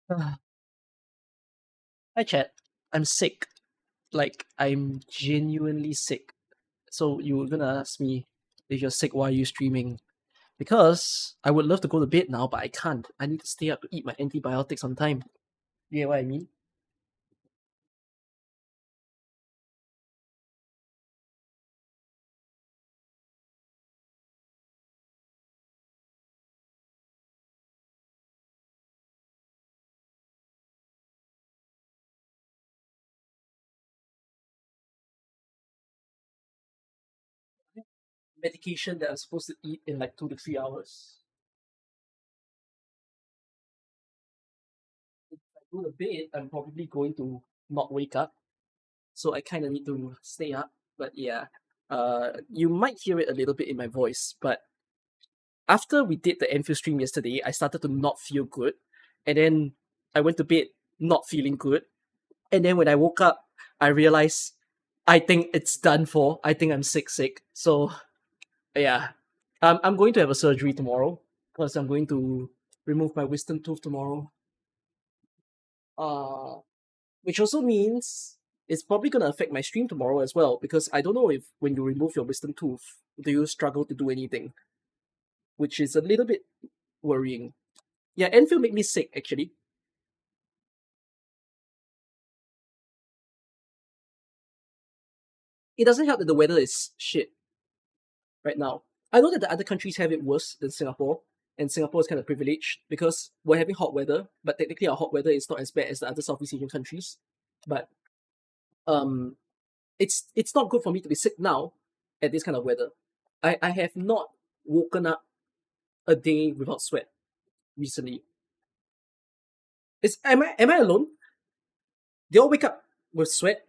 Hi, chat. I'm sick. Like, I'm genuinely sick. So, you were gonna ask me if you're sick, why are you streaming? Because I would love to go to bed now, but I can't. I need to stay up to eat my antibiotics on time. You get what I mean? Medication that I'm supposed to eat in like 2 to 3 hours. If I go to bed, I'm probably going to not wake up. So I kind of need to stay up. But yeah, you might hear it a little bit in my voice, but after we did the Enfield stream yesterday, I started to not feel good. And then I went to bed not feeling good. And then when I woke up, I realized I think it's done for. I think I'm sick. So yeah. I'm going to have a surgery tomorrow because I'm going to remove my wisdom tooth tomorrow. Uh which also means it's probably gonna affect my stream tomorrow as well, because I don't know if when you remove your wisdom tooth, do you struggle to do anything, which is a little bit worrying. Yeah, Enfield made me sick actually. It doesn't help that the weather is shit right now. I know that the other countries have it worse than Singapore, and Singapore is kind of privileged because we're having hot weather, but technically our hot weather is not as bad as the other Southeast Asian countries. But um, it's not good for me to be sick now at this kind of weather. I have not woken up a day without sweat recently. Am I alone? They all wake up with sweat.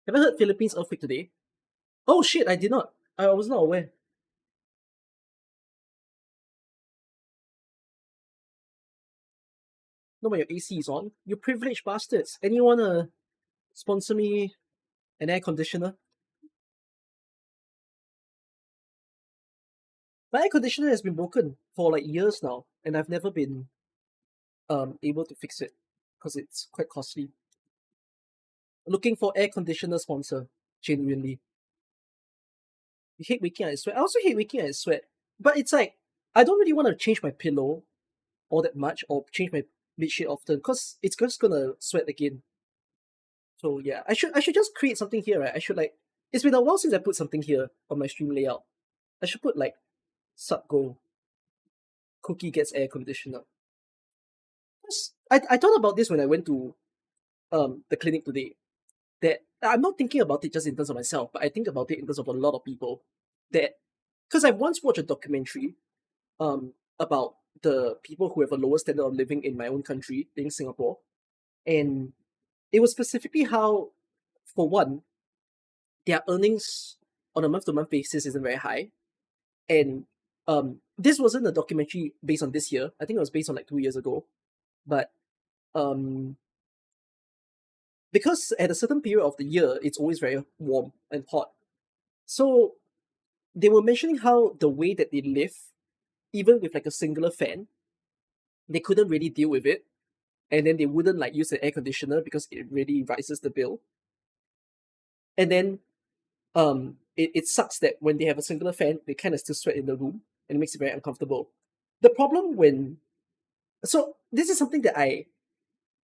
Have I heard Philippines earthquake today? Oh shit, I did not. I was not aware. No, but your AC is on. You privileged bastards. And you wanna sponsor me an air conditioner? My air conditioner has been broken for like years now, and I've never been able to fix it because it's quite costly. Looking for air conditioner sponsor, genuinely. You hate waking up and sweat. I also hate waking up and sweat. But it's like I don't really want to change my pillow all that much or change my bedsheet often because it's just gonna sweat again. So yeah, I should just create something here, right? I should like it's been a while since I put something here on my stream layout. I should put like sub goal cookie gets air conditioner. 'Cause I thought about this when I went to the clinic today. That I'm not thinking about it just in terms of myself, but I think about it in terms of a lot of people. That because I once watched a documentary about the people who have a lower standard of living in my own country, being Singapore, and it was specifically how, for one, their earnings on a month to month basis isn't very high, and this wasn't a documentary based on this year. I think it was based on like 2 years ago, but um because at a certain period of the year it's always very warm and hot. So they were mentioning how the way that they live, even with like a singular fan, they couldn't really deal with it, and then they wouldn't like use the air conditioner because it really rises the bill. And then it sucks that when they have a singular fan, they kind of still sweat in the room, and it makes it very uncomfortable. The problem when so this is something that I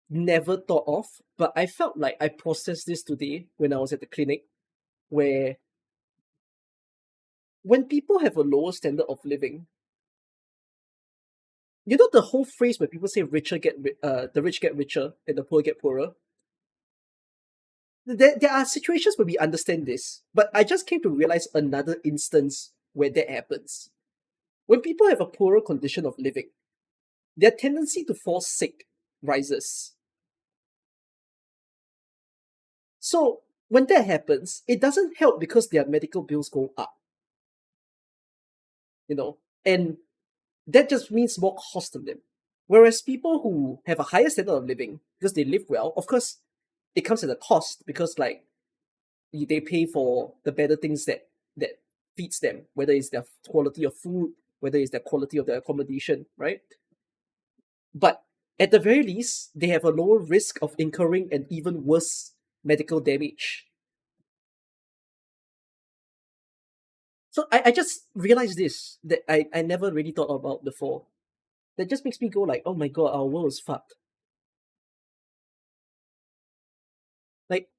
never thought of, but I felt like I processed this today when I was at the clinic, where when people have a lower standard of living, you know the whole phrase where people say the rich get richer and the poor get poorer. There are situations where we understand this, but I just came to realize another instance where that happens. When people have a poorer condition of living, their tendency to fall sick rises. So when that happens, it doesn't help because their medical bills go up, you know, and that just means more cost to them. Whereas people who have a higher standard of living because they live well, of course, it comes at a cost because like they pay for the better things that feeds them, whether it's their quality of food, whether it's their quality of their accommodation, right? but at the very least, they have a lower risk of incurring an even worse medical damage. So I just realized this that I never really thought about before. That just makes me go like, oh my god, our world is fucked. Like,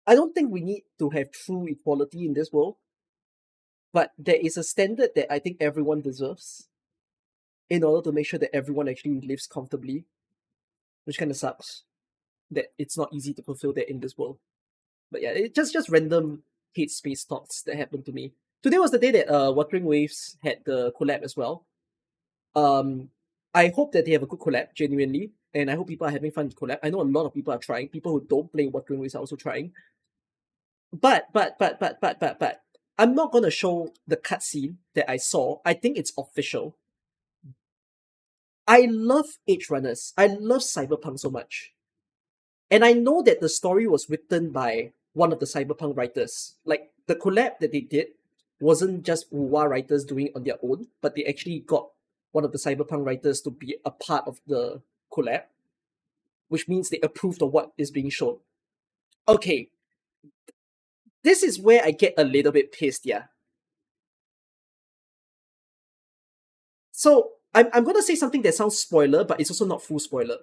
I don't think we need to have true equality in this world, but there is a standard that I think everyone deserves in order to make sure that everyone actually lives comfortably, which kind of sucks that it's not easy to fulfill that in this world. But yeah, it just random hate space thoughts that happened to me. Today was the day that Wuthering Waves had the collab as well. Um, I hope that they have a good collab, genuinely, and I hope people are having fun with collab. I know a lot of people are trying. People who don't play Wuthering Waves are also trying. But I'm not gonna show the cutscene that I saw. I think it's official. I love Edge Runners. I love Cyberpunk so much. And I know that the story was written by one of the Cyberpunk writers. Like the collab that they did wasn't just UWA writers doing it on their own, but they actually got one of the Cyberpunk writers to be a part of the collab, which means they approved of what is being shown. Okay, this is where I get a little bit pissed, yeah. So I'm gonna say something that sounds spoiler, but it's also not full spoiler.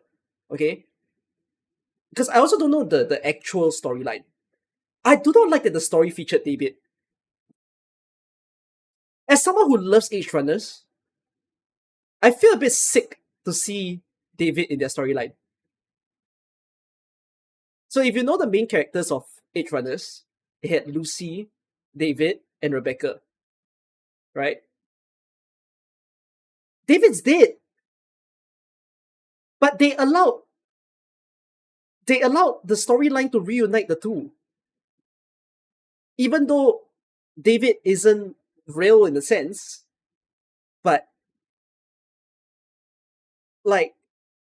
Okay? Because I also don't know the actual storyline. I do not like that the story featured David. As someone who loves Age Runners, I feel a bit sick to see David in their storyline. So if you know the main characters of Age Runners, they had Lucy, David, and Rebecca. Right? David's dead. But they allowed the storyline to reunite the two. Even though David isn't real in a sense, but like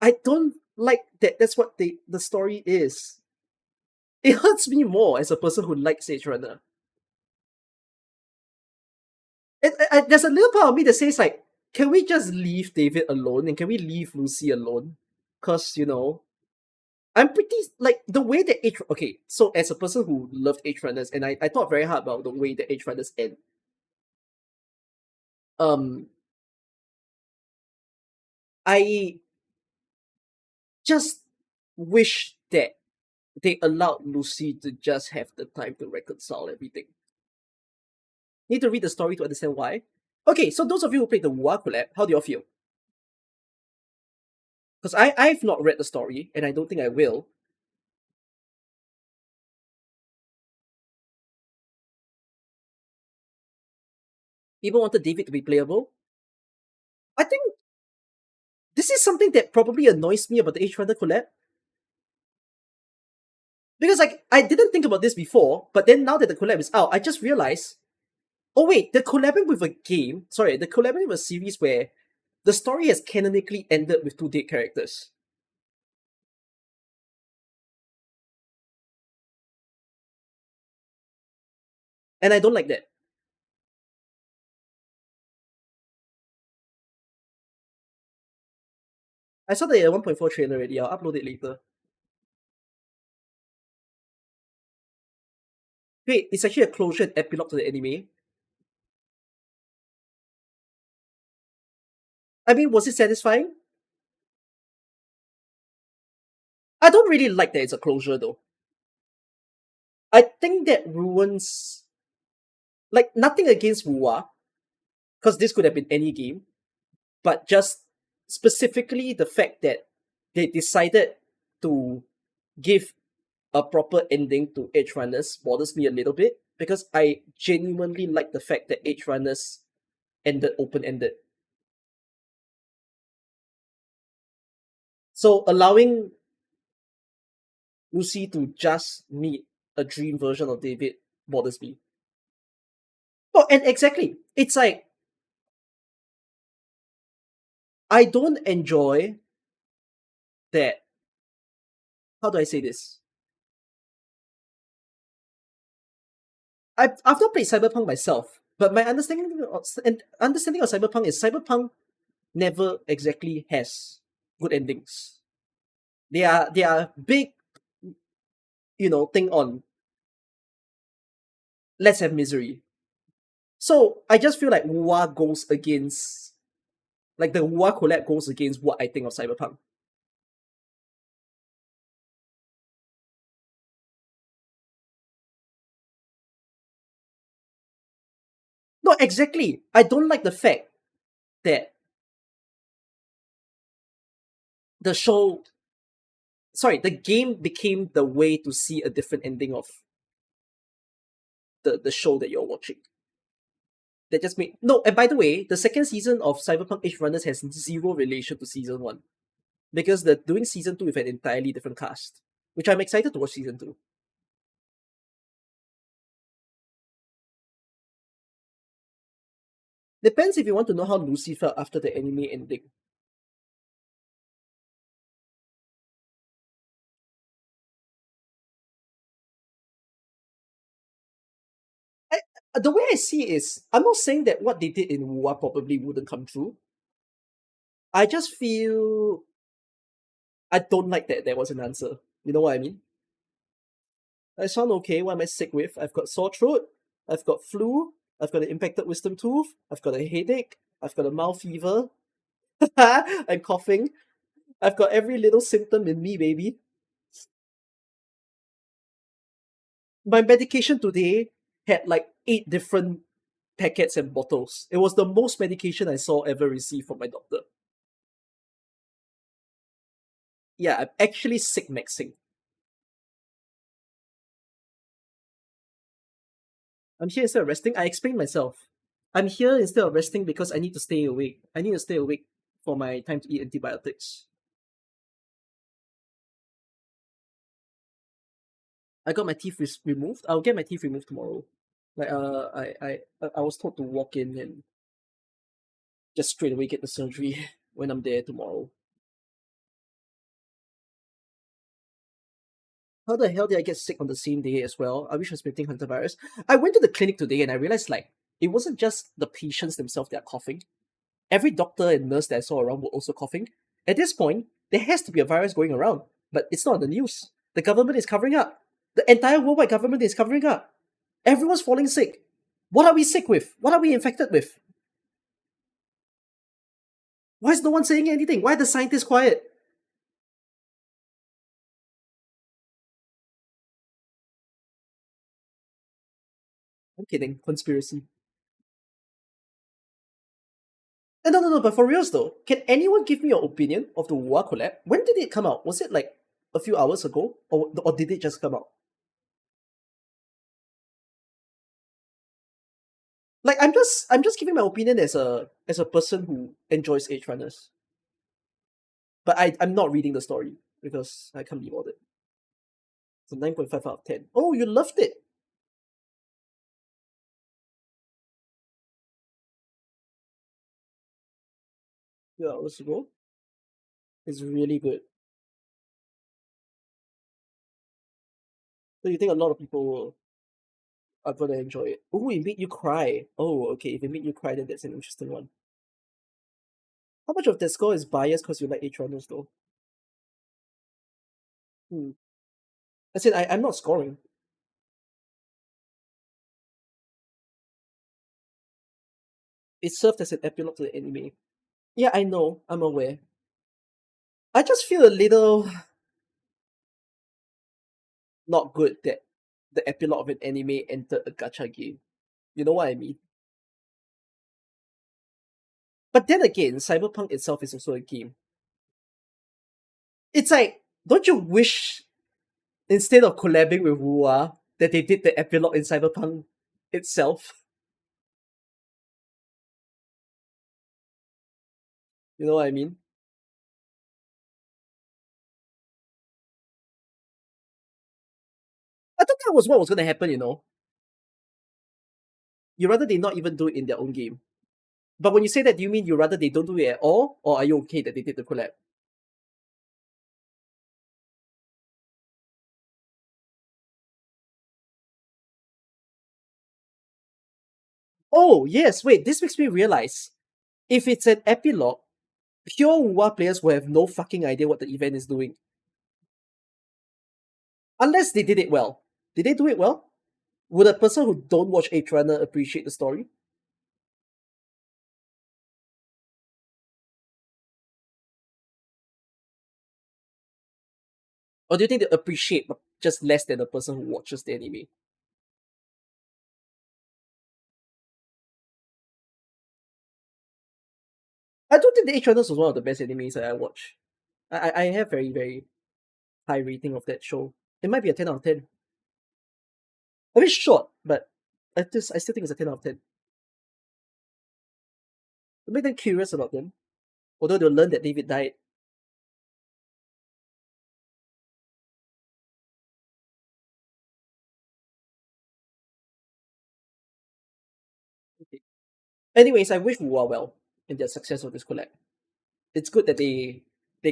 I don't like that that's what the story is. It hurts me more as a person who likes Sage Runner. There's a little part of me that says like, can we just leave David alone and can we leave Lucy alone? Cause I'm pretty like the way that Age. Okay, so as a person who loved Age Runners, and I thought very hard about the way that Age Runners end. Um, I just wish that they allowed Lucy to just have the time to reconcile everything. Need to read the story to understand why. Okay, so those of you who played the WoW collab, how do you all feel? Because I've not read the story, and I don't think I will. People wanted David to be playable. I think this is something that probably annoys me about the Age Runner collab. Because like I didn't think about this before, but then now that the collab is out, I just realized, oh wait, they're collabing with a game. Sorry, they're collabing with a series where the story has canonically ended with two dead characters. And I don't like that. I saw the 1.4 trailer already. I'll upload it later. Wait, it's actually a closure and epilogue to the anime. I mean, was it satisfying? I don't really like that it's a closure though. I think that ruins like nothing against Wuwa, because this could have been any game, but just specifically the fact that they decided to give a proper ending to Edge Runners bothers me a little bit because I genuinely like the fact that Edge Runners ended open ended. So allowing Lucy to just meet a dream version of David bothers me. Oh, and exactly. It's like I don't enjoy that. How do I say this? I've not played Cyberpunk myself, but my understanding of Cyberpunk is Cyberpunk never exactly has good endings. They are big, thing on let's have misery. So I just feel like War goes against like the War collab goes against what I think of Cyberpunk. No, exactly. I don't like the fact that the show the game became the way to see a different ending of the show that you're watching. That just made no. And by the way, the second season of Cyberpunk Edge Runners has zero relation to season one because they're doing season two with an entirely different cast, which I'm excited to watch season two. Depends if you want to know how Lucy felt after the anime ending. I, the way I see it is, I'm not saying that what they did in Wuwa probably wouldn't come true. I just feel I don't like that there was an answer. You know what I mean? I sound okay. What am I sick with? I've got sore throat. I've got flu. I've got an impacted wisdom tooth. I've got a headache. I've got a mild fever. I'm coughing. I've got every little symptom in me, baby. My medication today had like 8 different packets and bottles. It was the most medication I saw ever received from my doctor. Yeah, I'm actually sick maxing. I'm here instead of resting. I explained myself. I'm here instead of resting because I need to stay awake. I need to stay awake for my time to eat antibiotics. I got my teeth removed. I'll get my teeth removed tomorrow. Like I was told to walk in and just straight away get the surgery when I'm there tomorrow. How the hell did I get sick on the same day as well? I wish I was expecting hantavirus. I went to the clinic today and I realized like it wasn't just the patients themselves that are coughing. Every doctor and nurse that I saw around were also coughing. At this point, there has to be a virus going around, but it's not on the news. The government is covering up. The entire worldwide government is covering up. Everyone's falling sick. What are we sick with? What are we infected with? Why is no one saying anything? Why are the scientists quiet? I'm kidding. Conspiracy. No, no, no, but for reals though, can anyone give me your opinion of the Wua collab? When did it come out? Was it like a few hours ago? Or did it just come out? Like I'm just giving my opinion as a person who enjoys Edge Runners. But I'm not reading the story because I can't be bothered. It's a 9.5 out of 10. Oh, you loved it. Few hours ago. It's really good. So you think a lot of people are gonna enjoy it. Oh, it made you cry. Oh, okay. If it made you cry, then that's an interesting one. How much of that score is biased because you like Edge Runners though? Hmm. As in, I'm not scoring. It served as an epilogue to the anime. Yeah, I know. I'm aware. I just feel a little not good that the epilogue of an anime entered a gacha game. You know what I mean? But then again, Cyberpunk itself is also a game. It's like, don't you wish instead of collabing with Wua that they did the epilogue in Cyberpunk itself? You know what I mean? I thought that was what was gonna happen, you know. You rather they not even do it in their own game. But when you say that, do you mean you rather they don't do it at all, or are you okay that they did the collab? Oh yes, wait. This makes me realize if it's an epilogue, pure WoW players will have no fucking idea what the event is doing. Unless they did it well. Did they do it well? Would a person who don't watch Age Runner appreciate the story? Or do you think they appreciate but just less than a person who watches the anime? I don't think the Age Runners was one of the best animes that I watch. I have very, very high rating of that show. It might be a 10 out of 10. A bit short, but I still think it's a 10 out of 10. It made them curious about them. Although they'll learn that David died. Okay. Anyways, I wish Wuwa well in their success of this collab. It's good that they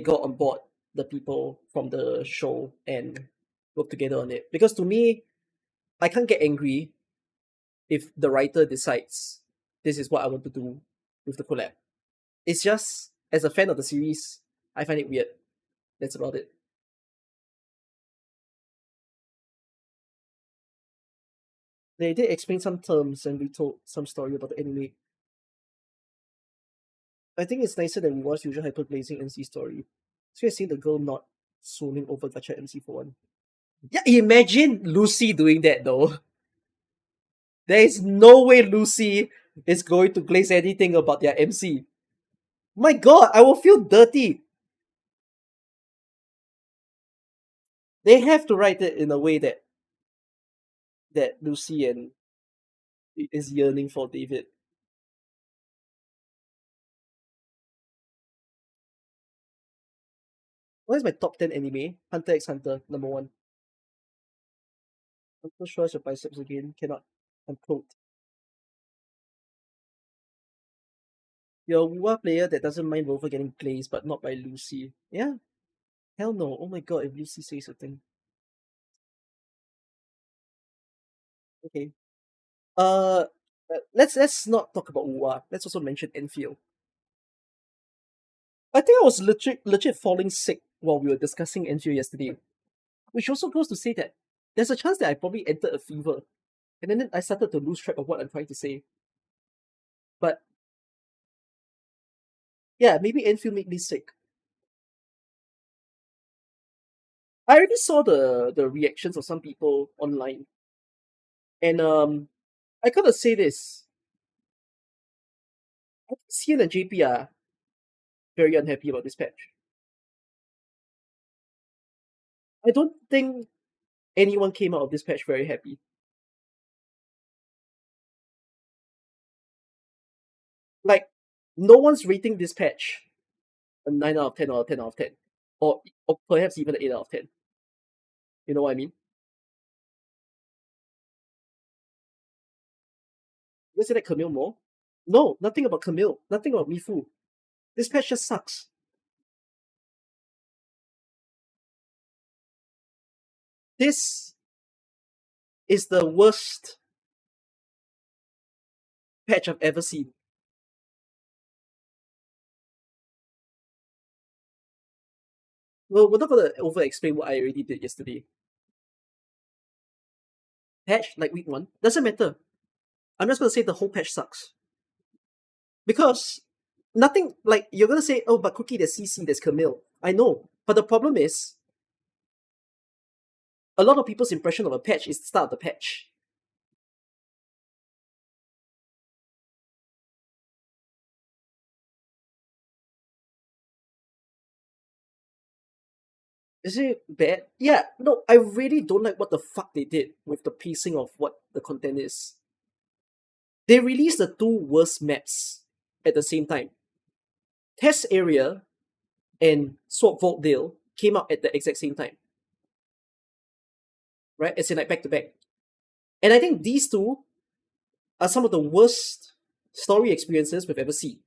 got on board the people from the show and work together on it. Because to me, I can't get angry if the writer decides this is what I want to do with the collab. It's just as a fan of the series, I find it weird. That's about it. They did explain some terms and we told some story about the anime. I think it's nicer than Wuwa's usual hyperblazing MC story. So you're seeing the girl not swooning over Gacha MC for one. Yeah, imagine Lucy doing that though. There is no way Lucy is going to glaze anything about their MC. My god, I will feel dirty. They have to write it in a way that Lucy and is yearning for David. What is my top 10 anime? Hunter x Hunter, number one. Hunter show us your biceps again. Cannot. I'm clothed. You're a Wuwa player that doesn't mind Rover getting glazed, but not by Lucy. Yeah? Hell no. Oh my god, if Lucy says something. Okay. Uh, let's not talk about Wuwa. Let's also mention Enfield. I think I was legit falling sick while we were discussing Enfield yesterday. Which also goes to say that there's a chance that I probably entered a fever. And then I started to lose track of what I'm trying to say. But yeah, maybe Enfield made me sick. I already saw the reactions of some people online. And I gotta say this. I think CN and JP are very unhappy about this patch. I don't think anyone came out of this patch very happy. Like, no one's rating this patch a 9 out of 10 or a 10 out of 10. Or perhaps even an 8 out of 10. You know what I mean? You say that Camille more? No, nothing about Camille. Nothing about Mifu. This patch just sucks. This is the worst patch I've ever seen. Well, we're not gonna over explain what I already did yesterday. Patch, like week 1, doesn't matter. I'm just gonna say the whole patch sucks. Because nothing, like, you're gonna say, oh, but Cookie, there's CC, there's Camille. I know. But the problem is, a lot of people's impression of a patch is the start of the patch. Is it bad? Yeah, no, I really don't like what the fuck they did with the pacing of what the content is. They released the two worst maps at the same time. Test Area and Sword Vault Dale came out at the exact same time. Right? As in like back to back. And I think these two are some of the worst story experiences we've ever seen.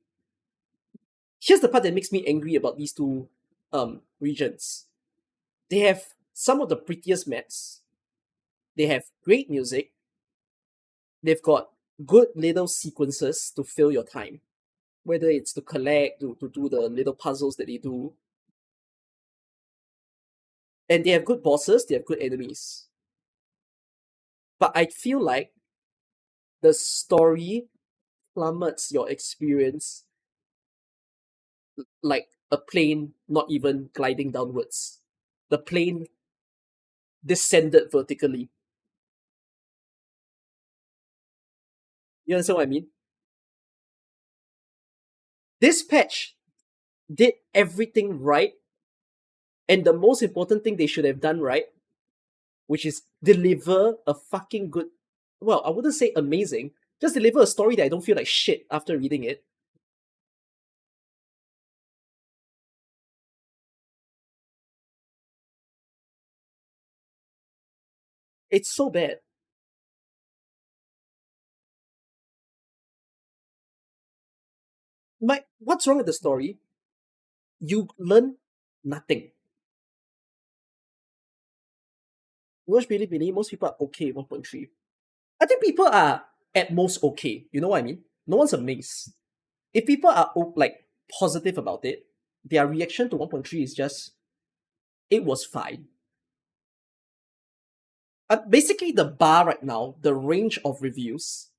Here's the part that makes me angry about these two regions. They have some of the prettiest maps. They have great music. They've got good little sequences to fill your time. whether it's to collect, to do the little puzzles that they do. And they have good bosses, they have good enemies. But I feel like the story plummets your experience like a plane not even gliding downwards. The plane descended vertically. You understand what I mean? This patch did everything right, and the most important thing they should have done right, which is deliver a fucking good, well, I wouldn't say amazing, just deliver a story that I don't feel like shit after reading it. It's so bad. What's wrong with the story? You learn nothing. You watch Billy, most people are okay with 1.3. I think people are at most okay. You know what I mean? No one's amazed. If people are like positive about it, their reaction to 1.3 is just it was fine. Basically, the bar right now, the range of reviews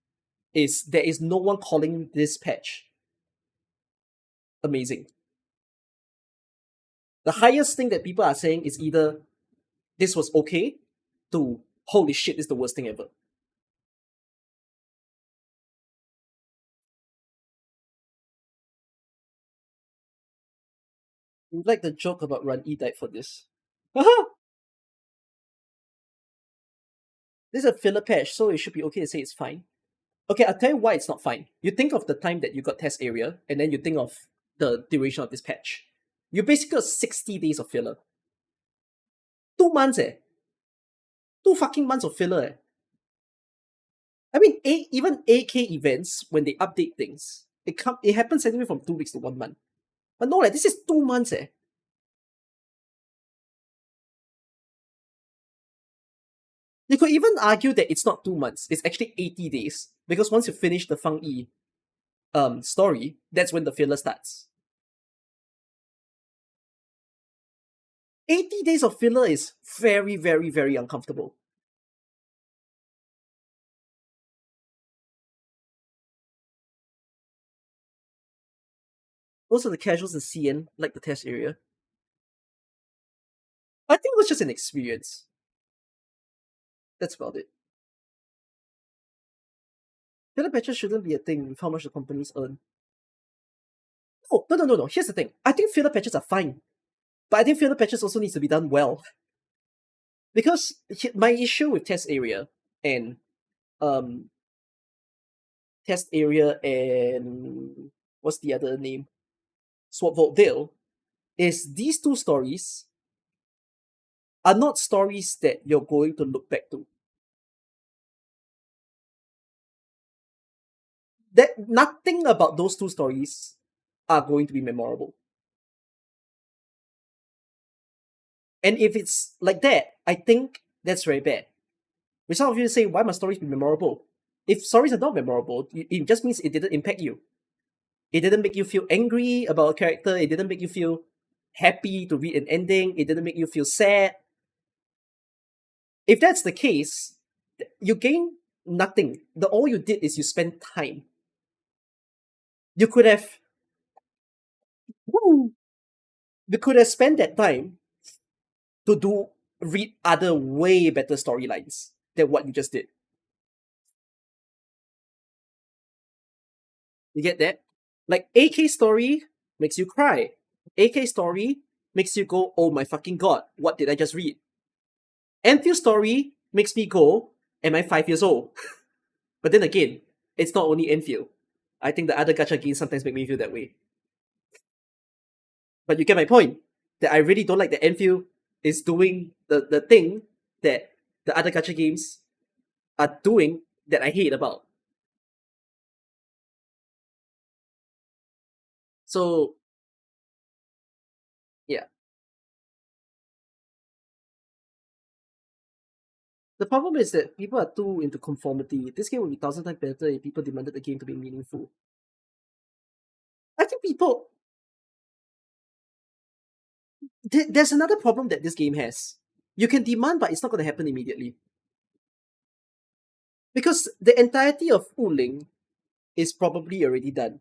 is there is no one calling this patch amazing. The highest thing that people are saying is either this was okay to holy shit, this is the worst thing ever. You like the joke about Run E died for this. This is a filler patch, so it should be okay to say it's fine. Okay, I'll tell you why it's not fine. You think of the time that you got test area, and then you think of the duration of this patch. You basically got 60 days of filler. 2 months, eh? 2 fucking months of filler, eh? I mean, even AK events, when they update things, it happens anyway from 2 weeks to 1 month. But no, like, this is 2 months, eh? You could even argue that it's not 2 months, it's actually 80 days. Because once you finish the Fang Yi story, that's when the filler starts. 80 days of filler is very, very, very uncomfortable. Most of the casuals in CN like the test area. I think it was just an experience. That's about it. Filler patches shouldn't be a thing with how much the companies earn. No. Here's the thing. I think filler patches are fine. But I think filler patches also needs to be done well. Because my issue with test area and um test area and what's the other name? Swap Vault Dale is these two stories are not stories that you're going to look back to. That nothing about those two stories are going to be memorable. And if it's like that, I think that's very bad. Which some of you say, why must stories be memorable? If stories are not memorable, it just means it didn't impact you. It didn't make you feel angry about a character. It didn't make you feel happy to read an ending. It didn't make you feel sad. If that's the case, you gain nothing. All you did is you spent time. You could have, woo, you could have spent that time to read other way better storylines than what you just did. You get that? Like AK story makes you cry. AK story makes you go, oh my fucking god, what did I just read? Enfield story makes me go, am I 5 years old? But then again, it's not only Enfield. I think the other gacha games sometimes make me feel that way. But you get my point. That I really don't like that Enfield is doing the thing that the other gacha games are doing that I hate about. So yeah. The problem is that people are too into conformity. This game would be 1,000 times better if people demanded the game to be meaningful. I think people there's another problem that this game has. You can demand, but it's not going to happen immediately because the entirety of Wuling is probably already done.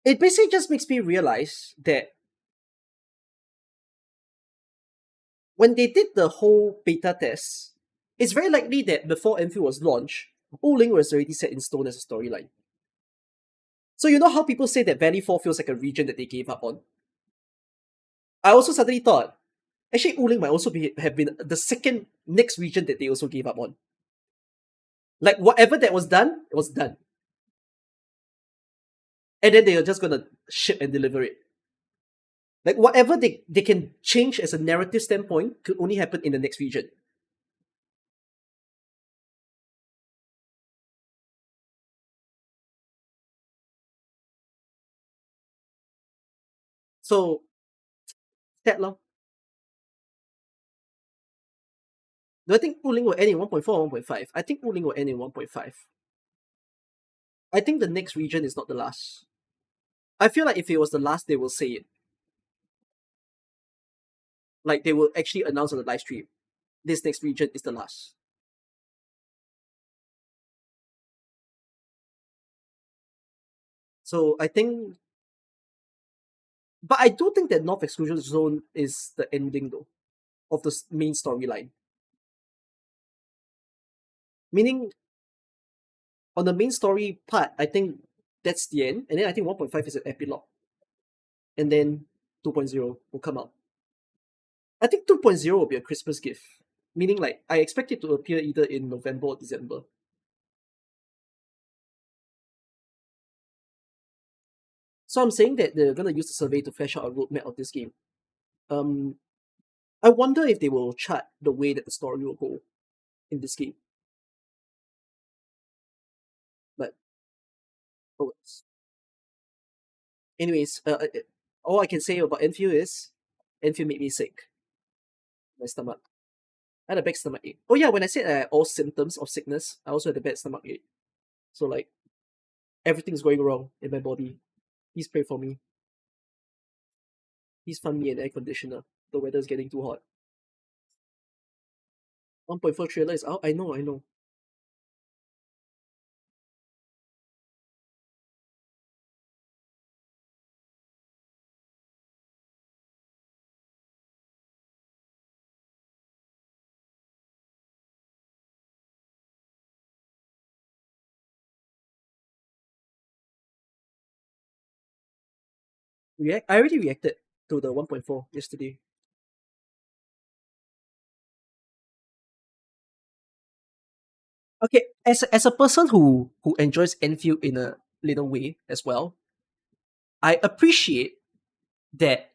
It basically just makes me realize that when they did the whole beta test, it's very likely that before MFU was launched, Wuling was already set in stone as a storyline. So you know how people say that Valley 4 feels like a region that they gave up on? I also suddenly thought, actually Wuling might also have been the second next region that they also gave up on. Like whatever that was done, it was done. And then they are just gonna ship and deliver it. Like whatever they can change as a narrative standpoint could only happen in the next region. So that long. Do I think Wuling will end in 1.4 or 1.5? I think Wuling will end in 1.5. I think the next region is not the last. I feel like if it was the last, they will say it. Like they will actually announce on the live stream. This next region is the last. So I think, but I do think that North Exclusion Zone is the ending though of the main storyline. Meaning, on the main story part, I think that's the end, and then I think 1.5 is an epilogue, and then 2.0 will come out. I think 2.0 will be a Christmas gift, meaning like I expect it to appear either in November or December. So I'm saying that they're gonna use the survey to flesh out a roadmap of this game. Um, I wonder if they will chart the way that the story will go in this game. But oh, anyways, all I can say about Enfield is Enfield made me sick. My stomach. I had a bad stomach ache. Oh yeah, when I said I had all symptoms of sickness, I also had a bad stomach ache. So like everything's going wrong in my body. Please pray for me. Please fund me an air conditioner. The weather's getting too hot. 1.4 trailer is out. I know, I know. React. I already reacted to the 1.4 yesterday. Okay, as a person who enjoys Enfield in a little way as well, I appreciate that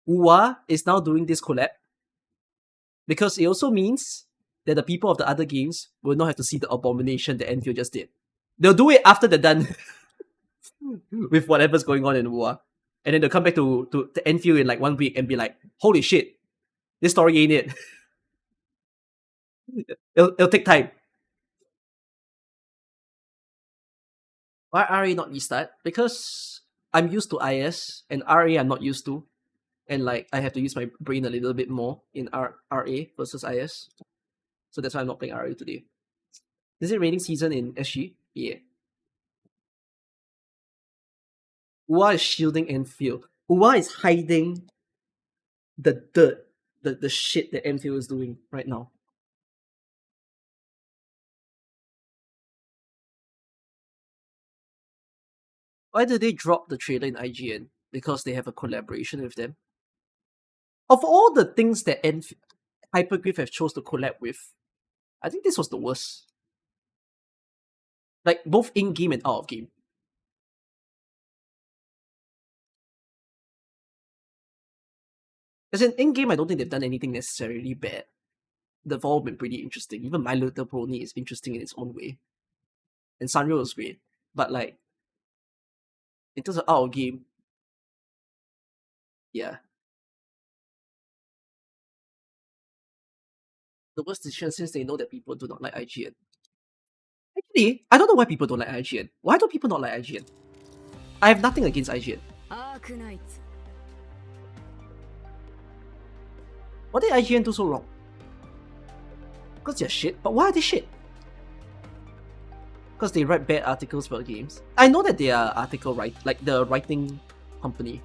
UA is now doing this collab because it also means that the people of the other games will not have to see the abomination that Enfield just did. They'll do it after they're done with whatever's going on in UA. And then they'll come back to Enfield in like 1 week and be like, holy shit, this story ain't it. It'll take time. Why RA not restart? Because I'm used to IS and RA I'm not used to. And like I have to use my brain a little bit more in RA versus IS. So that's why I'm not playing RA today. Is it raining season in SG? Yeah. UA is shielding Enfield. UA is hiding the dirt, the shit that Enfield is doing right now. Why did they drop the trailer in IGN? Because they have a collaboration with them. Of all the things that Hypergriff have chose to collab with, I think this was the worst. Like both in game and out of game. As in game, I don't think they've done anything necessarily bad. They've all been pretty interesting. Even My Little Pony is interesting in its own way. And Sanrio was great. But like, in terms of out of game, yeah. The worst decision since they know that people do not like IGN. Really, I don't know why people don't like IGN. Why do people not like IGN? I have nothing against IGN. Arknights. What did IGN do so wrong? Because they're shit, but why are they shit? Because they write bad articles about games. I know that they are like the writing company.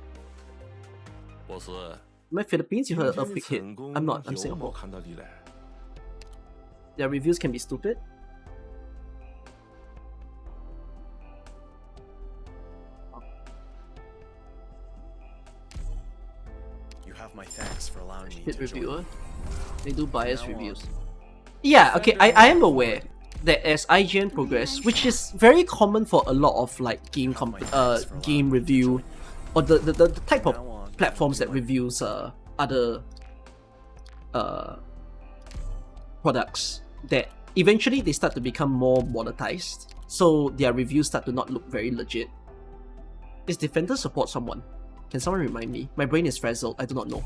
Am I Philippines? You heard of Big Hit. I'm not, I'm Singapore. Their reviews can be stupid. You have my thanks for allowing me Hit to reviewer. join. They do biased reviews. Yeah, okay, I am aware that as IGN progress, which is very common for a lot of like game review or the type of platforms that reviews other products, that eventually they start to become more monetized, so their reviews start to not look very legit. Is Defender support someone? Can someone remind me? My brain is frazzled, I do not know.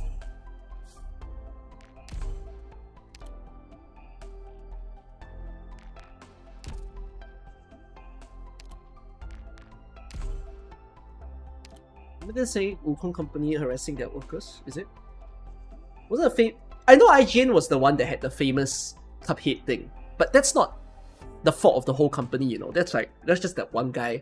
Did they say Wukong company harassing their workers? Is it? Was it a I know IGN was the one that had the famous Cuphead thing, but that's not the fault of the whole company, you know. That's just that one guy.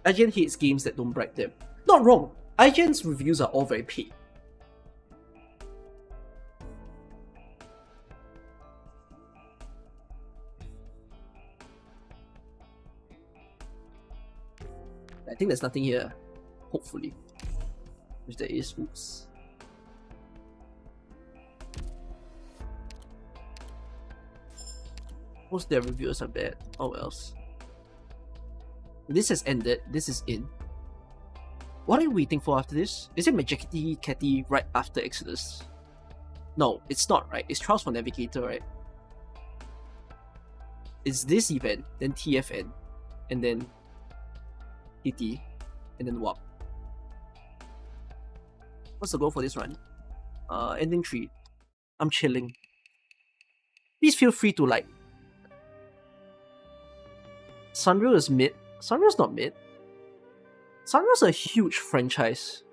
IGN hates games that don't bribe them. Not wrong. IGN's reviews are all very paid. I think there's nothing here, hopefully. If there is, oops. Most their reviews are bad. Oh else. This has ended, this is in. What are you waiting for after this? Is it Majekity Catty right after Exodus? No, it's not, right? It's Trials for Navigator, right? It's this event, then TFN, and then TT, and then WAP. What's the goal for this run? Ending 3. I'm chilling. Please feel free to like. Sunreal is mid. Sunreal's not mid. Sunreal's a huge franchise.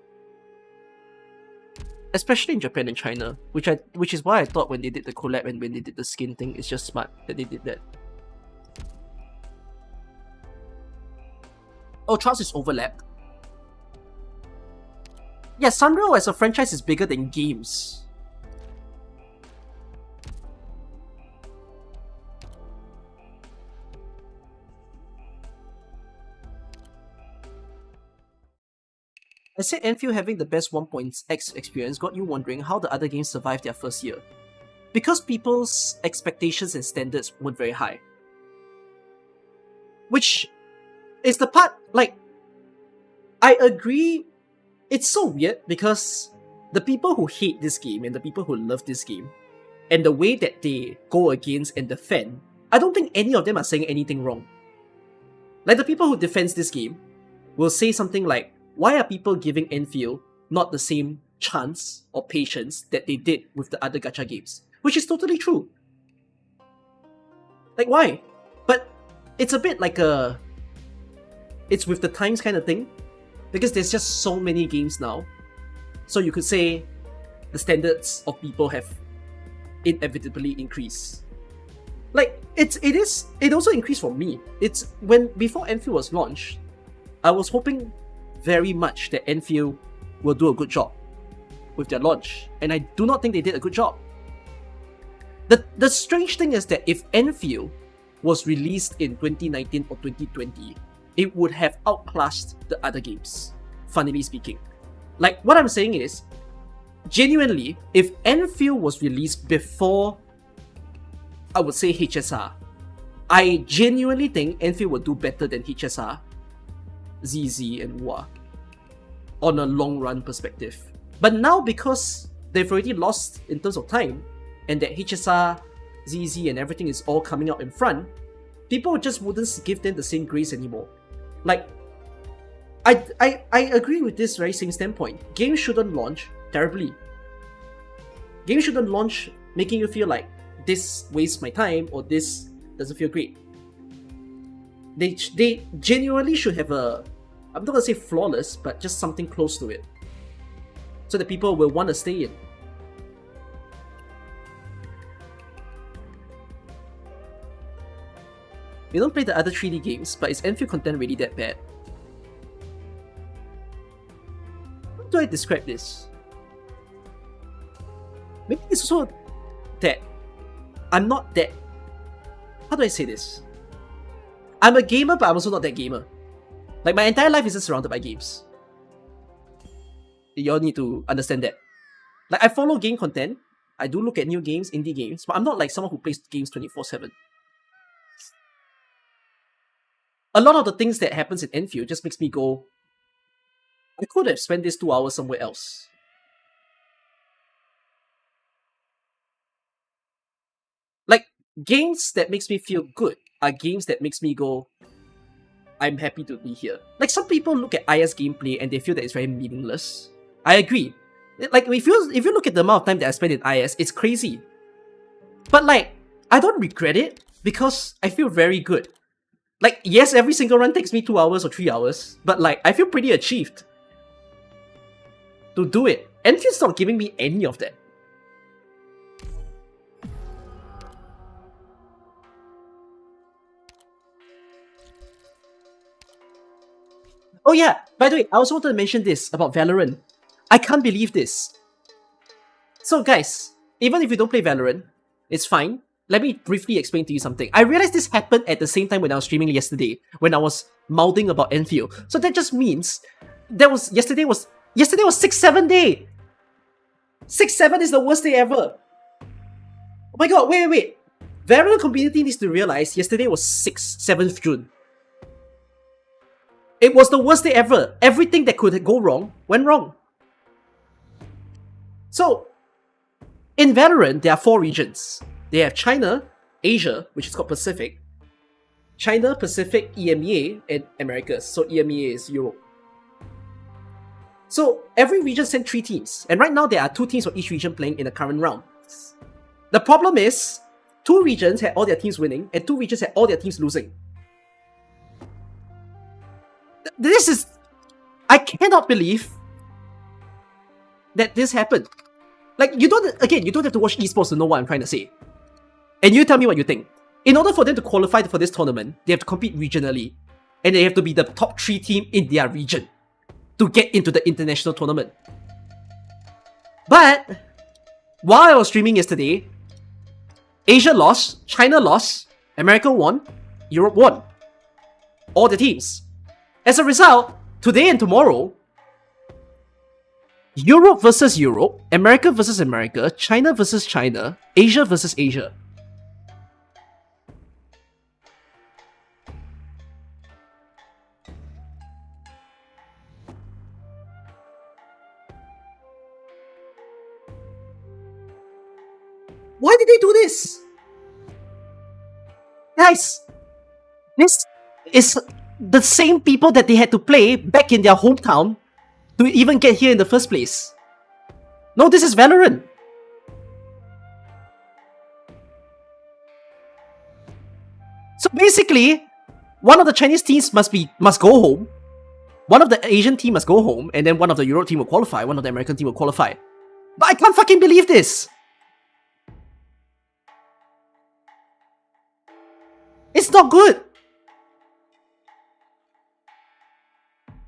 Especially in Japan and China, which is why I thought when they did the collab and when they did the skin thing, it's just smart that they did that. Oh, Trials is overlapped. Yeah, Sunreal as a franchise is bigger than games. I said Enfield having the best 1.x experience got you wondering how the other games survived their first year. Because people's expectations and standards weren't very high. Which is the part, like, I agree, it's so weird because the people who hate this game and the people who love this game, and the way that they go against and defend, I don't think any of them are saying anything wrong. Like, the people who defend this game will say something like, why are people giving Enfield not the same chance or patience that they did with the other gacha games? Which is totally true. Like, why? But it's a bit like a... it's with the times kind of thing. Because there's just so many games now. So you could say the standards of people have inevitably increased. Like, it also increased for me. It's before Enfield was launched, I was hoping very much that Enfield will do a good job with their launch, and I do not think they did a good job. The strange thing is that if Enfield was released in 2019 or 2020, it would have outclassed the other games, funnily speaking. Like, what I'm saying is, genuinely, if Enfield was released before, I would say HSR, I genuinely think Enfield would do better than HSR, ZZ, and WA on a long run perspective. But now, because they've already lost in terms of time, and that HSR, ZZ, and everything is all coming out in front, people just wouldn't give them the same grace anymore. Like, I agree with this very same standpoint. Games shouldn't launch terribly. Games shouldn't launch making you feel like this wastes my time or this doesn't feel great. They genuinely should have a, I'm not gonna say flawless, but just something close to it, so that people will want to stay in. We don't play the other 3D games, but is Enfield content really that bad? How do I describe this? Maybe it's also that I'm not that... How do I say this? I'm a gamer, but I'm also not that gamer. Like, my entire life isn't surrounded by games. You all need to understand that. Like, I follow game content, I do look at new games, indie games, but I'm not like someone who plays games 24/7. A lot of the things that happens in Enfield just makes me go, I could have spent this 2 hours somewhere else. Like, games that makes me feel good are games that makes me go, I'm happy to be here. Like, some people look at IS gameplay and they feel that it's very meaningless. I agree. Like, if you look at the amount of time that I spent in IS, it's crazy. But like, I don't regret it because I feel very good. Like, yes, every single run takes me 2 hours or 3 hours, but like, I feel pretty achieved to do it. Enfield's not giving me any of that. Oh yeah, by the way, I also wanted to mention this about Valorant. I can't believe this. So guys, even if you don't play Valorant, it's fine. Let me briefly explain to you something. I realized this happened at the same time when I was streaming yesterday, when I was mouthing about Enfield. So that just means yesterday was 6-7 day. 6-7 is the worst day ever. Oh my god, wait. Valorant community needs to realize yesterday was 7th June. It was the worst day ever. Everything that could go wrong went wrong. So, in Valorant, there are 4 regions. They have China, Asia, which is called Pacific, China, Pacific, EMEA, and Americas. So EMEA is Europe. So every region sent 3 teams, and right now there are 2 teams for each region playing in the current round. The problem is, 2 regions had all their teams winning, and 2 regions had all their teams losing. This is... I cannot believe that this happened. Like, you don't have to watch esports to know what I'm trying to say. And you tell me what you think. In order for them to qualify for this tournament, they have to compete regionally. And they have to be the top 3 team in their region to get into the international tournament. But, while I was streaming yesterday, Asia lost, China lost, America won, Europe won. All the teams. As a result, today and tomorrow, Europe versus Europe, America versus America, China versus China, Asia versus Asia. Why did they do this? Guys, this is the same people that they had to play back in their hometown to even get here in the first place. No, this is Valorant. So basically, one of the Chinese teams must go home, one of the Asian team must go home, and then one of the Europe team will qualify, one of the American team will qualify. But I can't fucking believe this! It's not good!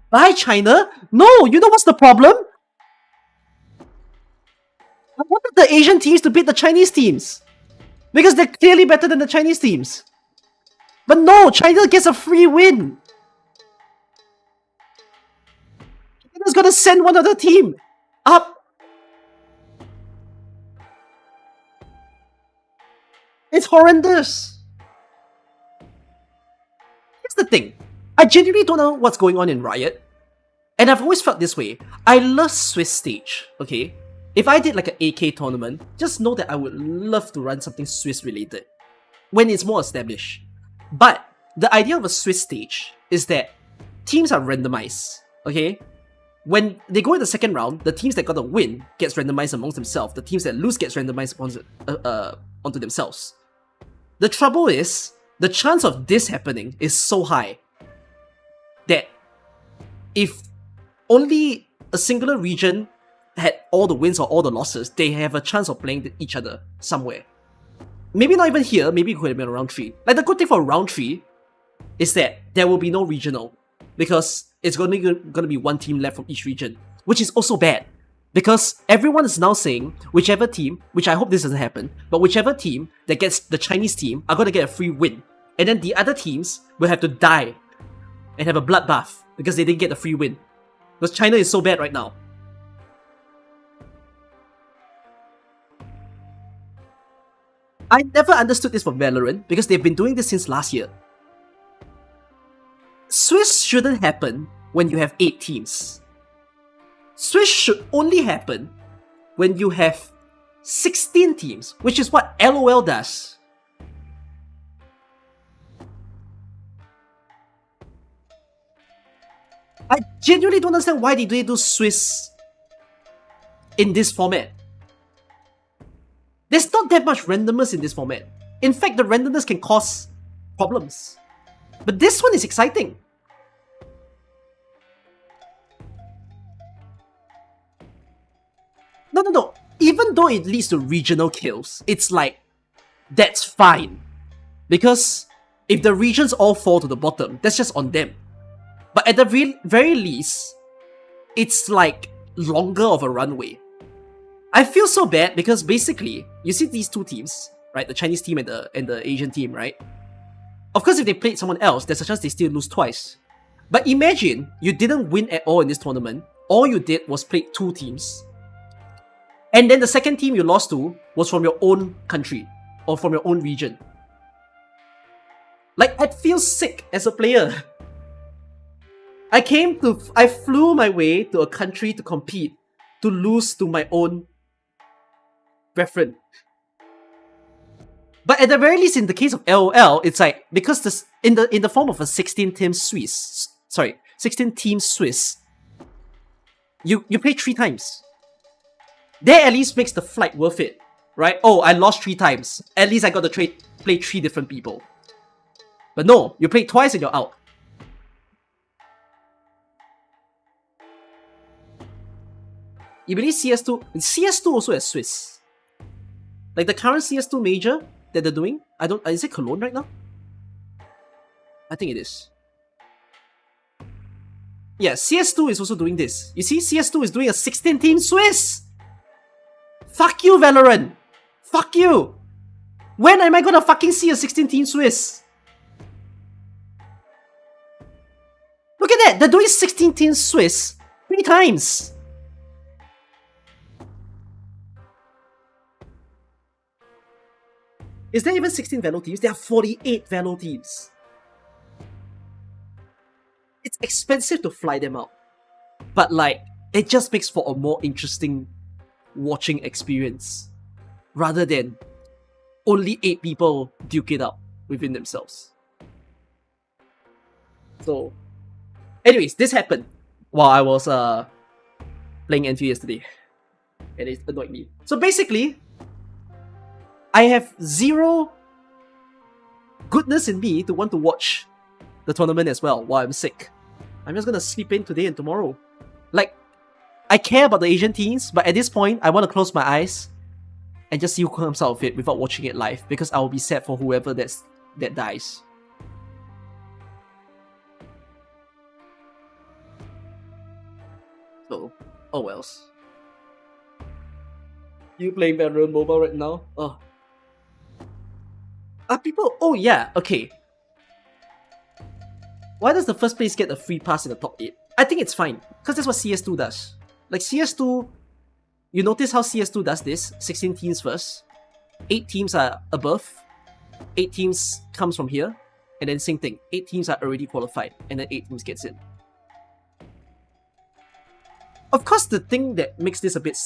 Bye, China? No, you know what's the problem? I wanted the Asian teams to beat the Chinese teams. Because they're clearly better than the Chinese teams. But no, China gets a free win. China's gonna send one other team up. It's horrendous. Here's the thing. I genuinely don't know what's going on in Riot. And I've always felt this way. I love Swiss stage, okay? If I did like an AK tournament, just know that I would love to run something Swiss related when it's more established. But the idea of a Swiss stage is that teams are randomized, okay? when they go in the second round, the teams that got a win gets randomized amongst themselves. The teams that lose gets randomized onto themselves. The trouble is, the chance of this happening is so high that if only a singular region had all the wins or all the losses, they have a chance of playing each other somewhere. Maybe not even here, maybe it could have been a round 3. Like, the good thing for round 3 is that there will be no regional, because it's going to be one team left from each region, which is also bad, because everyone is now saying whichever team, which I hope this doesn't happen, but whichever team that gets the Chinese team are going to get a free win, and then the other teams will have to die and have a bloodbath because they didn't get the free win, because China is so bad right now. I never understood this from Valorant because they've been doing this since last year. Swiss shouldn't happen when you have 8 teams. Swiss should only happen when you have 16 teams, which is what LOL does. I genuinely don't understand why they do Swiss in this format. There's not that much randomness in this format. In fact, the randomness can cause problems. But this one is exciting. No. Even though it leads to regional kills, it's like, that's fine. Because if the regions all fall to the bottom, that's just on them. But at the very least, it's like longer of a runway. I feel so bad because basically, you see these two teams, right? The Chinese team and the Asian team, right? Of course, if they played someone else, there's a chance they still lose twice. But imagine you didn't win at all in this tournament. All you did was play 2 teams. And then the second team you lost to was from your own country or from your own region. Like, I'd feel sick as a player. I flew my way to a country to compete, to lose to my own brethren. But at the very least, in the case of LOL, it's like, because this in the form of a 16-team Swiss, you play 3 times. That at least makes the flight worth it, right? Oh, I lost 3 times. At least I got to play 3 different people. But no, you play twice and you're out. You believe CS2 also has Swiss. Like the current CS2 major that they're doing, is it Cologne right now? I think it is. Yeah, CS2 is also doing this. You see, CS2 is doing a 16-team Swiss! Fuck you, Valorant! Fuck you! When am I gonna fucking see a 16-team Swiss? Look at that! They're doing 16-team Swiss 3 times! Is there even 16 Valo teams? There are 48 Valo teams. It's expensive to fly them out. But like, it just makes for a more interesting watching experience. Rather than only 8 people duke it out within themselves. So, anyways, this happened while I was playing NV yesterday. And it annoyed me. So basically, I have zero goodness in me to want to watch the tournament as well while I'm sick. I'm just gonna sleep in today and tomorrow. Like, I care about the Asian teams, but at this point, I want to close my eyes and just see who comes out of it without watching it live, because I will be sad for whoever that dies. So, oh wells. You playing Valorant Mobile right now? Oh. Are people... Oh yeah, okay. Why does the first place get a free pass in the top 8? I think it's fine, because that's what CS2 does. Like CS2, you notice how CS2 does this? 16 teams first, 8 teams are above, 8 teams comes from here, and then same thing, 8 teams are already qualified, and then 8 teams gets in. Of course, the thing that makes this a bit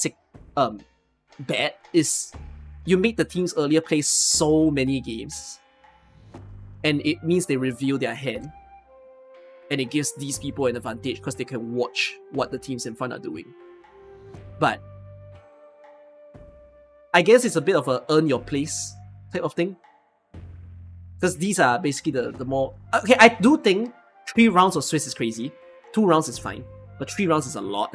bad is you make the teams earlier play so many games, and it means they reveal their hand. and it gives these people an advantage because they can watch what the teams in front are doing. But I guess it's a bit of a earn your place type of thing. Because these are basically the more... Okay, I do think 3 rounds of Swiss is crazy. 2 rounds is fine. But 3 rounds is a lot.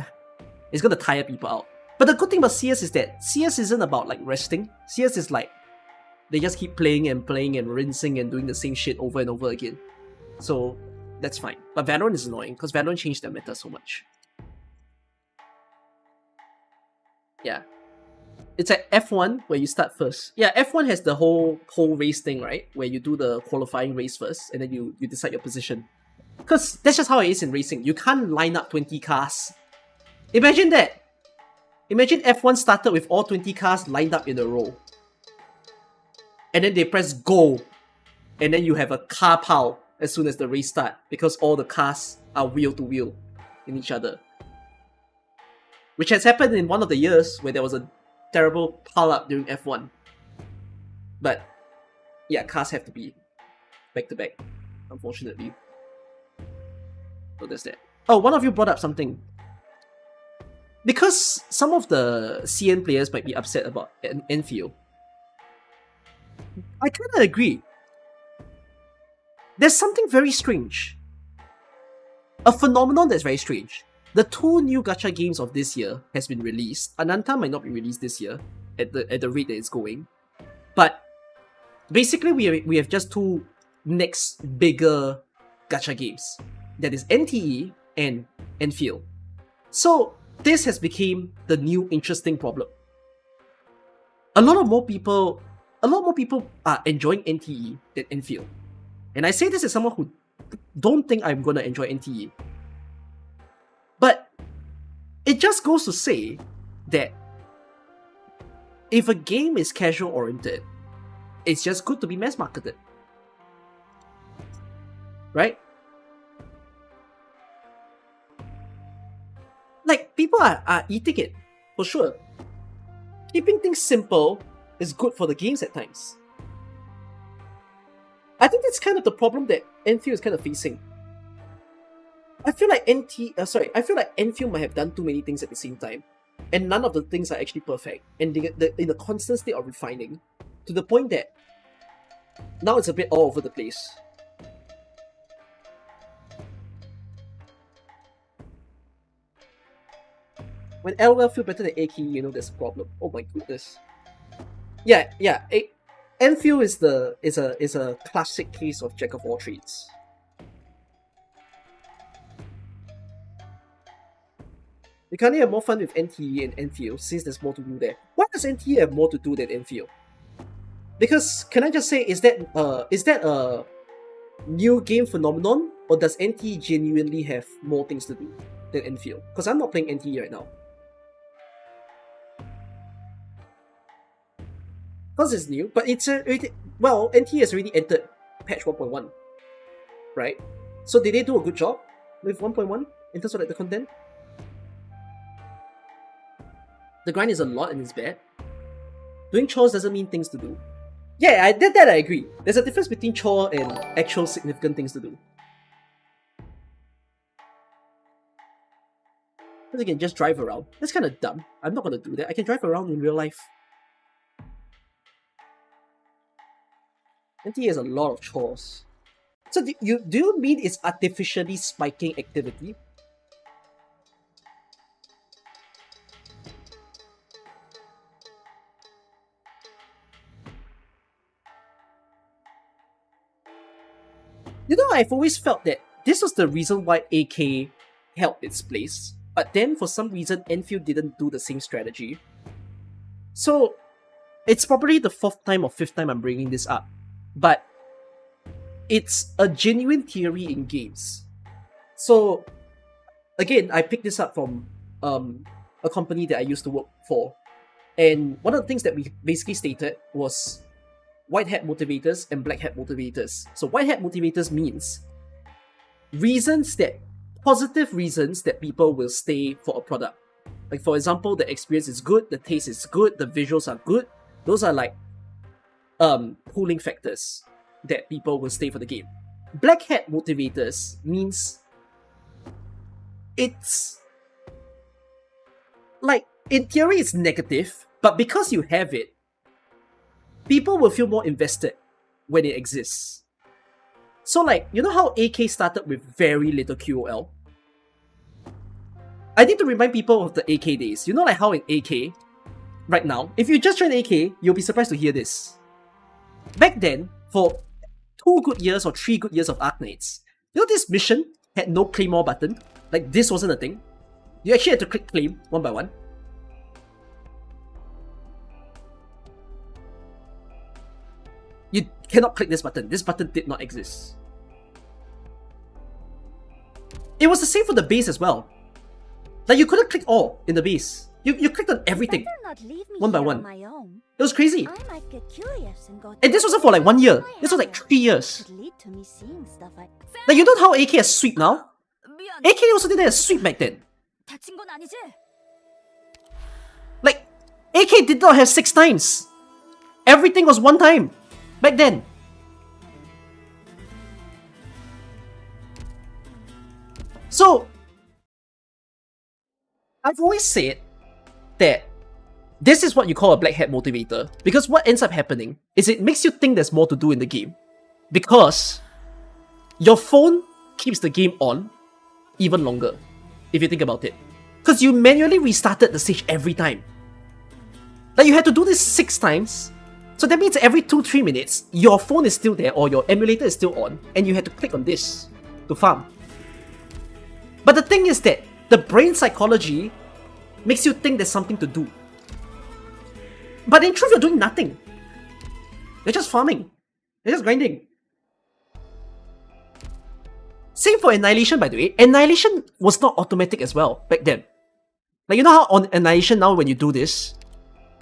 It's gonna tire people out. But the good thing about CS is that CS isn't about like resting. CS is like, they just keep playing and rinsing and doing the same shit over and over again. So that's fine. But Valorant is annoying because Valorant changed their meta so much. Yeah. It's at F1 where you start first. Yeah, F1 has the whole race thing, right? Where you do the qualifying race first and then you decide your position. Because that's just how it is in racing. You can't line up 20 cars. Imagine that. Imagine F1 started with all 20 cars lined up in a row. And then they press go. And then you have a car pile as soon as the race starts. Because all the cars are wheel to wheel in each other. Which has happened in one of the years where there was a terrible pile up during F1. But yeah, cars have to be back to back, unfortunately. So there's that. Oh, one of you brought up something. Because some of the CN players might be upset about Enfield. I kind of agree. There's something very strange. A phenomenon that's very strange. The 2 new gacha games of this year has been released. Ananta might not be released this year at the rate that it's going. But basically we have just 2 next bigger gacha games. That is NTE and Enfield. So this has become the new interesting problem. A lot more people are enjoying NTE than Enfield. And I say this as someone who don't think I'm gonna enjoy NTE. But it just goes to say that if a game is casual oriented, it's just good to be mass marketed. Right? Like, people are eating it, for sure. Keeping things simple is good for the games at times. I think that's kind of the problem that Enfield is kind of facing. I feel like Enfield might have done too many things at the same time, and none of the things are actually perfect, and they're in a constant state of refining, to the point that now it's a bit all over the place. When LOL feel better than AK, you know there's a problem. Oh my goodness. Yeah. Enfield is a classic case of jack of all trades. You can't have more fun with NTE and Enfield since there's more to do there. Why does NTE have more to do than Enfield? Because can I just say, is that a new game phenomenon, or does NTE genuinely have more things to do than Enfield? Because I'm not playing NTE right now. Because it's new, but it's NTE has already entered patch 1.1, right? So did they do a good job with 1.1 in terms of like the content? The grind is a lot and it's bad. Doing chores doesn't mean things to do. Yeah, that I agree. There's a difference between chore and actual significant things to do. Because you can just drive around. That's kind of dumb. I'm not going to do that. I can drive around in real life. NTE has a lot of chores. So do you mean it's artificially spiking activity? You know, I've always felt that this was the reason why AK held its place, but then for some reason Enfield didn't do the same strategy. So it's probably the 4th time or 5th time I'm bringing this up, but it's a genuine theory in games. So again, I picked this up from a company that I used to work for, and one of the things that we basically stated was white hat motivators and black hat motivators. So white hat motivators means positive reasons that people will stay for a product. Like for example, the experience is good, the taste is good, the visuals are good. Those are like pulling factors that people will stay for the game. Black hat motivators means it's like, in theory it's negative, but because you have it, people will feel more invested when it exists. So like, you know how AK started with very little QOL? I need to remind people of the AK days. You know like how in AK, right now, if you just join AK, you'll be surprised to hear this. Back then, for 2 good years or 3 good years of Arknights, you know this mission had no claymore button? Like this wasn't a thing. You actually had to click claim one by one. You cannot click this button. This button did not exist. It was the same for the base as well. Like you couldn't click all in the base. You clicked on everything one by one. It was crazy. I might get curious and go. And this wasn't for like 1 year. This was like 3 years. Could lead to me seeing stuff I. Like you know how AK has sweep now? AK also didn't have sweep back then. 다친 건 아니지? Like AK did not have 6 times. Everything was 1 time back then. So I've always said that this is what you call a black hat motivator, because what ends up happening is it makes you think there's more to do in the game, because your phone keeps the game on even longer, if you think about it, because you manually restarted the stage every time. Like you had to do this 6 times, so that means every 2-3 minutes your phone is still there or your emulator is still on and you had to click on this to farm. But the thing is that the brain psychology makes you think there's something to do. But in truth, you're doing nothing. You're just farming. You're just grinding. Same for Annihilation, by the way. Annihilation was not automatic as well back then. Like, you know how on Annihilation now when you do this,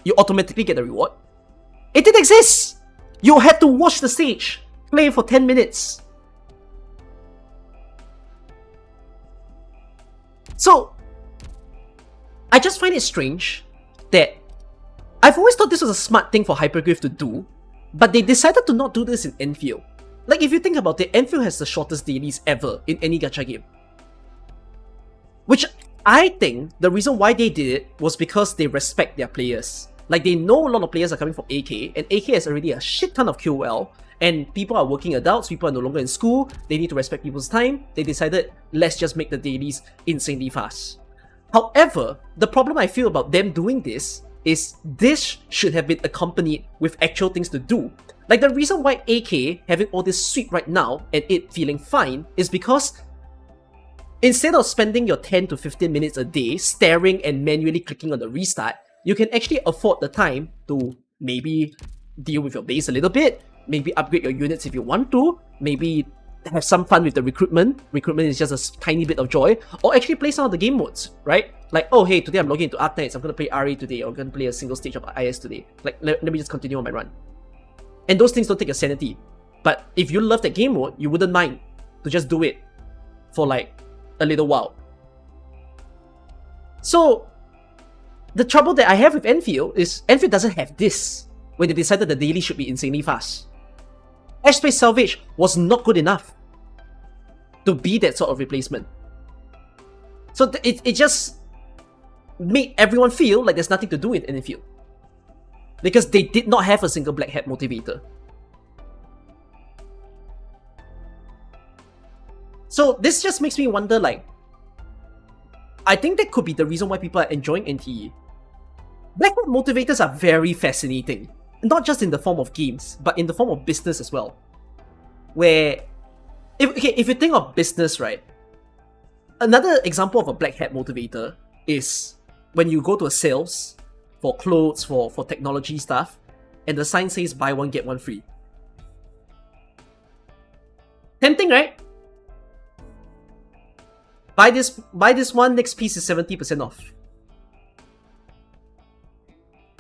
you automatically get the reward? It didn't exist! You had to watch the stage, play for 10 minutes. So, I just find it strange that I've always thought this was a smart thing for Hypergraph to do, but they decided to not do this in Enfield. Like if you think about it, Enfield has the shortest dailies ever in any gacha game. Which I think the reason why they did it was because they respect their players. Like they know a lot of players are coming from AK, and AK has already a shit ton of QOL, and people are working adults, people are no longer in school, they need to respect people's time. They decided, let's just make the dailies insanely fast. However, the problem I feel about them doing this is this should have been accompanied with actual things to do. Like the reason why AK having all this sweep right now and it feeling fine is because instead of spending your 10 to 15 minutes a day staring and manually clicking on the restart, you can actually afford the time to maybe deal with your base a little bit, maybe upgrade your units if you want to, maybe have some fun with the recruitment. Recruitment is just a tiny bit of joy, or actually play some of the game modes, right? Like, oh hey, today I'm logging into Arknights, I'm gonna play RA today, or I'm gonna play a single stage of IS today. Like, let me just continue on my run. And those things don't take your sanity. But if you love that game mode, you wouldn't mind to just do it for like a little while. So, the trouble that I have with Enfield is Enfield doesn't have this when they decided the daily should be insanely fast. Airspace Salvage was not good enough to be that sort of replacement. So it just made everyone feel like there's nothing to do in Enfield, because they did not have a single black hat motivator. So this just makes me wonder, like, I think that could be the reason why people are enjoying NTE. Black hat motivators are very fascinating. Not just in the form of games, but in the form of business as well. Where, if you think of business, right? Another example of a black hat motivator is when you go to a sales for clothes, for technology stuff, and the sign says buy one get one free. Tempting, right? Buy this one, next piece is 70% off.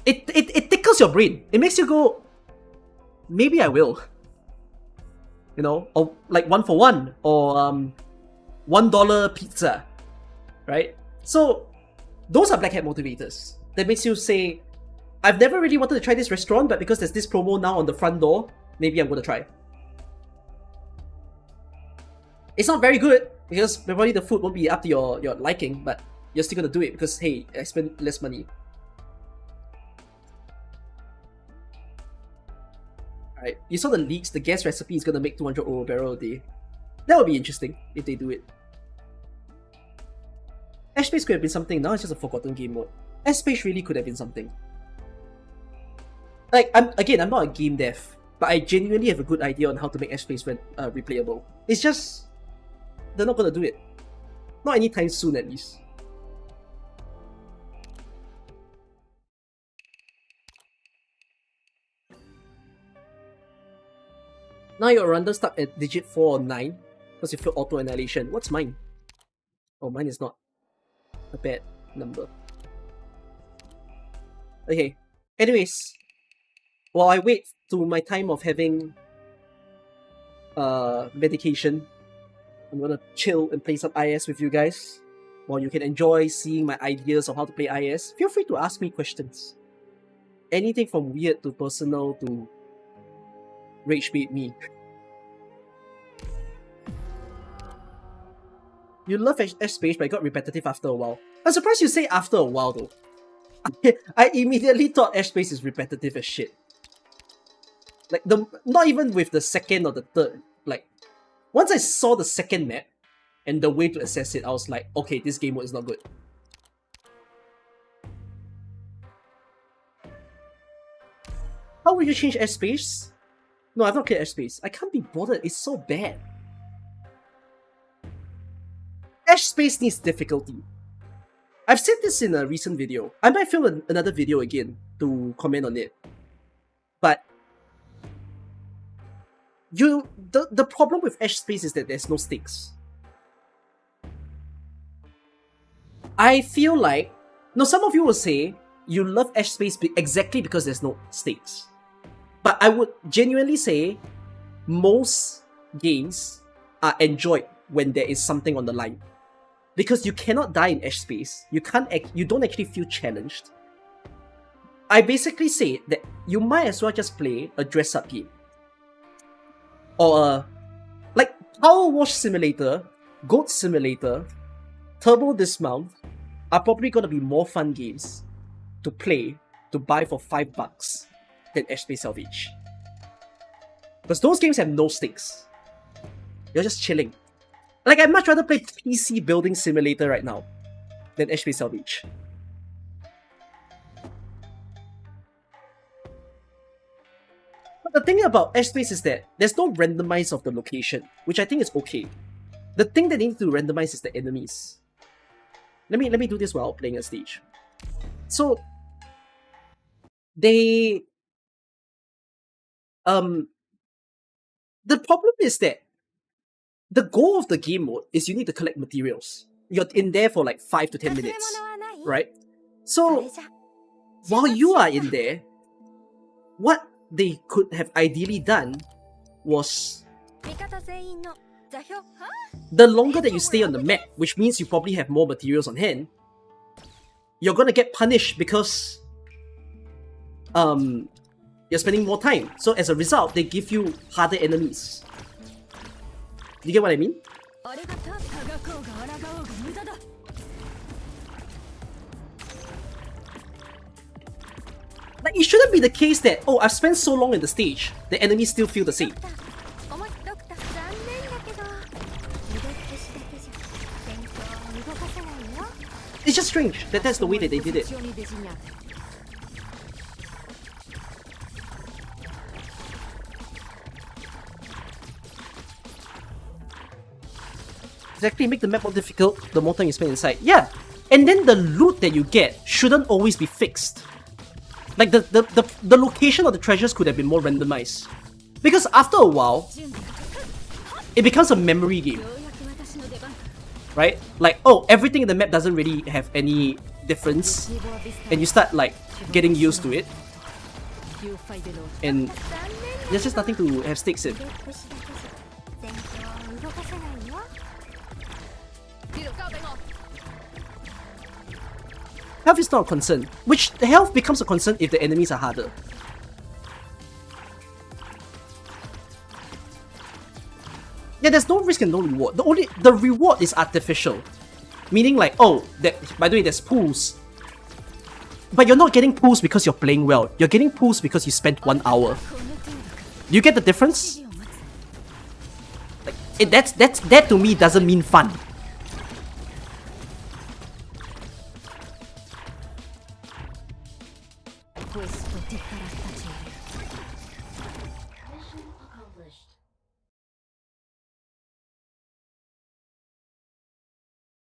It tickles your brain. It makes you go, maybe I will. You know, or like 1 for 1, or $1 pizza, right? So those are black hat motivators. That makes you say, I've never really wanted to try this restaurant, but because there's this promo now on the front door, maybe I'm gonna try. It's not very good, Because probably the food won't be up to your liking, but you're still gonna do it because hey, I spend less money. Alright, you saw the leaks, the gas recipe is gonna make 200 euro barrel a day. That would be interesting if they do it. Space could have been something, now it's just a forgotten game mode. Space really could have been something. Like, I'm not a game dev, but I genuinely have a good idea on how to make Space replayable. It's just, they're not gonna do it. Not anytime soon, at least. Now you're random stuck at digit 4 or 9 because you feel auto annihilation. What's mine? Oh, mine is not a bad number. Okay. Anyways, while I wait to my time of having medication, I'm gonna chill and play some IS with you guys. While you can enjoy seeing my ideas of how to play IS, feel free to ask me questions. Anything from weird to personal to rage bait me. You love Space, but it got repetitive after a while. I'm surprised you say after a while though. I immediately thought Space is repetitive as shit. Like, not even with the second or the third. Like, once I saw the second map and the way to assess it, I was like, okay, this game mode is not good. How would you change Space? No, I've not cleared Space. I can't be bothered. It's so bad. Space needs difficulty. I've said this in a recent video. I might film another video again to comment on it. But the problem with Space is that there's no stakes. I feel like, no, some of you will say you love Space exactly because there's no stakes. But I would genuinely say most games are enjoyed when there is something on the line. Because you cannot die in Space. You don't actually feel challenged. I basically say that you might as well just play a dress-up game. Or like Power Wash Simulator, Goat Simulator, Turbo Dismount are probably gonna be more fun games to play, to buy for $5 than Space Salvage. Because those games have no stakes. You're just chilling. Like, I'd much rather play PC Building Simulator right now than Space Salvage. But the thing about Space is that there's no randomize of the location, which I think is okay. The thing that needs to randomize is the enemies. Let me do this while playing a stage. So the problem is that the goal of the game mode is you need to collect materials. You're in there for like 5 to 10 minutes, right? So while you are in there, what they could have ideally done was the longer that you stay on the map, which means you probably have more materials on hand, you're gonna get punished because you're spending more time. So as a result, they give you harder enemies. You get what I mean? Like, it shouldn't be the case that, oh, I've spent so long in the stage, the enemies still feel the same. It's just strange that that's the way that they did it. Exactly, make the map more difficult the more time you spend inside. Yeah, and then the loot that you get shouldn't always be fixed. Like, the location of the treasures could have been more randomized. Because after a while, it becomes a memory game. Right? Like, oh, everything in the map doesn't really have any difference. And you start, like, getting used to it. And there's just nothing to have stakes in. Health is not a concern, which the health becomes a concern if the enemies are harder. Yeah, there's no risk and no reward. The reward is artificial. Meaning like, oh, by the way, there's pools. But you're not getting pools because you're playing well. You're getting pools because you spent 1 hour. You get the difference? Like, that to me doesn't mean fun.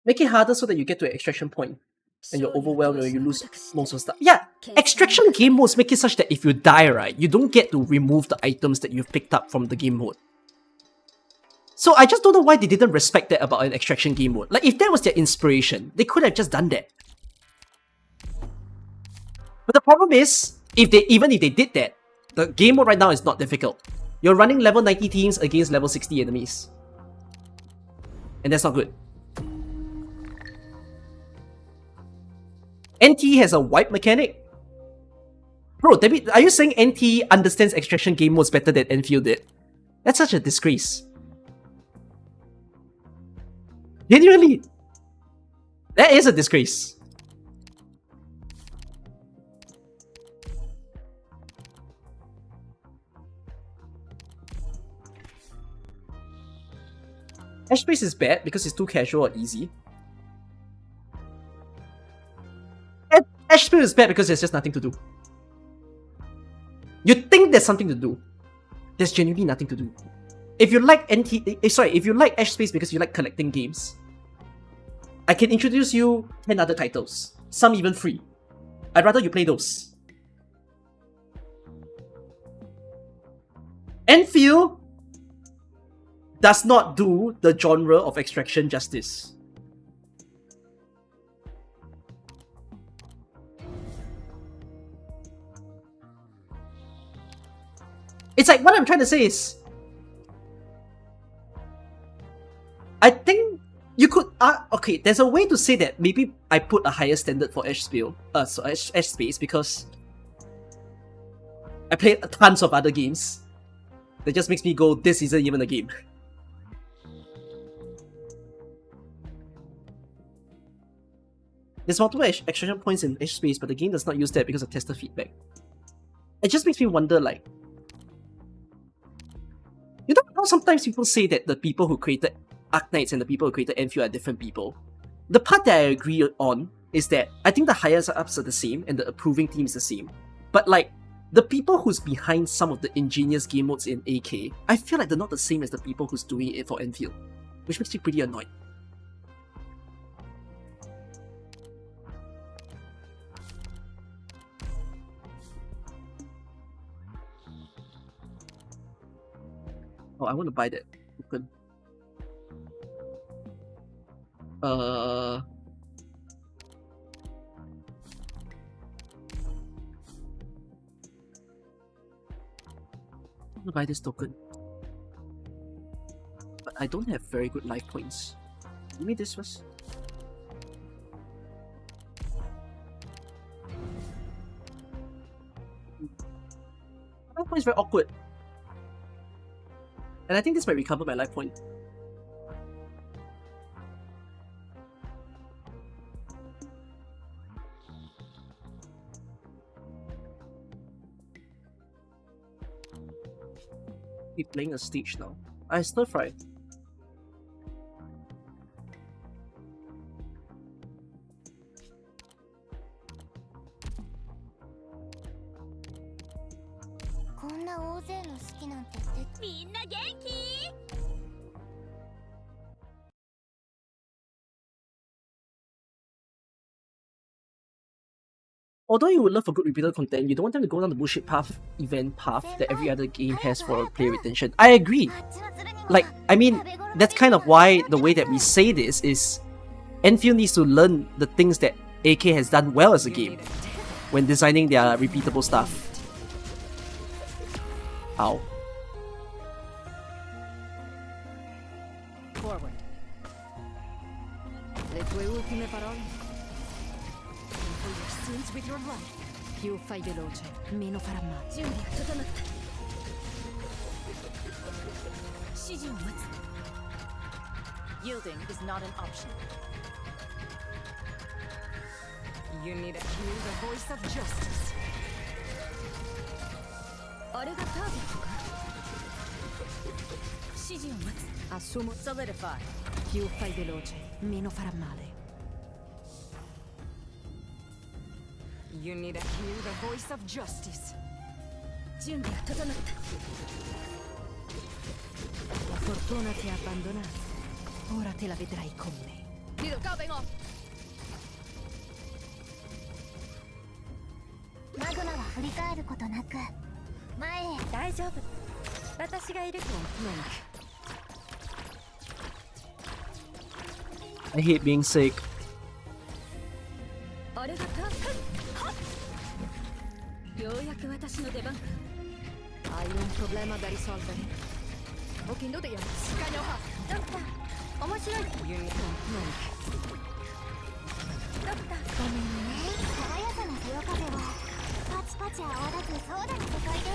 Make it harder so that you get to an extraction point and you're overwhelmed or you lose most of the stuff. Yeah, extraction game modes make it such that if you die, right, you don't get to remove the items that you've picked up from the game mode. So I just don't know why they didn't respect that about an extraction game mode. Like, if that was their inspiration, they could have just done that. But the problem is, even if they did that, the game mode right now is not difficult. You're running level 90 teams against level 60 enemies. And that's not good. NT has a wipe mechanic? Bro, David, are you saying NT understands extraction game modes better than Enfield did? That's such a disgrace. Genuinely. That is a disgrace. Ash Space is bad because it's too casual or easy. Ash Space is bad because there's just nothing to do. You think there's something to do. There's genuinely nothing to do. If you like if you like Ash Space because you like collecting games, I can introduce you 10 other titles. Some even free. I'd rather you play those. Enfield does not do the genre of extraction justice. It's like, what I'm trying to say is, I think you could, okay, there's a way to say that maybe I put a higher standard for Ash Space because I played tons of other games. That just makes me go, this isn't even a game. There's multiple extraction points in Ash Space, but the game does not use that because of tester feedback. It just makes me wonder, like, you know how sometimes people say that the people who created Arknights and the people who created Enfield are different people? The part that I agree on is that I think the higher-ups are the same and the approving team is the same. But like, the people who's behind some of the ingenious game modes in AK, I feel like they're not the same as the people who's doing it for Enfield, which makes me pretty annoyed. Oh, I want to buy that token. I'm gonna buy this token. But I don't have very good life points. Give me this first. Life point is very awkward. And I think this might recover my life point. Keep playing a stage now. I stir fry. Although you would love for good repeated content, you don't want them to go down the bullshit path, event path that every other game has for player retention. I agree. Like, I mean, that's kind of why the way that we say this is Enfield needs to learn the things that AK has done well as a game when designing their repeatable stuff. Ow. Forward. Le tue ultime parole? Sins with your blood. Più fai veloce, meno farà male. Yielding is not an option. You need to hear the voice of justice. あれがターゲットか。指示を待つ。 Assumo solidify. Più fai veloce, meno farà male. You need to hear the voice of justice. 準備は整った。La fortuna ti ha abbandonato. Ora te la vedrai con me. 呢度交俾我。マグマは振り返ることなく前へ。大丈夫。私がいる。 I hate being sick. あれがターゲット。ようやく私の出番か。Hai un problema da risolvere. Ok, no te llames. Canyoha. ドクター面白い。 You need ドクターごめんね。爽やかなそよ風をパチパチ泡立つソーダに注いで。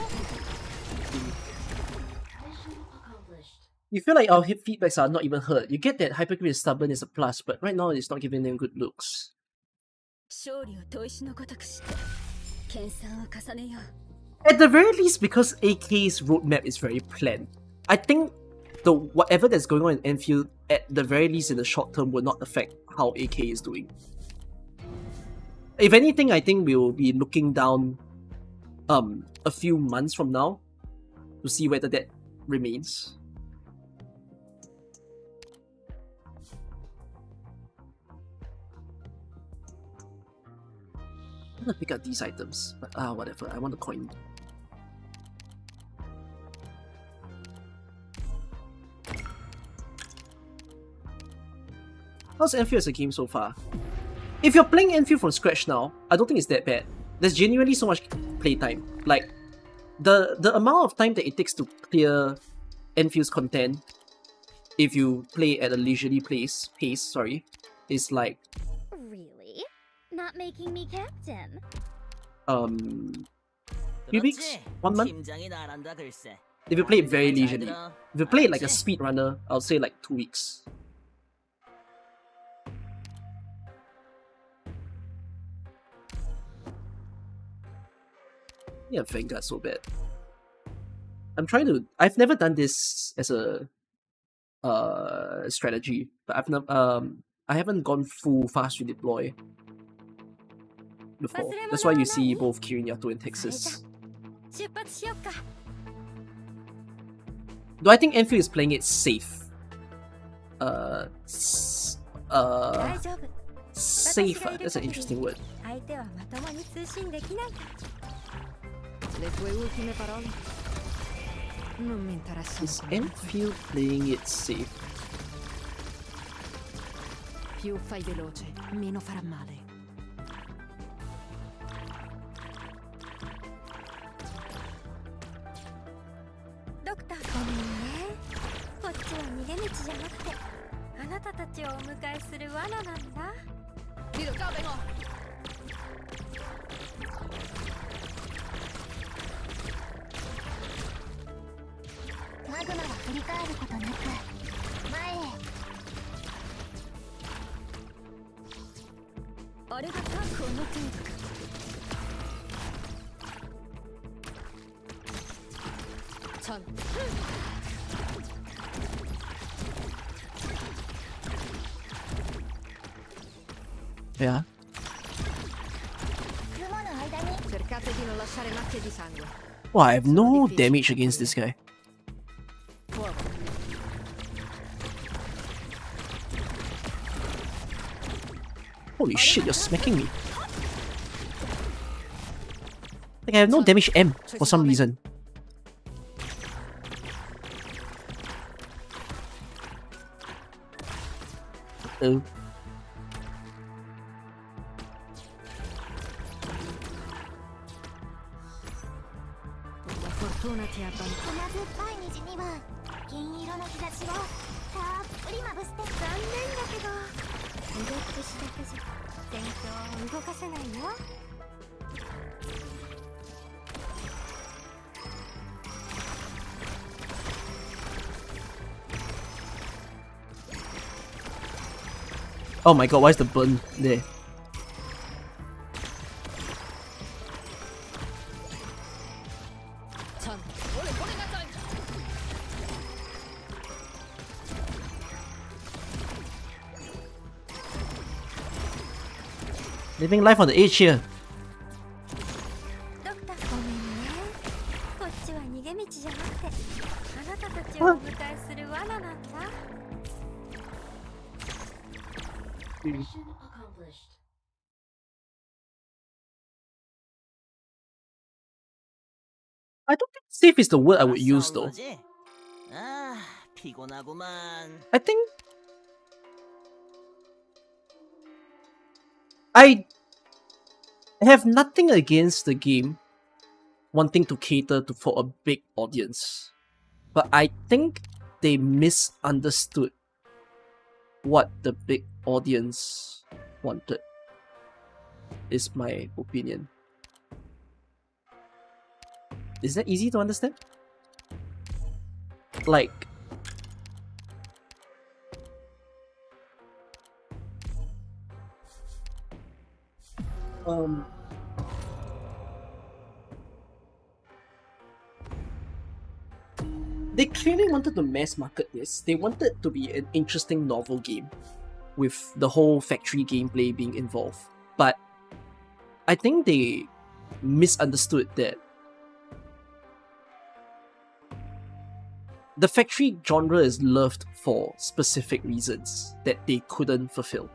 You feel like our feedbacks are not even heard. You get that Hypercube is stubborn is a plus, but right now it's not giving them good looks. 勝利を砥石のごとくして研鑽を重ねよう。 At the very least, because AK's roadmap is very planned, I think the whatever that's going on in Enfield, at the very least in the short term, will not affect how AK is doing. If anything, I think we will be looking down a few months from now to see whether that remains. I'm gonna pick up these items, but whatever, I want a coin. How's Enfield as a game so far? If you're playing Enfield from scratch now, I don't think it's that bad. There's genuinely so much playtime. Like, the amount of time that it takes to clear Enfield's content, if you play at a leisurely pace, is like... Really? Not making me captain. Few weeks? 1 month? If you play it very leisurely. If you play it like a speedrunner, I'll say like 2 weeks. Yeah, Vanguard so bad. I've never done this as a strategy, but I haven't gone full fast redeploy before. That's why you see both Kirin, Yato, and Texas. 出発しよっか。 Though I think Enfield is playing it safe. 大丈夫。 Safe, that's an interesting word. 相手はまともに通信できないから。 Le tue ultime parole? Non mi interessano. Is Enfield playing it safe? Più fai veloce, meno farà male. ドクターごめんね。こっちは逃げ道じゃなくてあなたたちをお迎えする罠なんだ。呢度交俾我。 マグマは振り返ることなく前へ。あれがタークを乗っているか。ちゃん。 Yeah. 雲の間に Cercate di non lasciare macchie di sangue. Wow, I have no damage against this guy. Forward. Holy shit, you're smacking me. Like, I have no damage M for some reason. Oh. La fortuna ti ha abbandonato. 甘酸っぱい虹には銀色の日差しをたっぷりまぶして。残念だけど腕っぷしだけじゃ戦況を動かせないよ。 I Oh my god, why is the burn there? Living life on the edge here. ドクターごめんね。こっちは逃げ道じゃなくて、あなたたちをお迎えする罠なんだ。I don't think safe is the word I would use though. I think I have nothing against the game wanting to cater to for a big audience, but I think they misunderstood what the big audience wanted, is my opinion. Is that easy to understand? Like, they clearly wanted to mass market this. They wanted to be an interesting novel game. with the whole factory gameplay being involved. But I think they misunderstood that the factory genre is loved for specific reasons that they couldn't fulfill.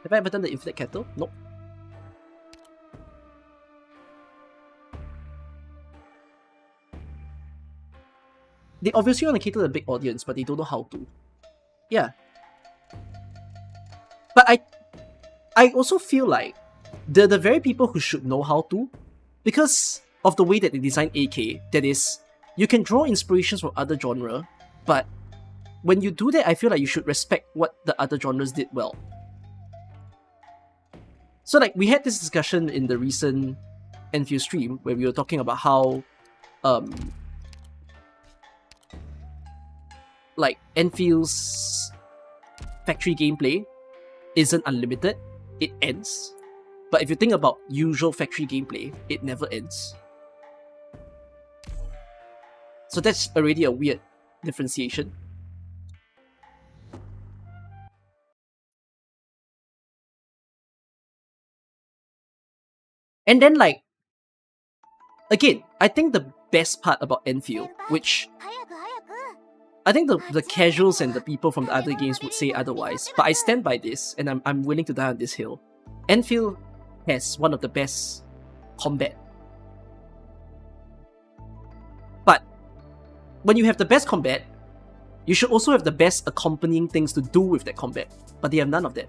Have I ever done the infinite kettle? Nope. They obviously want to cater to a big audience, but they don't know how to. Yeah. But I also feel like they're the very people who should know how to, because of the way that they design AK. That is, you can draw inspirations from other genre, but when you do that, I feel like you should respect what the other genres did well. So like, we had this discussion in the recent Enfield stream where we were talking about how like Enfield's factory gameplay isn't unlimited, it ends. But if you think about usual factory gameplay, it never ends. So that's already a weird differentiation. And then like, again, I think the best part about Enfield, which I think the casuals and the people from the other games would say otherwise, but I stand by this and I'm willing to die on this hill. Enfield has one of the best combat. But when you have the best combat, you should also have the best accompanying things to do with that combat, but they have none of that.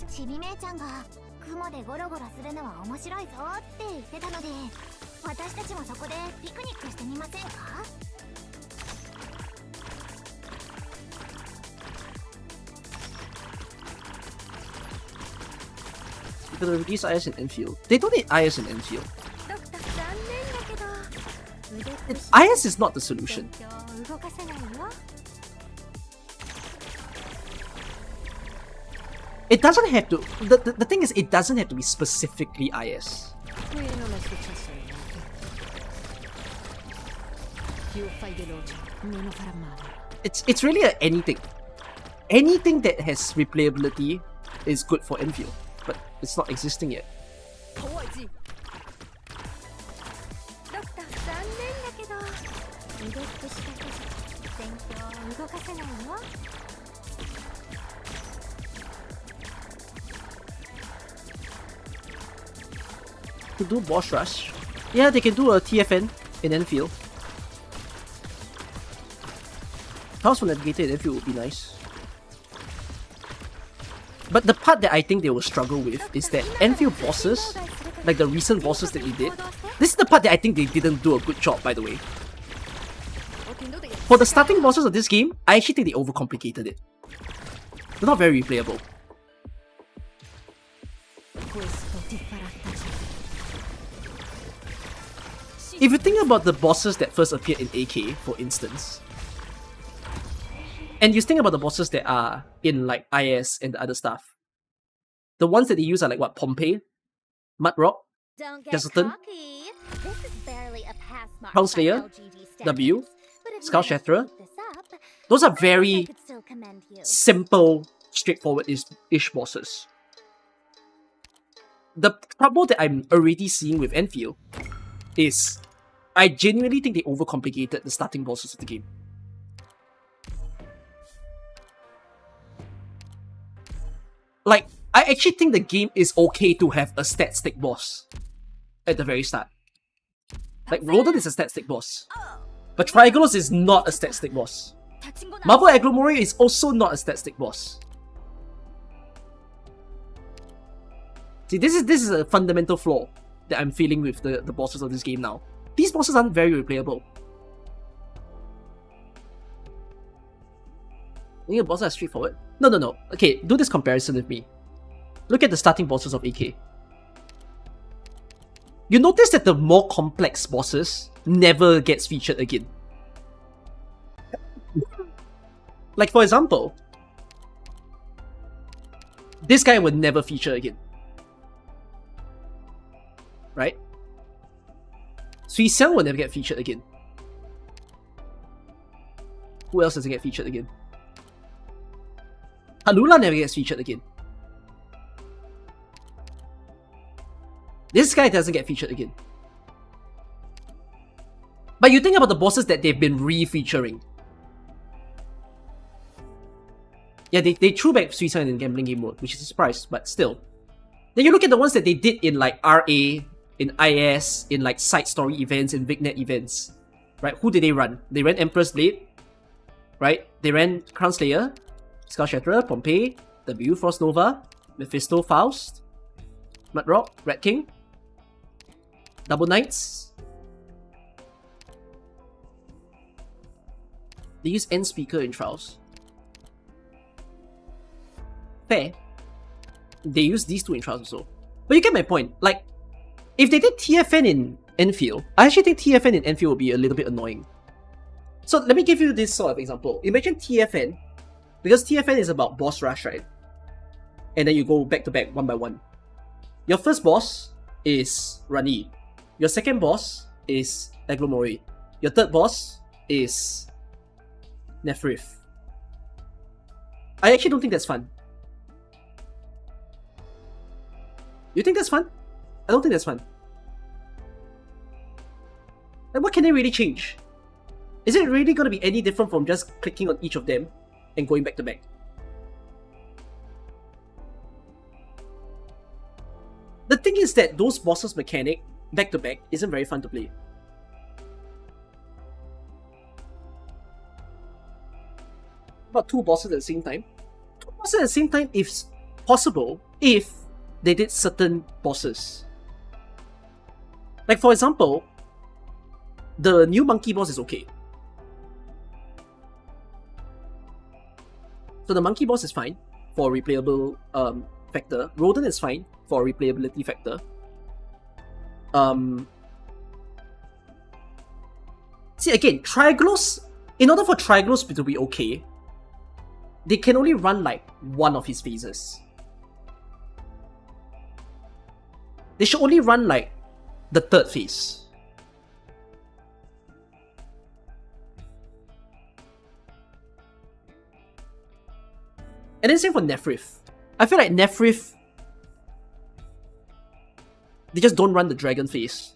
ちびめいちゃんが雲でゴロゴロするのは面白いぞって言ってたので、私たちもそこでピクニックしてみませんか? They're gonna release IS in Enfield. They don't need IS in Enfield. IS is not the solution. It doesn't have to. The thing is, it doesn't have to be specifically IS. It's really anything. Anything that has replayability is good for Enfield, but it's not existing yet. To do boss rush, yeah, they can do a TFN in Enfield. House for Navigator in Enfield would be nice. But the part that I think they will struggle with is that Enfield bosses, like the recent bosses that they did, this is the part that I think they didn't do a good job, by the way. For the starting bosses of this game, I actually think they overcomplicated it. They're not very replayable. if you think about the bosses that first appeared in AK, for instance, and you think about the bosses that are in like IS and the other stuff, the ones that they use are like what, Pompeii, Mudrock, Don't get Chesterton, cocky. This is barely a pass mark Crown by Slayer, LGD W, standards, but if you Skull manage to Shatterer. keep this up, Those are I very could still commend you. simple, straightforward-ish bosses. The trouble that I'm already seeing with Enfield is I genuinely think they overcomplicated the starting bosses of the game. Like, I actually think the game is okay to have a stat stick boss at the very start. Like, Rodent is a stat stick boss. But Trigonos is not a stat stick boss. Marble Agglomerate is also not a stat stick boss. See, this is a fundamental flaw that I'm feeling with the bosses of this game now. These bosses aren't very replayable. You think the bosses are straightforward? No. Okay, do this comparison with me. Look at the starting bosses of AK. You notice that the more complex bosses never gets featured again. Like, for example, this guy would never feature again. Right? Sui Xiang will never get featured again. Who else doesn't get featured again? Halula never gets featured again. This guy doesn't get featured again. But you think about the bosses that they've been re-featuring. Yeah, they threw back Sui Xiang in gambling game mode, which is a surprise, but still. Then you look at the ones that they did in like RA, in IS, in like side story events, in Vignet events. Right? Who did they run? They ran Emperor's Blade. Right? They ran Crown Slayer, Skull Shatterer, Pompeii, W, Frost Nova, Mephisto, Faust, Mudrock, Rat King, Double Knights. They use End Speaker in Trials. Fair. They use these two in Trials also. But you get my point. Like, if they did TFN in Enfield, I actually think TFN in Enfield would be a little bit annoying. So let me give you this sort of example. Imagine TFN, because TFN is about boss rush, right? And then you go back to back, one by one. Your first boss is Rani. Your second boss is Agglomerate. Your third boss is Nephrith. I actually don't think that's fun. You think that's fun? I don't think that's fun. And what can they really change? Is it really going to be any different from just clicking on each of them and going back to back? The thing is that those bosses mechanic back to back isn't very fun to play. About two bosses at the same time. Two bosses at the same time if possible, if they did certain bosses. Like for example, the new monkey boss is okay. So the monkey boss is fine for replayable factor. Rodent is fine for replayability factor. See again, Triglos, in order for Triglos to be okay, they can only run like one of his phases. They should only run like the third phase. And then same for Nephrith. I feel like Nephrith, they just don't run the dragon phase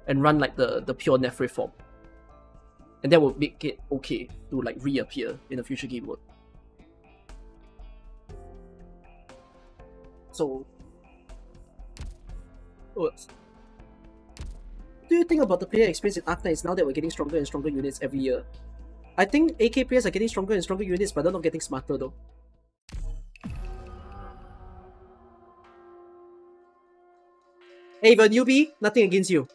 and run like the pure Nephrith form. And that would make it okay to like reappear in a future game mode. So, what do you think about the player experience in Arknights now that we're getting stronger and stronger units every year? I think AK players are getting stronger and stronger units, but they're not getting smarter though. Hey, if you're a newbie, nothing against you.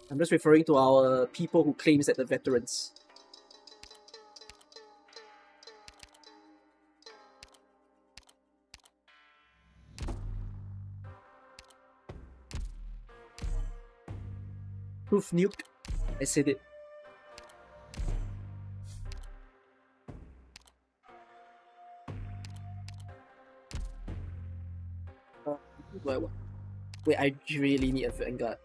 I'm just referring to our people who claims that they're veterans. Proof nuke. I said it. What do I want? Wait, I really need a Vanguard.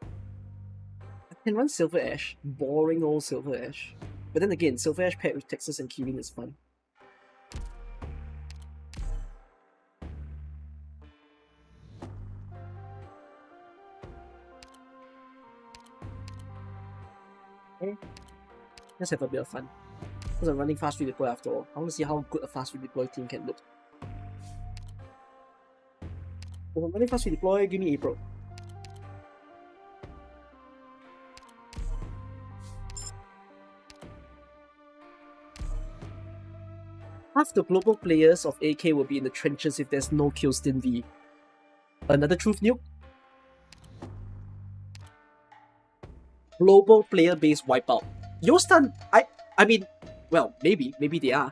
I can run Silver Ash. Boring old Silver Ash. But then again, Silver Ash paired with Texas and Kirin is fun. Let's have a bit of fun. Because I'm running fast redeploy after all. I want to see how good a fast redeploy team can look. If I'm running fast redeploy, give me April. Half the global players of AK will be in the trenches if there's no Killstin V. Another truth nuke? Global player base wipeout. Yostan, I mean, well, maybe they are.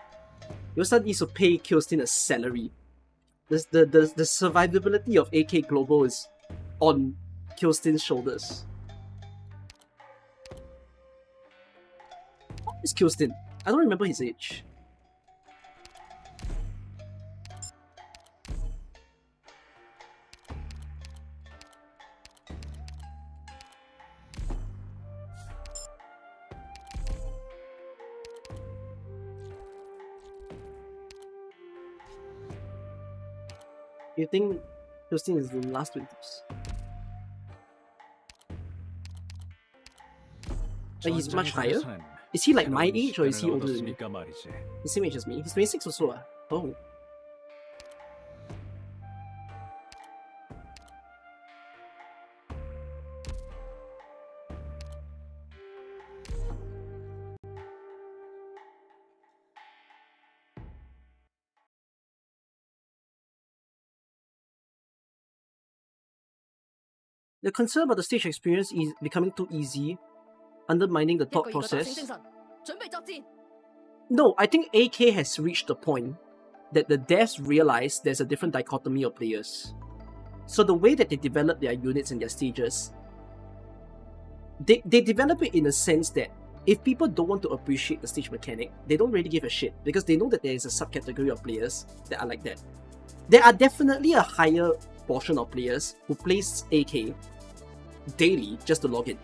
Yostan needs to pay Killstin a salary. The survivability of AK Global is on Killstin's shoulders. What is Killstin? I don't remember his age. You think Killstin is in the last 20s? Like he's much higher? Is he like my age or is he older than me? The same age as me. He's 26 or so. Oh. The concern about the stage experience is becoming too easy, undermining the thought process. No, I think AK has reached the point that the devs realize there's a different dichotomy of players. So the way that they develop their units and their stages, they develop it in a sense that if people don't want to appreciate the stage mechanic, they don't really give a shit because they know that there is a subcategory of players that are like that. There are definitely a higher portion of players who plays AK daily just to log in.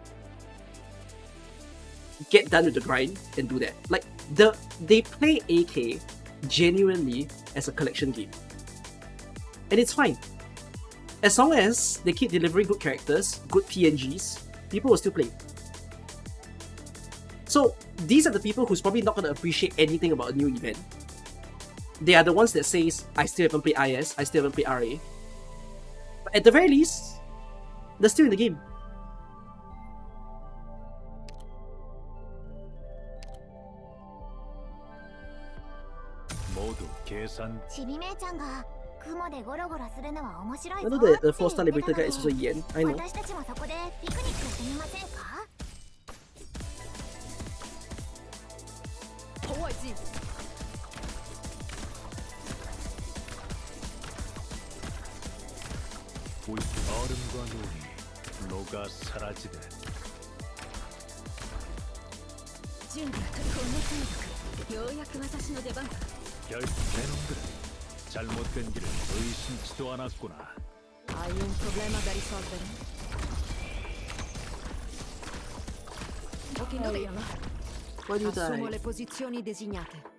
Get done with the grind and do that. Like they play AK genuinely as a collection game. And it's fine. As long as they keep delivering good characters, good PNGs, people will still play. So these are the people who's probably not going to appreciate anything about a new event. They are the ones that says, I still haven't played IS, I still haven't played RA. But at the very least, they're still in the game. I know that the 4-star Liberator guy is also Yen, I know. 잘못된 길을 의심치도 않았구나. Hai un problema da risolvere? Ok, dove io? Why do you Assumo die? le posizioni designate.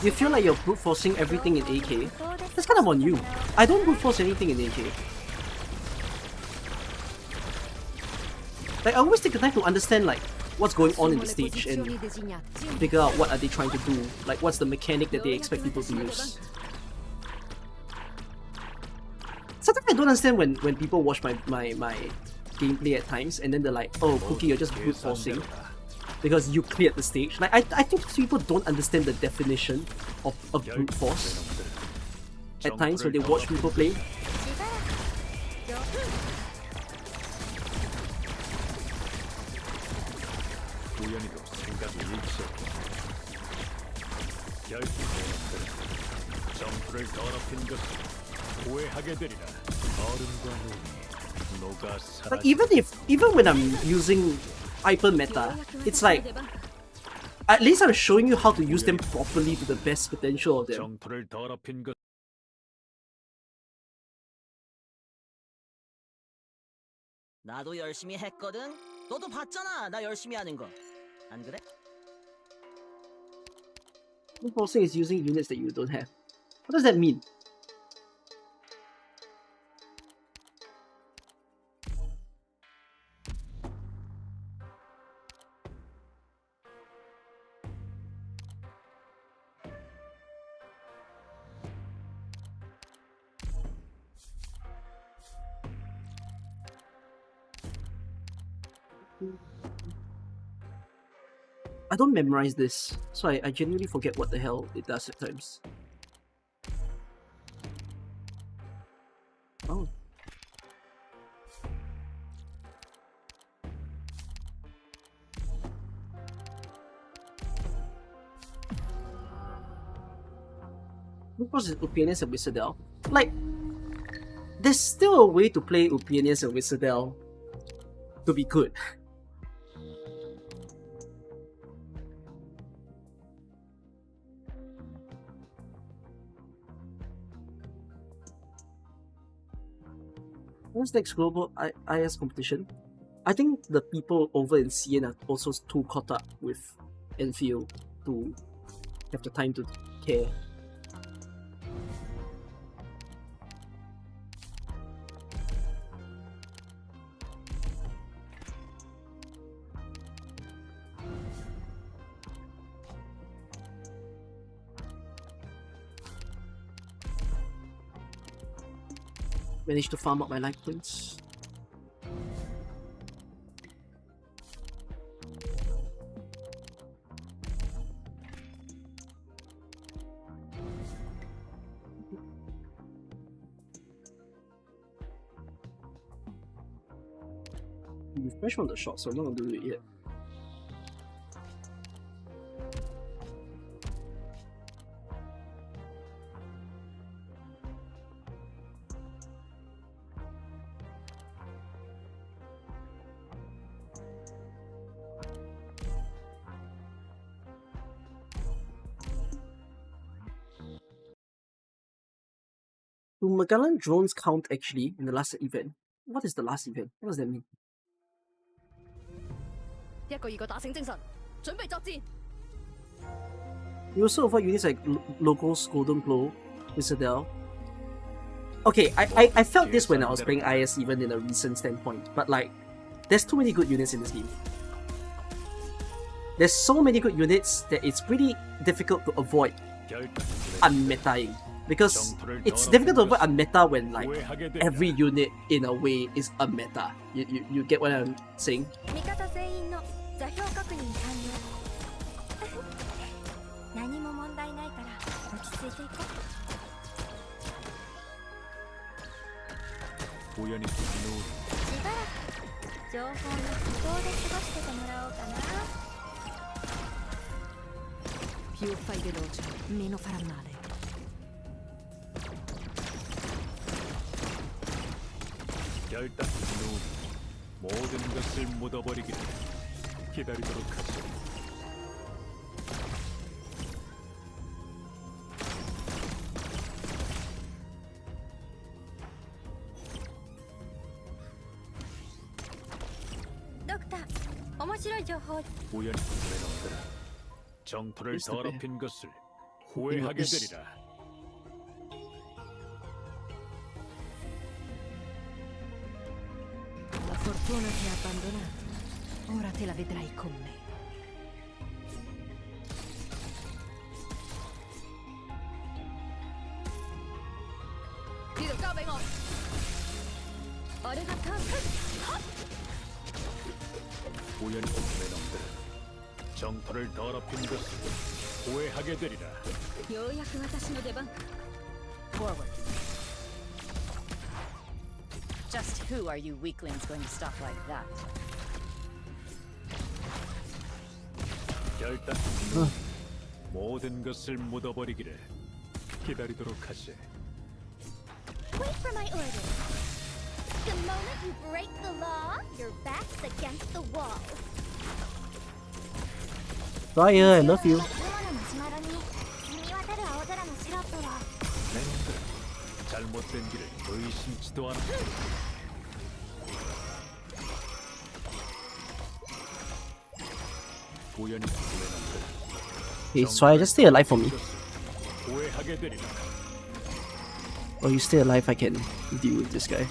You feel like you're brute forcing everything in AK? That's kind of on you. I don't brute force anything in AK. Like I always take the time to understand like what's going on in the stage and figure out what are they trying to do. Like what's the mechanic that they expect people to use. Sometimes I don't understand when people watch my gameplay at times and then they're like, oh Cookie, you're just brute forcing because you cleared the stage. Like I think people don't understand the definition of brute force. at times when they watch people play. 우연히도 생각이 일치했고 결국 놈들은 점프를 더럽힌 것을 후회하게 되리라. 얼음과 눈이 녹아 사라져. Like even when I'm using hyper meta, it's like at least I'm showing you how to use them properly to the best potential of them. 점프를 더럽힌 것. 나도 열심히 했거든. 너도 봤잖아. 나 열심히 하는 거. 안 그래? Forcing is using units that you don't have. What does that mean? I don't memorize this, so I genuinely forget what the hell it does at times. Oh. Of course, it's Upianius and Wizardel. Like, there's still a way to play Upianius and Wizardel to be good. What's next global IS competition? I think the people over in CN are also too caught up with Enfield to have the time to care. Managed to farm up my life points. Refresh on the shot, so I'm not gonna do it yet. Do Magellan drones count actually in the last event? What is the last event? What does that mean? 一個二個打醒精神，準備作戰。 You also avoid units like Logos, Golden Glow, Wizardel. Okay, I felt this when I was playing IS even in a recent standpoint, but like, there's too many good units in this game. There's so many good units that it's pretty difficult to avoid unmetaing. Because it's difficult to avoid unmeta when like every unit in a way is unmeta. You get what I'm saying? 味方全員の座標確認完了何も問題ないから落ち着いていこう 우연히 눈 しばらく情報の都合で過ごしててもらおうかな Più fai veloce, meno farà male. 결단 눈 모든 것을 묻어버리기를 기다리도록 하죠. 덕터, 面白い情報 우연히 내놈들은 정토를 Mr. Bear. 더럽힌 것을 후회하게 Is- 되리라. La fortuna ti ha abbandonato. Ora te la vedrai con me. 우연히 내놈들은 정토를 더럽힌 것을 후회하게 되리라. ようやく私の出番か。Forward. Just who are you weaklings going to stop like that? 결단 모든 것을 묻어버리기를 기다리도록 하지. Wait for my orders. The moment you break the law, your back's against the wall. Fire, I love you. 雲のマシュマロに澄み渡る青空のシロップを 내 놈들은 잘못된 길을 의심치도 않아. 우연히 Okay, so just stay alive for me. 후회하게 되리라. Or you stay alive, I can deal with this guy.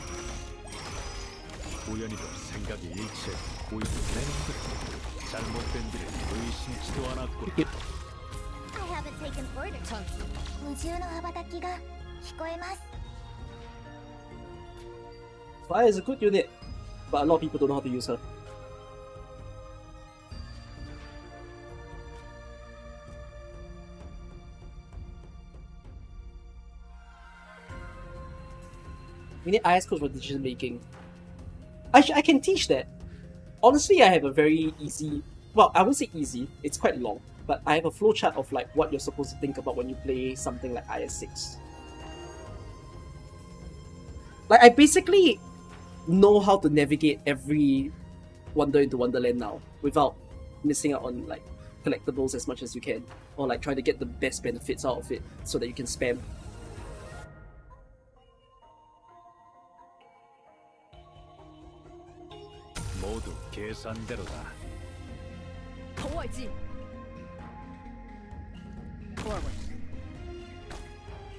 우연히도 생각이 일치해. 오히려 내 놈들은 잘못된 길을 의심치도 않았구나. I haven't taken orders. 無重の羽ばたきが聞こえます Fire is a good unit, but a lot of people don't know how to use her. We need IS codes for decision making. I can teach that. Honestly, I have a very easy. Well, I won't say easy. It's quite long, but I have a flowchart of like what you're supposed to think about when you play something like IS6. Like I basically know how to navigate every Wonder into Wonderland now without missing out on like collectibles as much as you can, or like trying to get the best benefits out of it so that you can spam. 모두 계산대로다. Forward. Forward.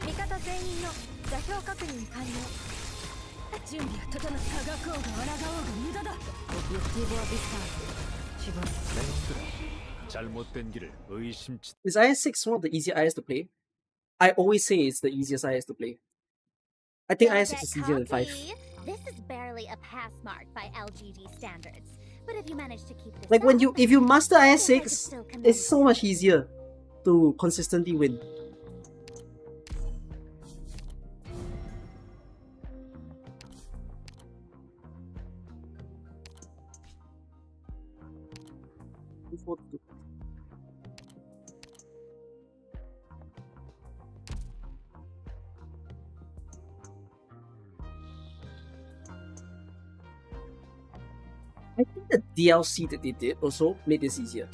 味方全員の座標確認完了準備は整ったがこうが抗おうが無駄だ。Obiettivo avvistato. Ci vuole. 내 놈들은 잘못된 길을 의심치. Is IS6 one of the easier IS to play? I always say it's the easiest IS to play. I think Don't IS6 get is easier than 5. cocky. This is barely a pass mark by LGG standards. But if you manage to keep this Like when up, if you master I guess I could IS6, still commend it's so much easier to consistently win. I think the DLC that they did also made this easier.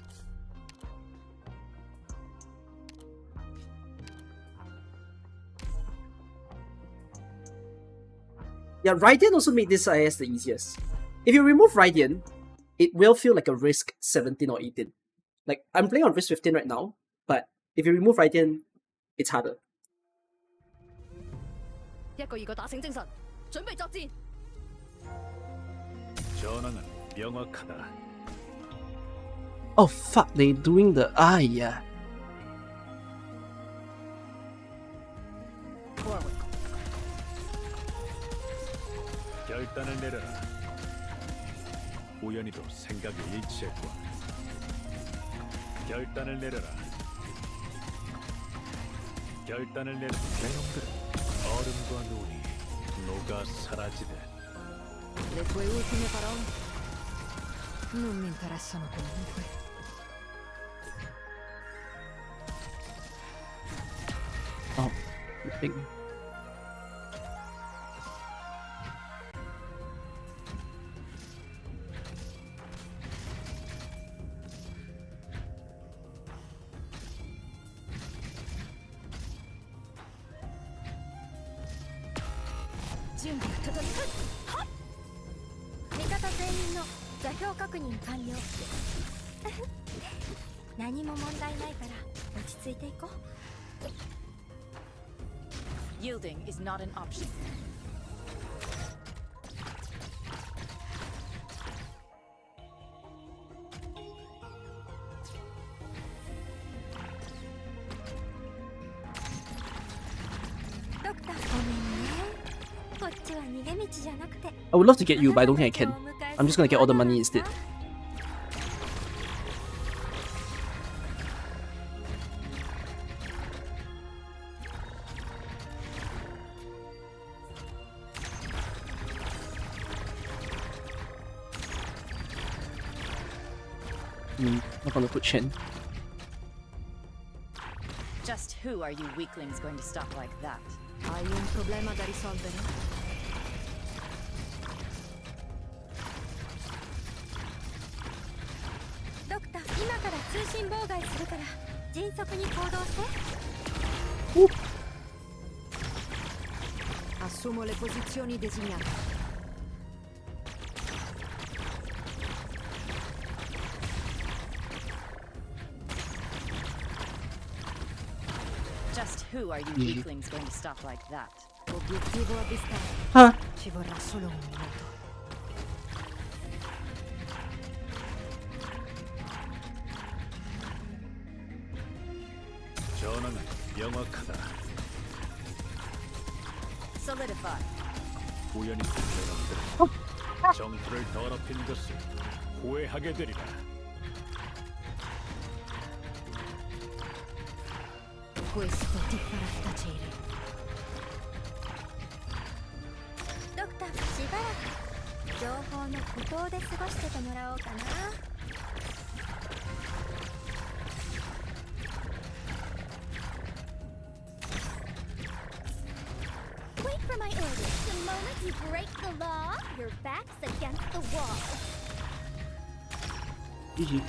Yeah, Raiden also made this IS the easiest. If you remove Raiden, it will feel like a risk 17 or 18. Like, I'm playing on risk 15 right now, but if you remove Raiden, it's harder. 一個二個打醒精神，準備作戰。 전황은 명확하다. Oh fuck, they doing the yeah. Forward. 결단을 내려라. 우연히도 생각이 일치했고. 결단을 내려라. 결단을 내려. 내 놈들은 얼음과 눈이 녹아 사라지듯. Le tue ultime parole non mi interessano comunque. Oh, big. 준비は整った味方全員の座標確認完了何も問題ないから落ち着いていこう Yielding is not an option. Doctor, ごめんねこっちは逃げ道じゃなくて I would love to get you, but I don't think I can. I'm just gonna get all the money instead. Not gonna put Chen. Just who are you weaklings going to stop like that? Hai un problema da risolvere? Doctor, 今から通信妨害するから迅速に行動して。 Assumo le posizioni designate. Just who are you weaklings going to stop like that? Obiettivo avvistato. Huh? Ci vorrà solo un minuto. 전황은 명확하다. Solidify. 우연히 여러분들 정토를 더럽힌 것을 후회하게 되리라. Questo ti farà tacere. ドクター、しばらく情報の孤島で過ごしててもらおうかな。Wait for my orders. The moment you break the law, your back's against the wall. GG.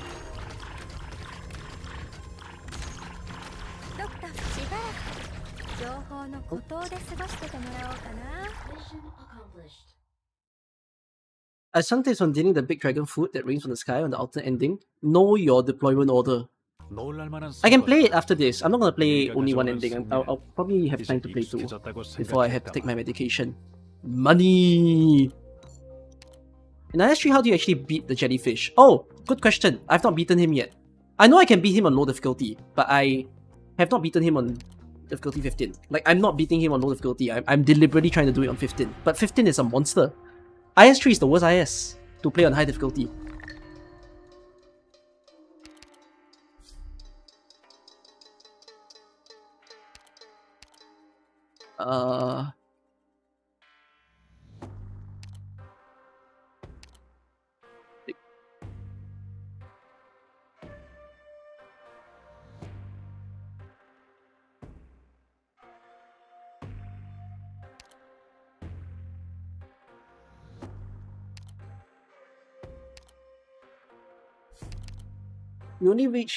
ドクター、しばらく情報の孤島で過ごしててもらおうかな。 As Sun takes on dealing the big dragon food that rains from the sky on the alternate ending, know your deployment order. I can play it after this. I'm not gonna play only one ending. I'll probably have time to play two before I have to take my medication. Money! In IS3, how do you actually beat the jellyfish? Oh, good question. I've not beaten him yet. I know I can beat him on low difficulty, but I have not beaten him on difficulty 15. Like, I'm not beating him on low difficulty. I'm deliberately trying to do it on 15. But 15 is a monster. IS3 is the worst IS to play on high difficulty.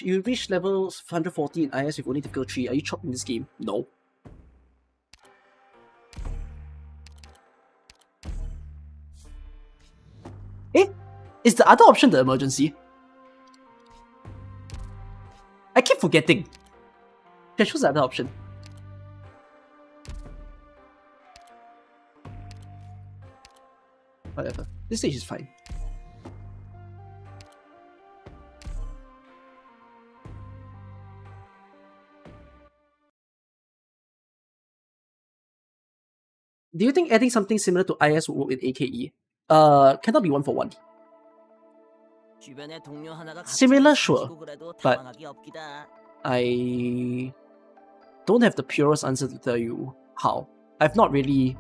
You reach level 140 in IS with only difficulty 3. Are you chopped in this game? No. Eh? Is the other option the emergency? I keep forgetting. Should I choose the other option? Whatever. This stage is fine. Do you think adding something similar to IS would work in AKE? Cannot be one for one. Similar, sure, but I don't have the purest answer to tell you how. I've not really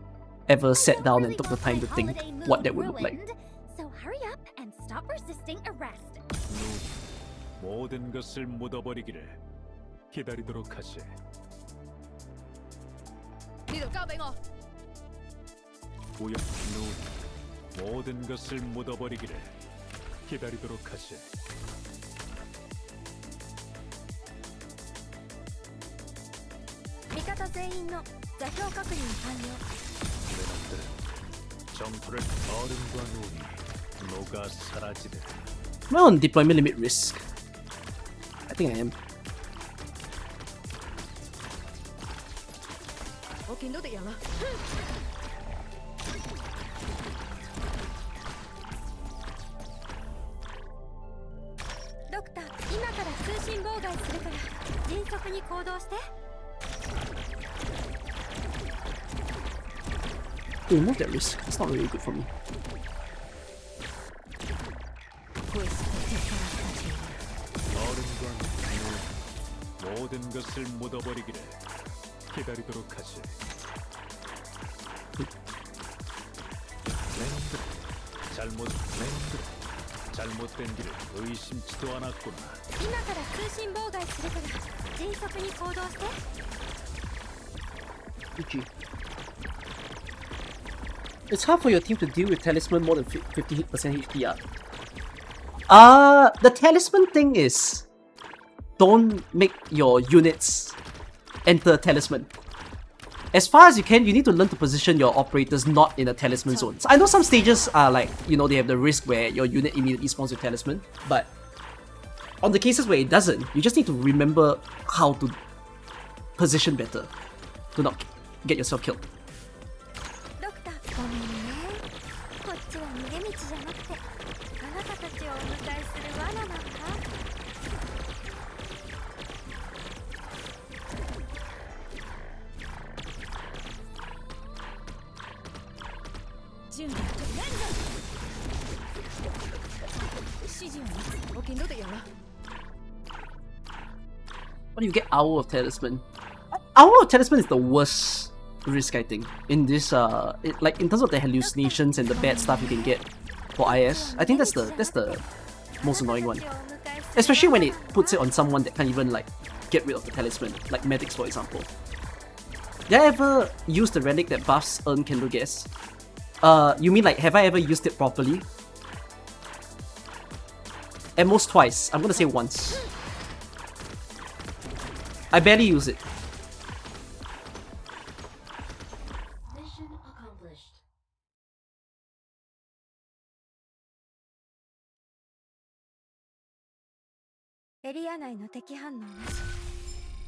ever sat down and took the time to think what that would look like. So hurry up and stop resisting arrest. 모든 것을 묻어버리기를 기다리도록 하지. 呢度交俾我。 우연 모든 것을 묻어버리기를 기다리도록 하지. 미카타 全員の座標確認完了. 내 놈들은 정토를 얼음과 눈이 녹아 사라지리라. Am I on deployment limit risk? I think I am. 我見到敵人啦。ドクター、今から通信妨害するから迅速に行動して。 Remove that risk. It's not really good for me. 얼음과 눈 모든 것을 묻어버리기를 기다리도록 하지. 내 놈들 잘못 내 놈들 잘못된 길을 의심치도 않았구나. 今から通信妨害するから迅速に行動して。 GG. It's hard for your team to deal with talisman more than 50% HPR. The talisman thing is, don't make your units enter talisman. As far as you can, you need to learn to position your operators not in a talisman zone. So I know some stages are like, you know, they have the risk where your unit immediately spawns with talisman, but on the cases where it doesn't, you just need to remember how to position better to not get yourself killed. ドクター、ごめんね。こっちは逃げ道じゃなくて、あなたたちをお迎えする罠なんだ。準備はとレンズ指示を待つ。お気のでやら。 What do you get? Owl of Talisman. Owl of Talisman is the worst risk, I think. In this, like in terms of the hallucinations and the bad stuff you can get for IS, I think that's the most annoying one. Especially when it puts it on someone that can't even like get rid of the talisman, like medics for example. Did I ever use the relic that buffs earn candle gas? You mean like have I ever used it properly? At most twice. I'm gonna say once. I barely use it. Mission accomplished. エリア内の敵反応なし。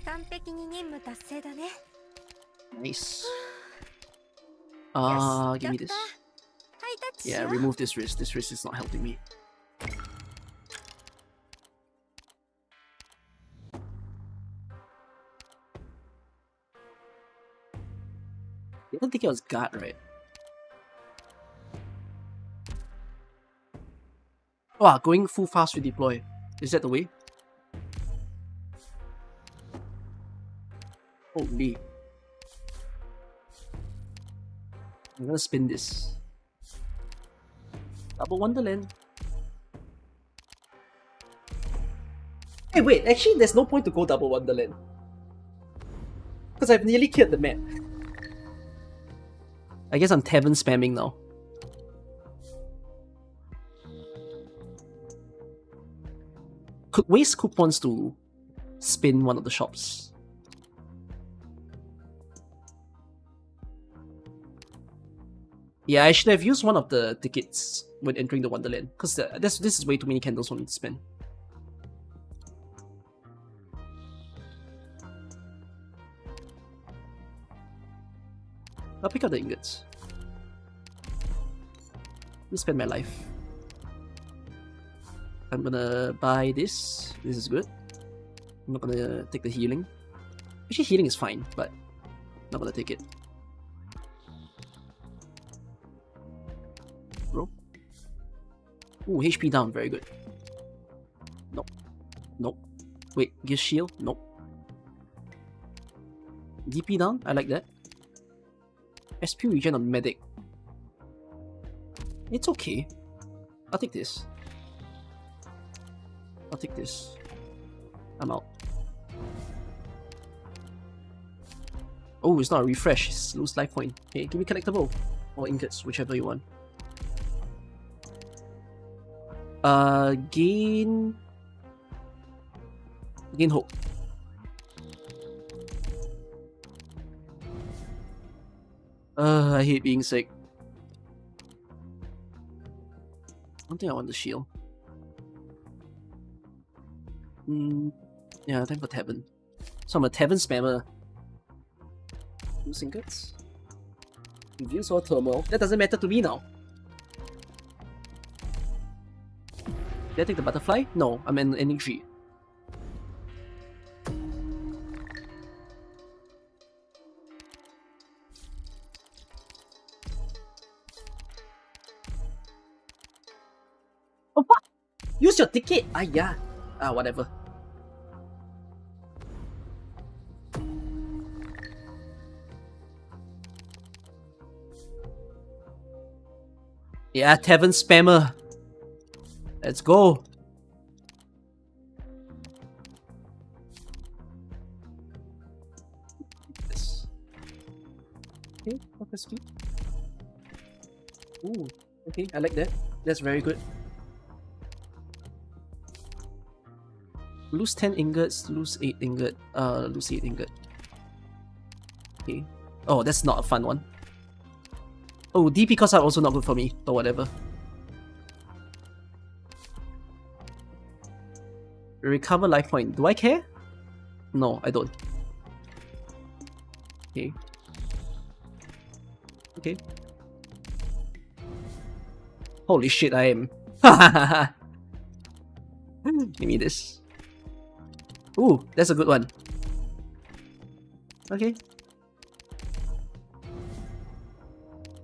完璧に任務達成だね。 Nice. よし、 Give me ドク this. ター、ハイタッチし Yeah, よう。 remove this wrist. This wrist is not helping me. I don't think it was guard, right? Wow, going full fast redeploy. Is that the way? Holy. I'm gonna spin this. Double Wonderland. Hey, wait, actually, there's no point to go double Wonderland. Because I've nearly cleared the map. I guess I'm tavern spamming now. Could waste coupons to spin one of the shops. Yeah, I should have used one of the tickets when entering the Wonderland, because this is way too many candles for me to spend. I'll pick up the ingots. Let me spend my life. I'm gonna buy this. This is good. I'm not gonna take the healing. Actually, healing is fine, but not gonna take it. Bro. Ooh, HP down, very good. Nope. Nope. Wait, give shield? Nope. DP down? I like that. SP regen on medic. It's okay. I'll take this. I'll take this. I'm out. Oh, it's not a refresh. It's lose life point. Okay, give me collectible. Or ingots, whichever you want. Gain hope. I hate being sick. I don't think I want the shield. Yeah, time for tavern. So I'm a tavern spammer. Use ingots. Reviews or turmoil. That doesn't matter to me now. Did I take the butterfly? No, I'm an ending tree. Oh, what? Use your ticket! Ah, yeah. Ah, whatever. Yeah, tavern spammer. Let's go. This. Okay, upper speed. Ooh, okay, I like that. That's very good. Lose 10 ingots, lose 8 ingot. Lose 8 ingot. Okay. Oh, that's not a fun one. Oh, DP costs are also not good for me, but whatever. Recover life point. Do I care? No, I don't. Okay. Okay. Holy shit, I am. Give me this. Ooh, that's a good one. Okay.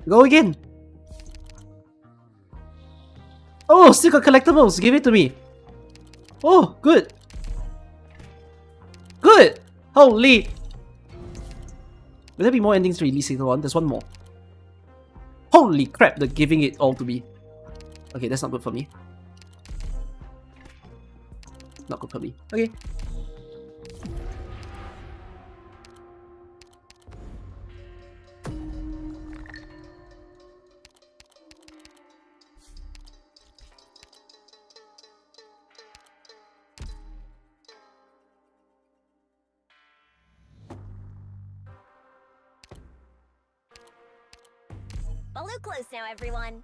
Go again. Oh, still got collectibles. Give it to me. Oh, good. Good. Holy. Will there be more endings to release later on? There's one more. Holy crap, they're giving it all to me. Okay, that's not good for me. Not good for me. Okay. Baloo close now, everyone.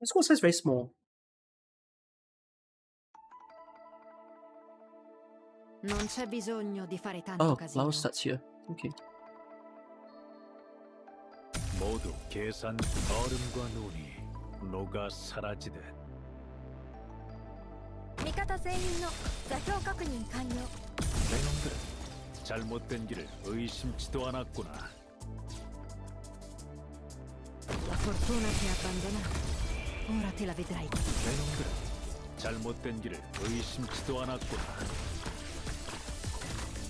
My squad size is very small. Non c'è bisogno di fare tanto Oh, casino. flower starts here. Okay. 모두 계산 얼음과 눈이 녹아 사라지듯 味方全員の座標確認完了. 내놈들 잘못된 길을 의심치도 않았구나. La fortuna ti abbandona. Ora te la vedrai. 내놈들 잘못된 길을 의심치도 않았구나.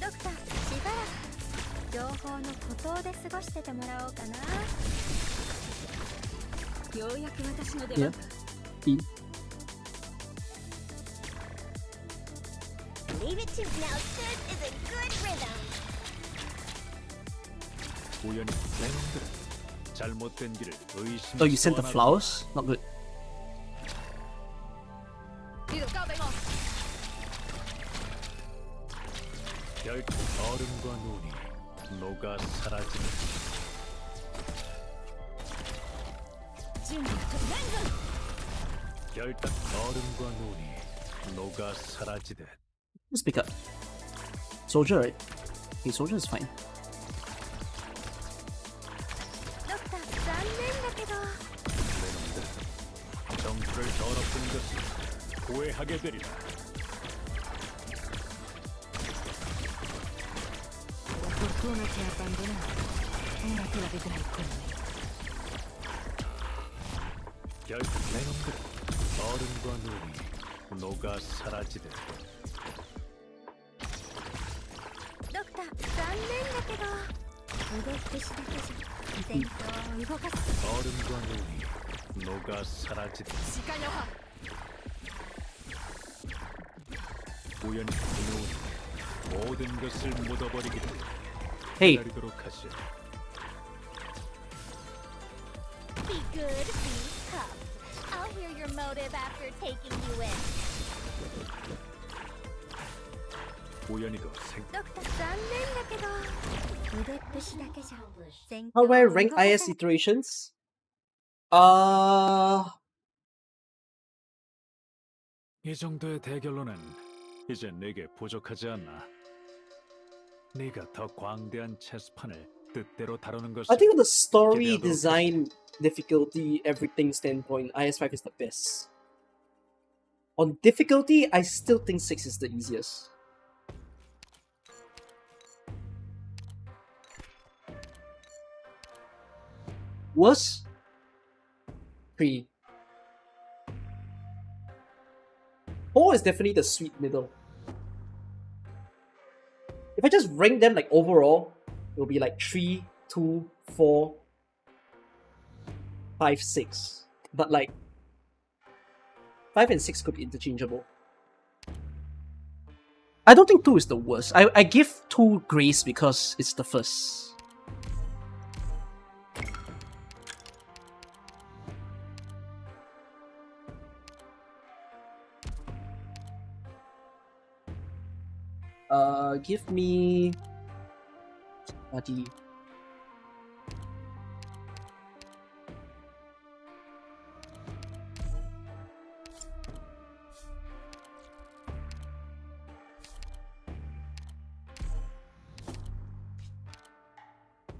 ドクター、しばらく情報の孤島で過ごしててもらおうかな。ようやく私の出 Yeah. 番か。 E. Leave it to now. This is a good rhythm. 우연히 내놈들 잘못된 길을 Oh, you sent 의심치도 the 않았구나. flowers? Not good. 呢度交俾我。 결국 얼음과 눈이 녹아 사라지는 準備は全部。 결단 얼음과 눈이 녹아 사라지듯 Let's pick up. Soldier, right? Okay, soldier is fine. ドクター、残念だけど 내놈들 정크를 더럽힌 것을 후회하게 되리라. La fortuna ti abbandona. Ora te la vedrai con me. 결국 내놈들 얼음과 눈이 녹아 사라지듯 ドクター、残念だけど腕っぷしだけじゃ戦闘を動かす 얼음과 눈이 녹아 사라지듯 鹿の葉。 우연히 그 눈이 모든 것을 묻어버리기를 Hey, 기다리도록 하시오. Be good, be tough. I'll hear your motive after taking you in. 우연히도 생 ドクター、残念だけど腕っぷしだけじゃ戦 How 闘 do I を rank 動か IS せ iterations? 이 정도의 대결로는 이제 내게 부족하지 않나. 네가 더 광대한 체스판을 뜻대로 다루는 것을 I think on the story, 기대하도록 design, difficulty, everything standpoint, IS5 is the best. On difficulty, I still think 6 is the easiest. Worse? 3. 4 is definitely the sweet middle. If I just rank them like overall, it'll be like 3, 2, 4, 5, 6. But like 5 and 6 could be interchangeable. I don't think 2 is the worst. I give 2 grace because it's the first. Give me... Buddy.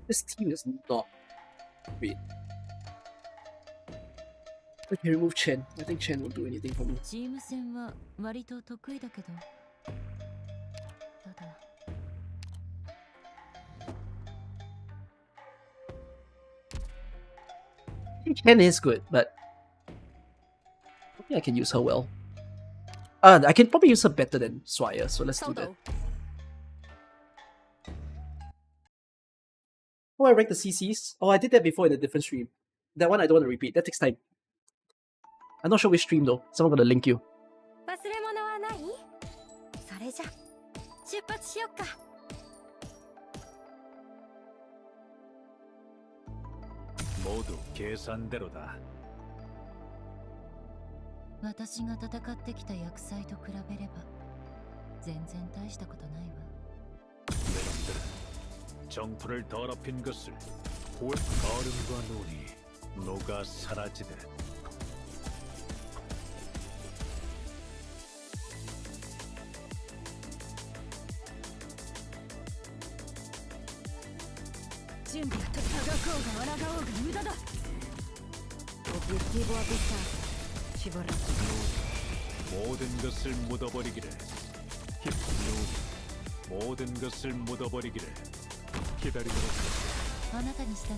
This team is not great. I can remove Chen. I think Chen won't do anything for me. チーム戦は割と得意だけど、ただ Chen is good, but I think I can use her well. I can probably use her better than Swire, so let's do that. Oh, I rank the CCs? Oh, I did that before in a different stream. That one I don't want to repeat. That takes time. I'm not sure which stream though. Someone gonna link you. 忘れ物はない？それじゃ出発しよっか。모두 계산대로 다. 私が戦ってきた厄災と比べれば全然大したことないわ。 내놈들 정토를 더럽힌 것을 후회 얼음과 눈이 녹아 사라지듯. 모든 것을 묻어버리기를. 모든 것을 묻어버리기를 기다리도록. あなたに従う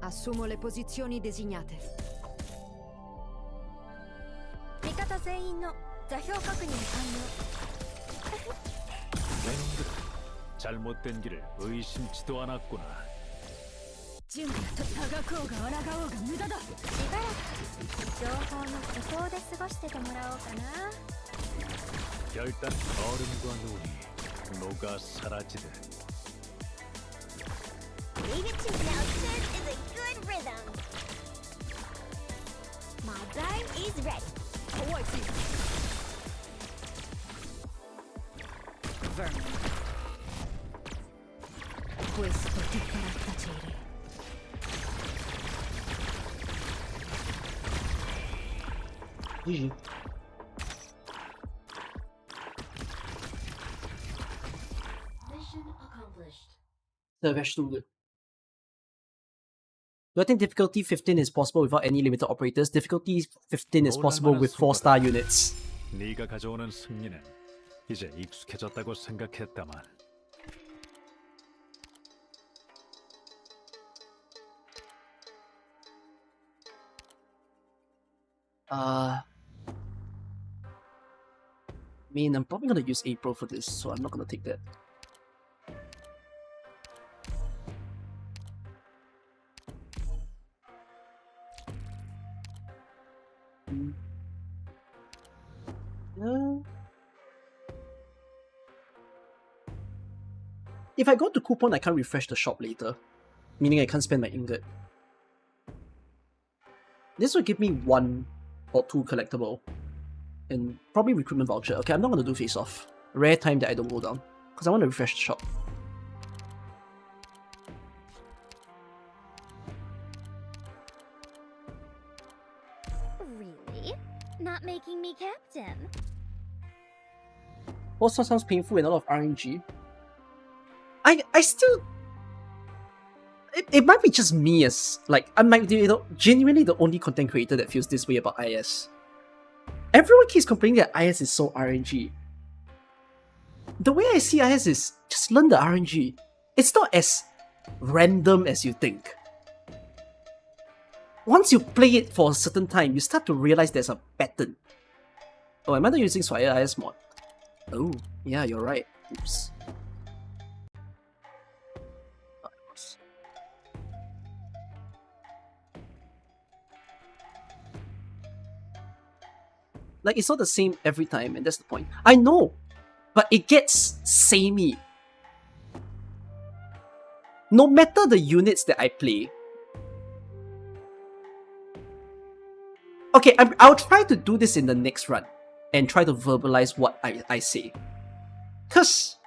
わ。 Assumo le posizioni designate. 味方全員の座標確認完了。 내놈들은 잘못된 길을 의심치도 않았구나. 準備は戦こうが抗おうが無駄だ。しばらく情報の孤島で過ごしててもらおうかな。 결단 얼음과 눈이 녹아 사라지듯. Leave it to now. This is a good rhythm. My brain is ready. Vermin. Questo ti farà tacere. GG. The vegetable good. Do I think difficulty 15 is possible without any limited operators? Difficulty 15 is possible with 4-star units. 네가 가져오는 승리는 이제 익숙해졌다고 생각했다만. I mean, I'm probably gonna use April for this, so I'm not gonna take that. If I go to coupon, I can't refresh the shop later, meaning I can't spend my ingot. This will give me 1 or 2 collectible, and probably recruitment voucher. Okay, I'm not gonna do face off. Rare time that I don't go down, because I want to refresh the shop. Really? Not making me captain? Also sounds painful and a lot of RNG. I still... It might be just me as... Like, I might be genuinely the only content creator that feels this way about IS. Everyone keeps complaining that IS is so RNG. The way I see IS is just learn the RNG. It's not as random as you think. Once you play it for a certain time, you start to realize there's a pattern. Oh, am I not using Swire IS mod? Oh, yeah, you're right. Oops. Like, it's not the same every time, and that's the point. I know, but it gets samey. No matter the units that I play. Okay, I'll try to do this in the next run and try to verbalize what I say. Because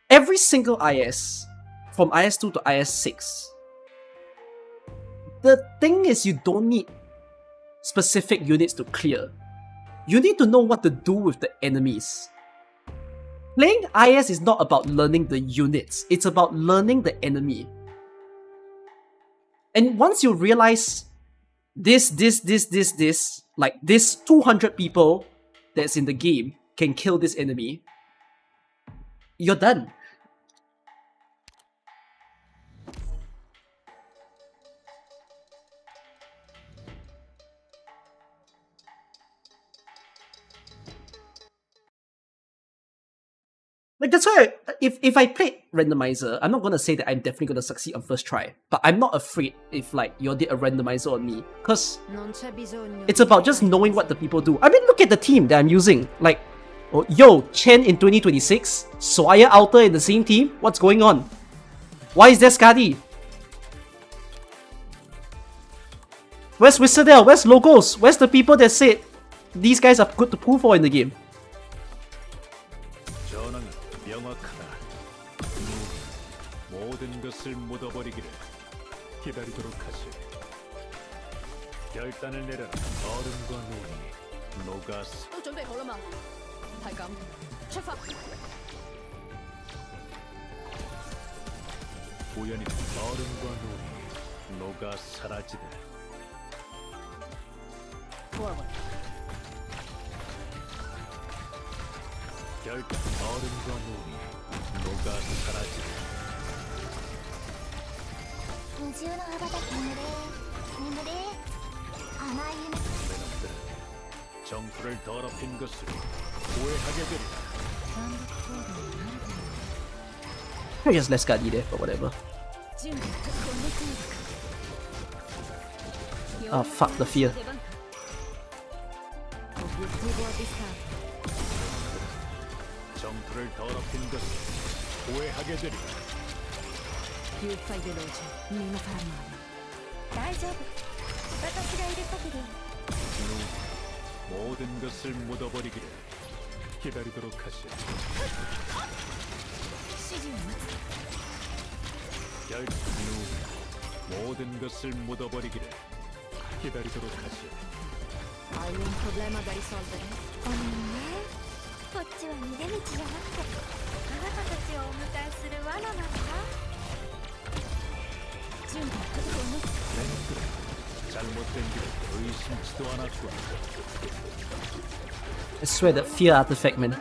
every single IS, from IS2 to IS6, the thing is you don't need specific units to clear. You need to know what to do with the enemies. Playing IS is not about learning the units, it's about learning the enemy. And once you realize this, like this 200 people that's in the game can kill this enemy, you're done. Like, that's why if I played randomizer, I'm not gonna say that I'm definitely gonna succeed on first try, but I'm not afraid if like you did a randomizer on me, because it's about just knowing what the people do. I mean, look at the team that I'm using. Like, oh, yo, Chen in 2026, Swire Alter in the same team? What's going on? Why is there Skadi? Where's Wistadel? Where's Logos? Where's the people that said these guys are good to pull for in the game? 전황은 명확하다. 모든 것을 묻어버리기를 기다리도록 하시. 결단을 내려라. 얼음과 눈이 녹아서 都準備好啦嘛？係咁，出發！ 우연히 얼음과 눈이 녹아 사라지다. Forward. 결단 얼음과 눈이 녹아 사라지다. 二重の羽ばたき眠れ眠れ甘い夢 내 놈들은 정프를 더럽힌 것을 후회하게 되리라. Maybe just less Skadi there, but whatever. 準備この程度か。 Ah, fuck the fear. 정프를 더럽힌 것을 후회하게 되리라. 大丈夫私がいる限り 모든 것을 묻어버리기를 기다리도록 하시. 指示を待つ。 결단 모든 것을 묻어버리기를 기다리도록 하시. Hai un problema da risolvere? ごめんねこっちは逃げ道じゃなくてあなたたちをお迎えする罠なんだ 準備この 내 놈들은 잘못된 길을 의심치도 않았고. I swear that fear artifact, man,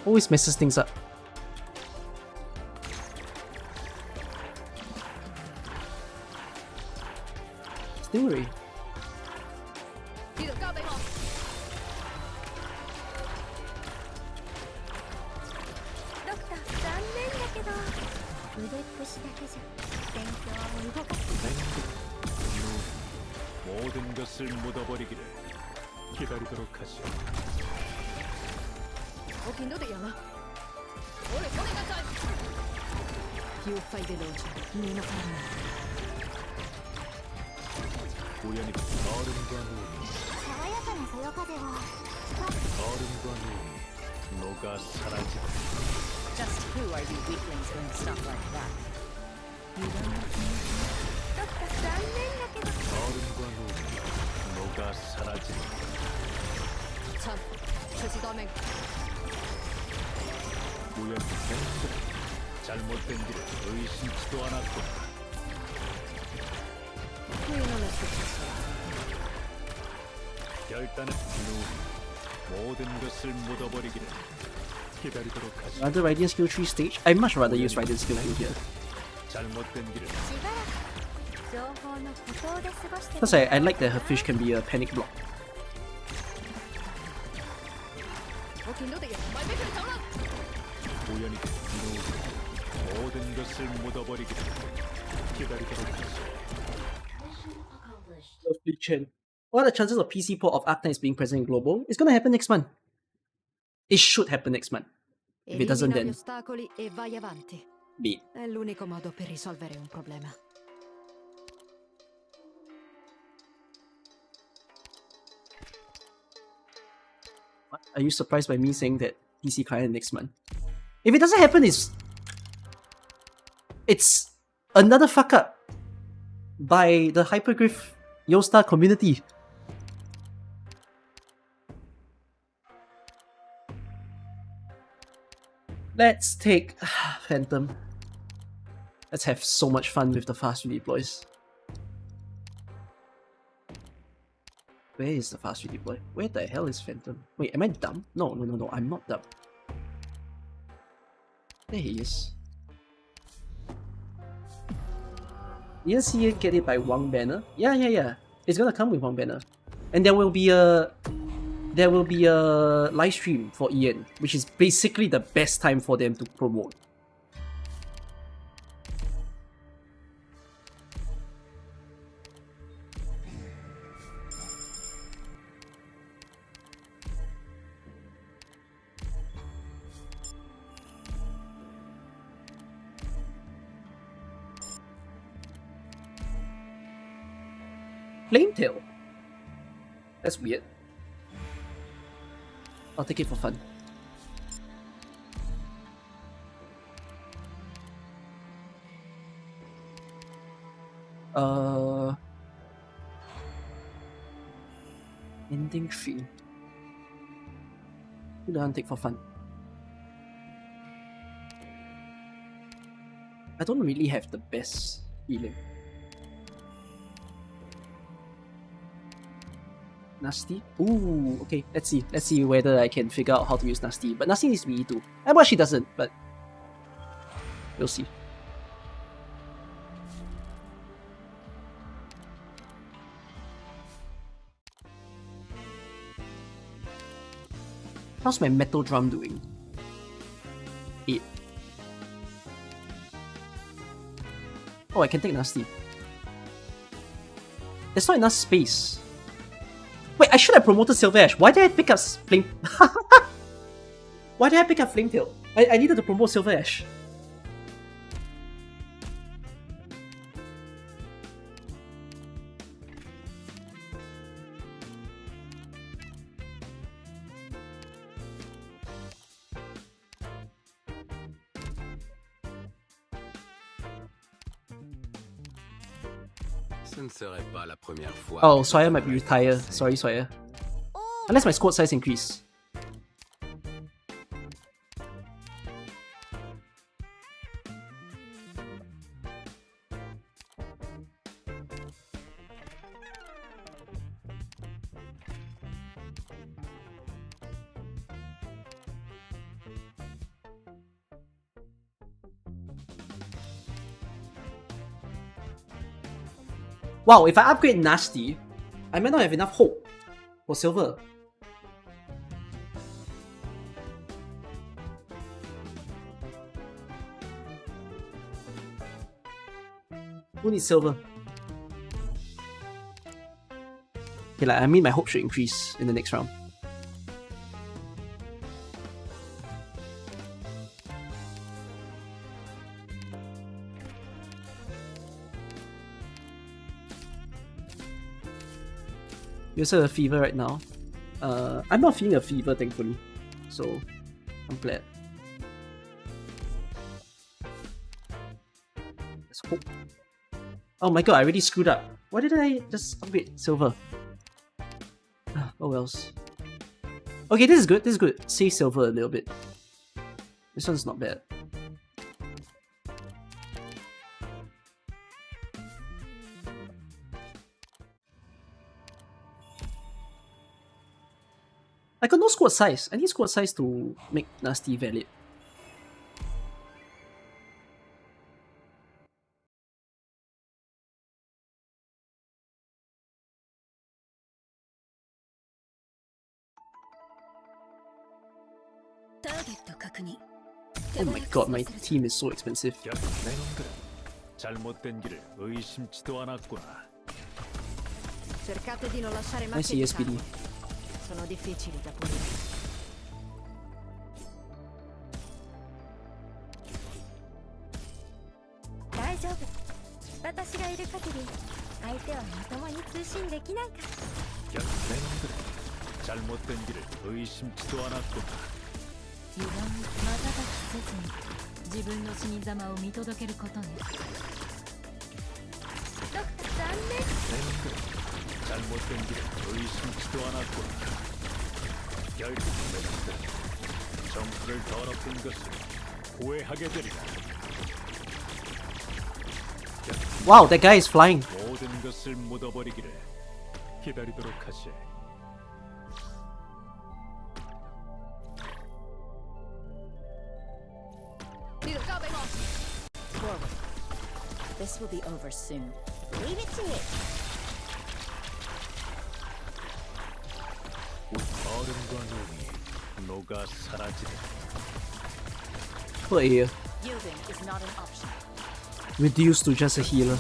always messes things up. Stingray. 呢度交俾我。ドクター残念だけど腕っぷしだけじゃ戦況を動かす 모든 것을 묻어버리기를 기다리도록 하시. 我見到敵人啦！我嚟幫你壓制。要費嘅路程，見到他們。 우연히 얼음과 눈이 爽やかなそよ風を 얼음과 눈이 녹아 사라지다. Just who are you weaklings going to stop like that? ドクター残念だけど 얼음과 눈이 녹아 사라지다. 陳，隨時待命。 우연히 잘못된 길을 의심치도 않았고. 冬の熱血 결단은 눈이 모든 것을 묻어버리기를 기다리도록 하시. Rather Radiant Skill Tree stage? I'd much rather use Radiant Skill Tree here. 잘못된 길을 しばらく情報の孤島で過ごしてみ Plus, I like that her fish can be a panic block. 进度的人埋没可长了。 우연히 들어오고 모든 것을 묻어버리기를 기다리도록 하지. Lovely Chen. What are the chances of PC port of Arknights being present in global? It's gonna happen next month. It should happen next month. If it doesn't, Elimina gli then ostacoli e vai avanti. be. È l'unico modo per risolvere un problema. What? Are you surprised by me saying that PC client next month? If it doesn't happen, it's another fuck up by the Hypergriff Yostar community. Let's take Phantom. Let's have so much fun with the fast redeploys. Where is the fast redeploy? Where the hell is Phantom? Wait, am I dumb? No, I'm not dumb. There he is. Didn't see it get it by one banner. Yeah. It's gonna come with one banner, and there will be a live stream for Ian, which is basically the best time for them to promote. Flametail? That's weird. I'll take it for fun. Ending 3. Who do I take for fun? I don't really have the best feeling. Nasty? Ooh, okay, let's see. Let's see whether I can figure out how to use Nasty. But Nasty needs to be E2. And well, she doesn't, but we'll see. How's my metal drum doing? 8. Oh, I can take Nasty. There's not enough space. Wait, I should have promoted Silver Ash. Why did I pick up Flame? Why did I pick up Flametail? I needed to promote Silver Ash. Ce ne serait pas la première fois. Oh, Swire might be retired. Sorry, Swire. Unless my squad size increase. Wow, if I upgrade Nasty, I might not have enough hope for silver. Who needs silver? Okay, like, I mean my hope should increase in the next round. You also have a fever right now. I'm not feeling a fever, thankfully. So, I'm glad. Let's hope. Oh my god, I already screwed up. Why did I just upgrade silver? Oh wells. Okay, this is good, this is good. Save silver a little bit. This one's not bad. I got no squad size. I need squad size to make Nasty valid. Oh my god, my team is so expensive. 야, 내 놈들은 잘못된 길을 의심치도 않았구나. Cercate di non lasciare Nice macchie di ESPD. sangue. Sono difficili da pulire. 大丈夫。私がいる限り相手はまともに通信できないから。 야, 내 놈들은 잘못된 길을 의심치도 않았구나. 油断またたきせずに自分の死に様を見届けることね。残念。 내 놈들은 잘못된 길을 의심치도 않았구나. 결국 내 놈들은 정프를 더럽힌 것을 후회하게 되리라. Wow, that guy is flying. 모든 것을 묻어버리기를 기다리도록 하시. Forward. This will be over soon. Leave it to me. 얼음과 눈이 녹아 사라지리. Poor Aya. Yielding is not an option. Reduced to just a healer.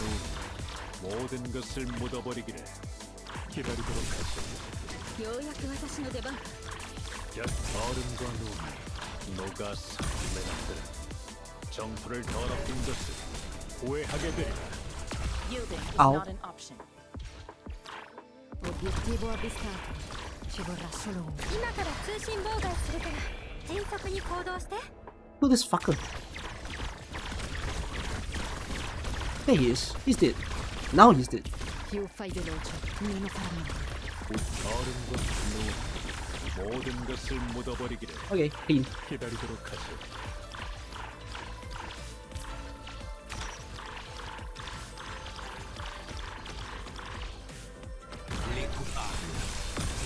모든 것을 묻어버리기를 기다리도록 하시. ようやく私の出番。 약 얼음과 눈이 녹아 사내 놈들은 정프를 더럽힌 것을 후회하게 되리라. Yielding is Ow. not an option. Obiettivo avvistato. Ci vorrà solo uno. 今から通信妨害するから迅速に行動して。 Who this fucker? There he is. He's dead. Now he's dead. Più fai veloce, meno faranno. 얼음과 눈 모든 것을 묻어버리기를 Okay, clean. 기다리도록 하시.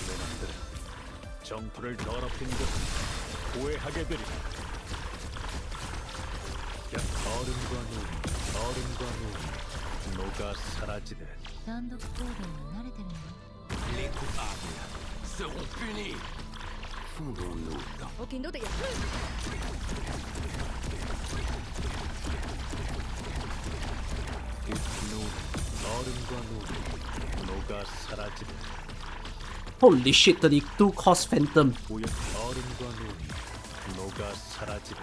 내 놈들은 정프를 더럽힌 것을 후회하게 되리라. 약 얼음과 눈이 녹아 사라지듯. 単独行動に慣れてるの。 Les coupables seront punis. Fondons-nous dans お気の毒や。 얼음과 눈이 녹아 사라지듯. Holy shit, 32 cost Phantom. 우연 얼음과 눈이 녹아 사라지듯.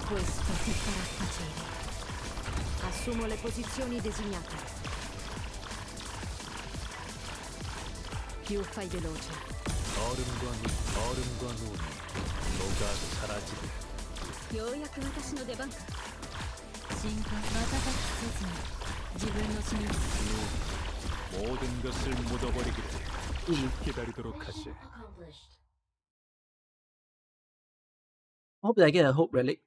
Questo ti farà piacere. Assumo le posizioni designate. Più fai veloce. 얼음과 눈이 녹아 사라지듯. ようやく私の出番か。進化またたきせずに自分の死に 모든 것을 묻어버리기를 기다리도록 하시. I hope that I get a hope relic.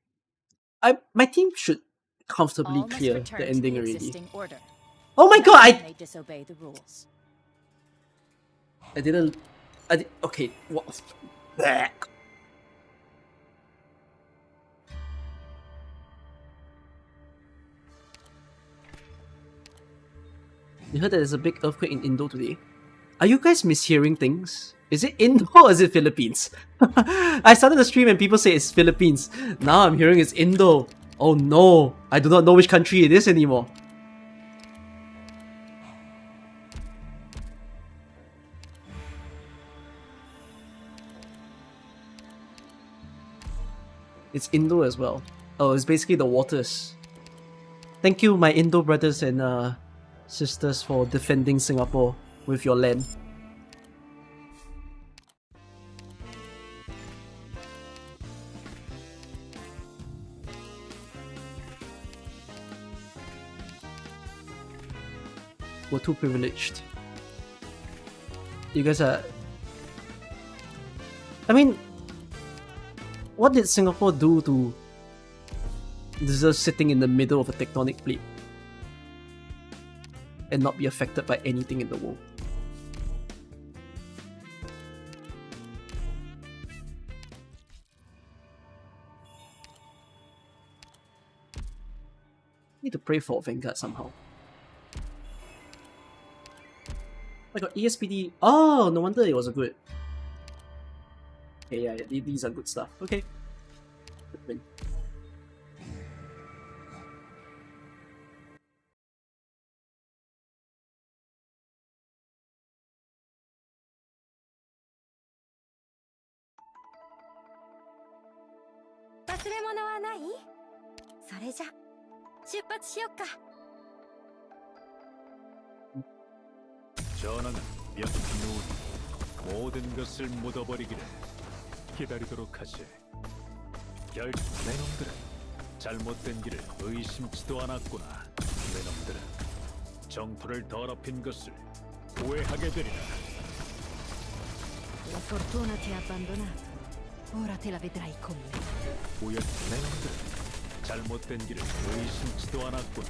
My team should comfortably all must clear return the to ending the already. existing order. Oh my No god, one may disobey the rules. I didn't. Okay, what? Bleh. You heard that there's a big earthquake in Indo today? Are you guys mishearing things? Is it Indo or is it Philippines? I started the stream and people say it's Philippines. Now I'm hearing it's Indo. Oh no, I do not know which country it is anymore. It's Indo as well. Oh, it's basically the waters. Thank you, my Indo brothers and sisters, for defending Singapore with your land. We're too privileged. You guys are... I mean, what did Singapore do to deserve sitting in the middle of a tectonic plate and not be affected by anything in the world? Need to pray for Vanguard somehow. I got ESPD. Oh, no wonder it was a good. Yeah, these are good stuff. Okay. Good win. 전하는 몇 눈이 모든 것을 묻어버리기를 기다리도록 하지. 결 내놈들은 잘못된 길을 의심치도 않았구나. 내놈들은 정토를 더럽힌 것을 후회하게 되리라. La fortuna ti ha abbandonato. Ora te la vedrai con me. 우연 내놈들은 잘못된 길을 의심치도 않았구나.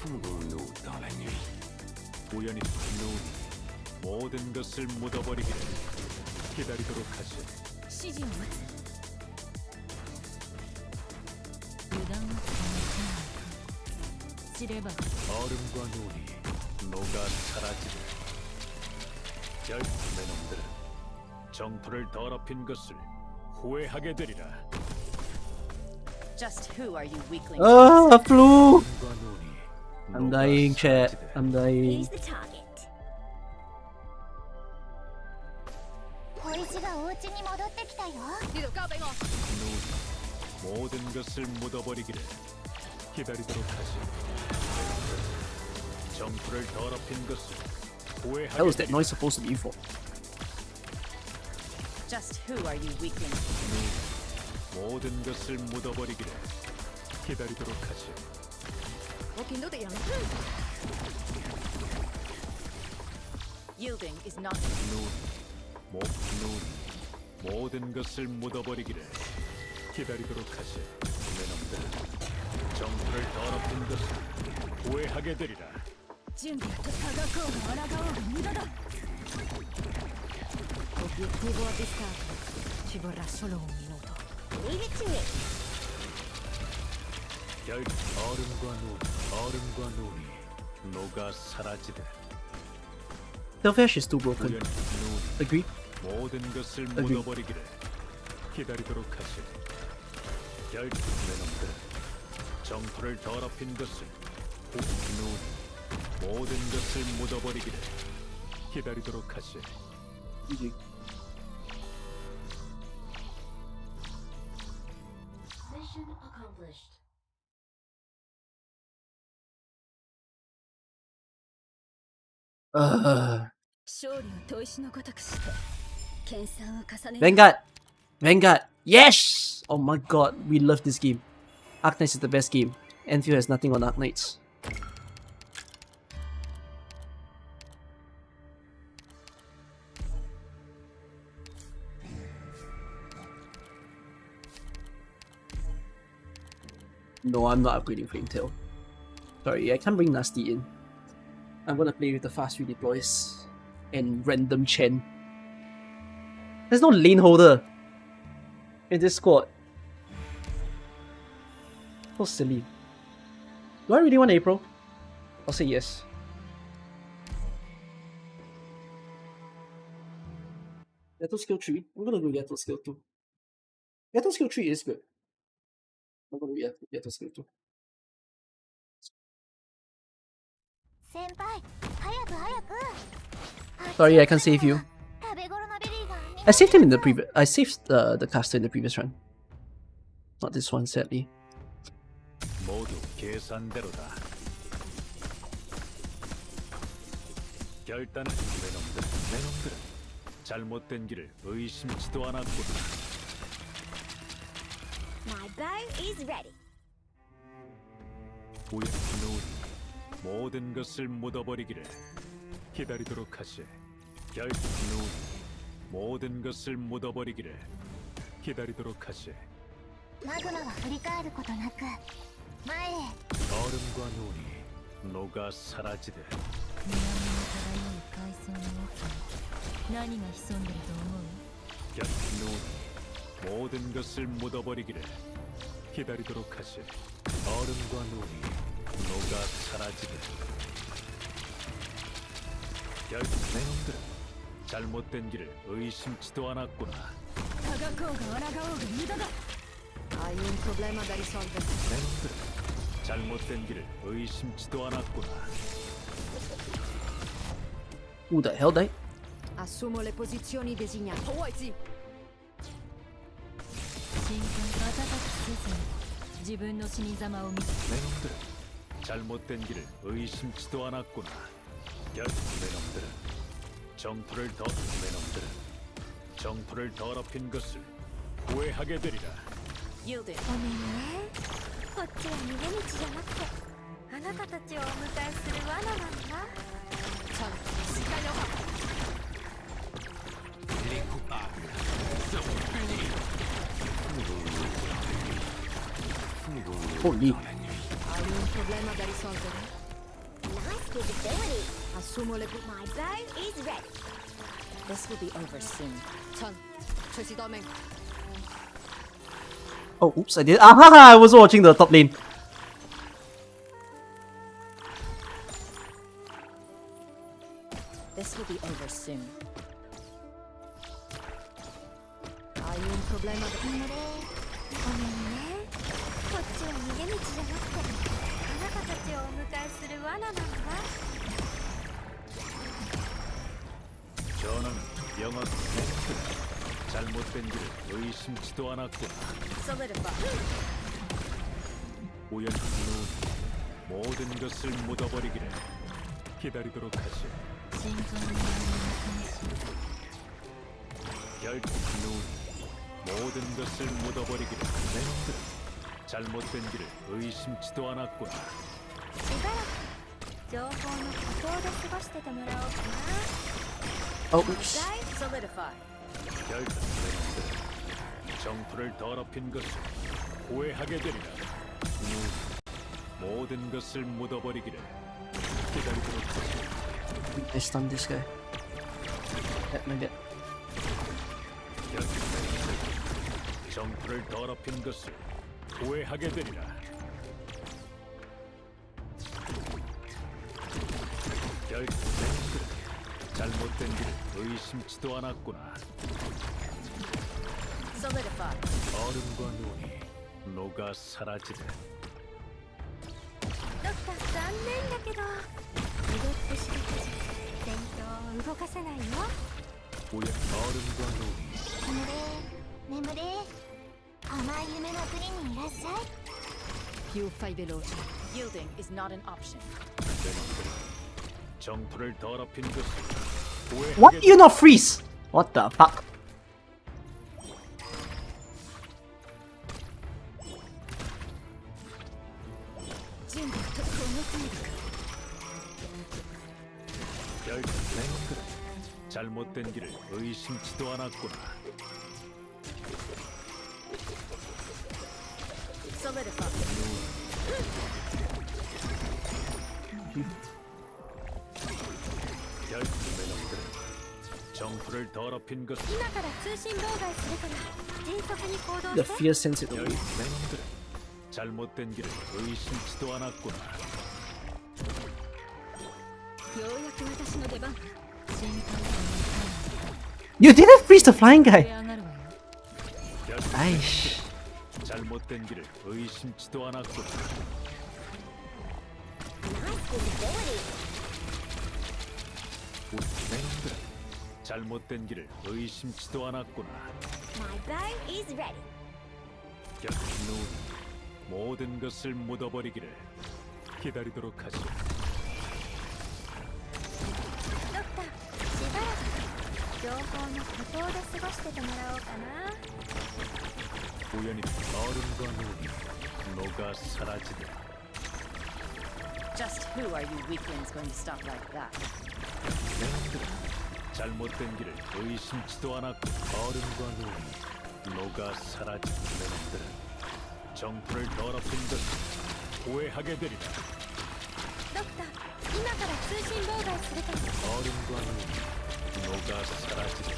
Fondons-nous dans la nuit. 우연히 눈이 모든 것을 묻어버리기를 기다리도록 하지. 指示を待つ。油断は禁物。知れば 얼음과 눈이 녹아 사라지리. 결 내놈들은 정토를 더럽힌 것을 후회하게 되리라. Just who are you weaklings? Ah, flu. 얼음과 눈이 I'm 녹아 dying, chat. 사라지리. I'm dying. He's the target. 小石がお家に戻ってきたよ。呢度交俾我。 눈이 모든 것을 묻어버리기를 기다리도록 하지. 정토를 더럽힌 것을 What 후회하게 was that 되리라. noise supposed to be for? Just who are you weaklings? 모든 것을 묻어버리기를 기다리도록 하지. 我見到敵人。Yielding is not. 눈이 모든 것을 묻어버리기를 기다리도록 하지. 내놈들은 정토를 더럽힌 것을 후회하게 되리라. 準備はと差がこうが抗おうが無駄だ。Obiettivo avvistato. Ci vorrà solo un minuto. Leave it to me. 결 얼음과 눈이 녹아 사라지되. Selfish is too broken. 우연히 눈이 Agree? 모든 것을 Agree. 묻어버리기를 기다리도록 하지. 결 내놈들은 정토를 더럽힌 것을 눈이 모든 것을 묻어버리기를 기다리도록 하지. GG. Mission accomplished.勝利を砥石のごとくして研鑽を重ね Vanguard! Vanguard! Yes! Oh my god, we love this game. Arknights is the best game. Enfield has nothing on Arknights. No, I'm not upgrading Flame Tail. Sorry, I can't bring Nasty in. I'm gonna play with the fast redeploys and random Chen. There's no lane holder in this squad. So silly. Do I really want April? I'll say yes. Yato skill 3. I'm gonna do Yato skill 2. Yato skill 3 is good. I'm gonna do Yato skill 2. 先輩、早く早く。 Sorry, I can't save you. 食べ頃のベリーがみんな I saved him in the previous. I saved the caster in the previous run. Not this one, sadly. 모두 계산대로다. 결단은 내놈들은 잘못된 길을 의심치도 않았구나. My bow is ready. 우연 눈이 모든 것을 묻어버리기를 기다리도록 하지. 결 눈이 모든 것을 묻어버리기를 기다리도록 하지. マグマは振り返ることなく前へ。 얼음과 눈이 녹아 사라지되. 南の漂う海藻の奥に何が潜んでると思う？ 결 눈이 모든 것을 묻어버리기를 기다리도록 하지. 얼음과 눈이 녹아 사라지되. 결 내놈들은 잘못된 길을 의심치도 않았구나. たがこうが抗おうが無駄だ Hai un problema da risolvere. 내 놈들은 잘못된 길을 의심치도 않았구나. Who the hell died? Assumo le posizioni designate. ホワイチ真剣バタバタせずに自分の死に様を見て 내 놈들은 잘못된 길을 의심치도 않았구나. 내 놈들은 정토를 더럽힌 것을 후회하게 되리라. Yielding. ごめんねこっちは逃げ道じゃなくてあなたたちをお迎えする罠なんだ 전 시간여가. Holy. Hai un problema da risolvere. Nice visibility Assumo le My bow is ready This will be over soon. 전 최시도맹. Oh, oops, I did. Ah, I was watching the top lane. This will be over soon. Hai un problema da ごめんねこっちは逃げ道じゃなくてあなたたちをお迎えする罠なんだ 저는 명확히 잘못된 길을 의심치도 않았구나. solidify. 우연히 눈 모든 것을 묻어버리기를 기다리도록 하지. 真剣に関し 결국 눈 모든 것을 묻어버리기를 내 놈들은 잘못된 길을 의심치도 않았구나. しばらく情報の加工で過ごしててもらおうかな Oh, oops. solidify. 결국 내 놈들은 정토를 더럽힌 것을 후회하게 되리라. 눈 모든 것을 묻어버리기를 기다리도록 하지. I stunned this guy. My bad. 결국 내 놈들은 정토를 더럽힌 것을 후회하게 되리라. 결국 내 놈들은 잘못된 길을 의심치도 않았구나. solidify. 얼음과 눈이 녹아 사라지다. ドクター残念だけど戻ってしまったじゃ戦闘を動かせないよ 우연 얼음과 눈이 眠れ甘い夢の国にいらっしゃい Più fai veloce. Yielding is not an option. 내 놈들은 정토를 더럽힌 것을 What? 후회하게 You not freeze? What the fuck? 결국 내 놈들은 잘못된 길을 의심치도 않았구나. solidify. 결국 내 놈들은 정토를 더럽힌 것을 今から通信妨害するから迅速に行動 The して fear sends it 결국 away. 내 놈들은 잘못된 길을 의심치도 않았구나. ようやく私の出番新幹線 You didn't freeze the flying の guy. 上がるわよ 결국 내 Aish. 놈들은 잘못된 길을 의심치도 않았구나. Nice visibility 내 놈들은 잘못된 길을 의심치도 않았구나. My bow is ready 결국 눈 모든 것을 묻어버리기를 기다리도록 하지. ドクターしばらく情報の加工で過ごしててもらおうかな 우연히 얼음과 눈이 녹아 사라지다. Just who are you weaklings going to stop like that? 내 놈들은 잘못된 길을 의심치도 않았고 얼음과 눈이 녹아 사라진 내 놈들은 정토를 더럽힌 것을 후회하게 되리라. ドクター今から通信妨害するから 얼음과 눈이 녹아 사라지다.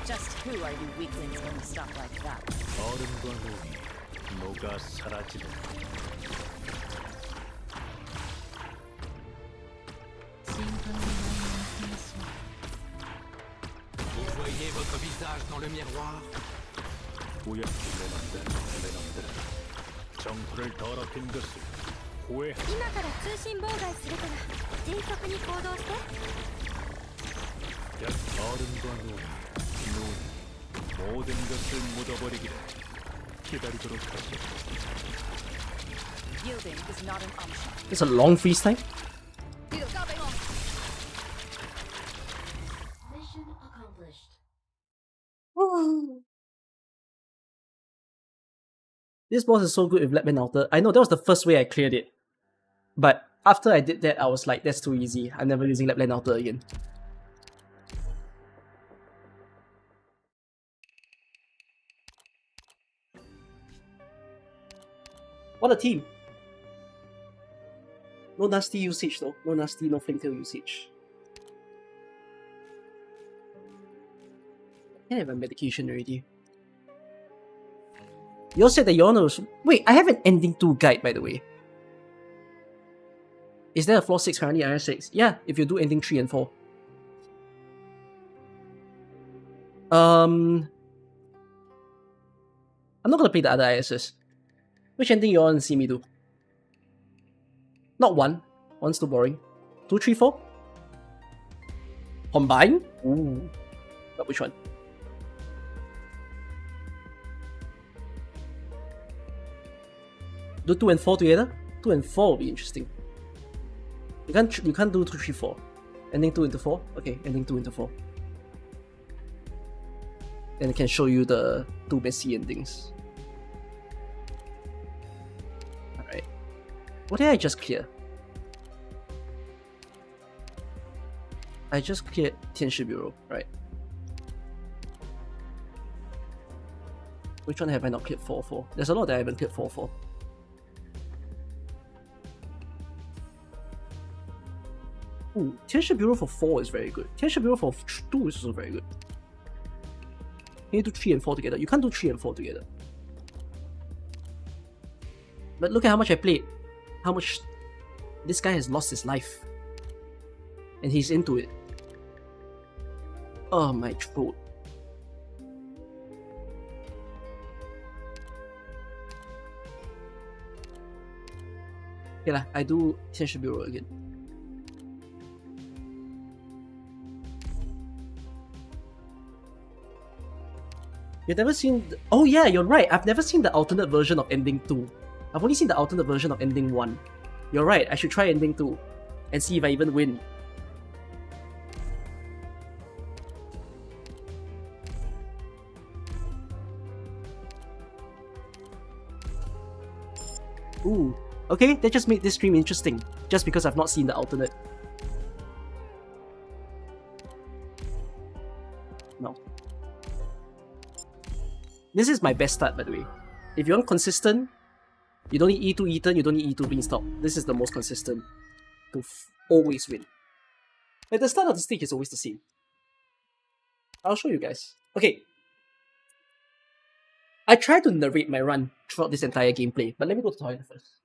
Just who are you weaklings going to stop like that? 얼음과 눈이 녹아 사라지다. 新幹線の関し Vous voyez votre visage dans le miroir. 우연히 내 놈들은 정토를 더럽힌 것을 후회. 今から通信妨害するから迅速に行動して 얼음과 눈, 모든 것을 묻어버리기를 기다리도록 하죠. Yielding is not an option. It's a long freeze time. Mission accomplished. This boss is so good with Blackman Altar. I know that was the first way I cleared it. But after I did that, I was like, that's too easy. I'm never using Blackman Altar again. What a team! No nasty usage though. No nasty, no flame tail usage. I have a medication already. You all said that you wanna... Wait, I have an ending 2 guide, by the way. Is there a floor 6 currently, IS6? Yeah, if you do ending 3 and 4. I'm not gonna play the other ISs. Which ending you want to see me do? Not 1. 1's too boring. 2, 3, 4? Combine? Ooh. But which one? Do 2 and 4 together? 2 and 4 will be interesting. You can't do 2, 3, 4. Ending 2 into 4? Okay, ending 2 into 4. Then I can show you the 2 messy endings. Alright. What did I just clear? I just cleared Tianshi Bureau, right? Which one have I not cleared 4 for? There's a lot that I haven't cleared 4 for. Ooh, Tianshi Bureau for 4 is very good. Tianshi Bureau for 2 is also very good. You need to do 3 and 4 together. You can't do 3 and 4 together. But look at how much I played. How much this guy has lost his life. And he's into it. Oh, my throat. Okay lah, I do Tianshi Bureau again. You've never seen... Oh yeah, you're right. I've never seen the alternate version of Ending 2. I've only seen the alternate version of Ending 1. You're right, I should try Ending 2. And see if I even win. Ooh. Okay, that just made this stream interesting. Just because I've not seen the alternate. No. This is my best start, by the way. If you want consistent, you don't need E2 E-turn, you don't need E2 beanstalk. This is the most consistent to always win. Like the start of the stage is always the same. I'll show you guys. Okay. I try to narrate my run throughout this entire gameplay, but let me go to the toilet first.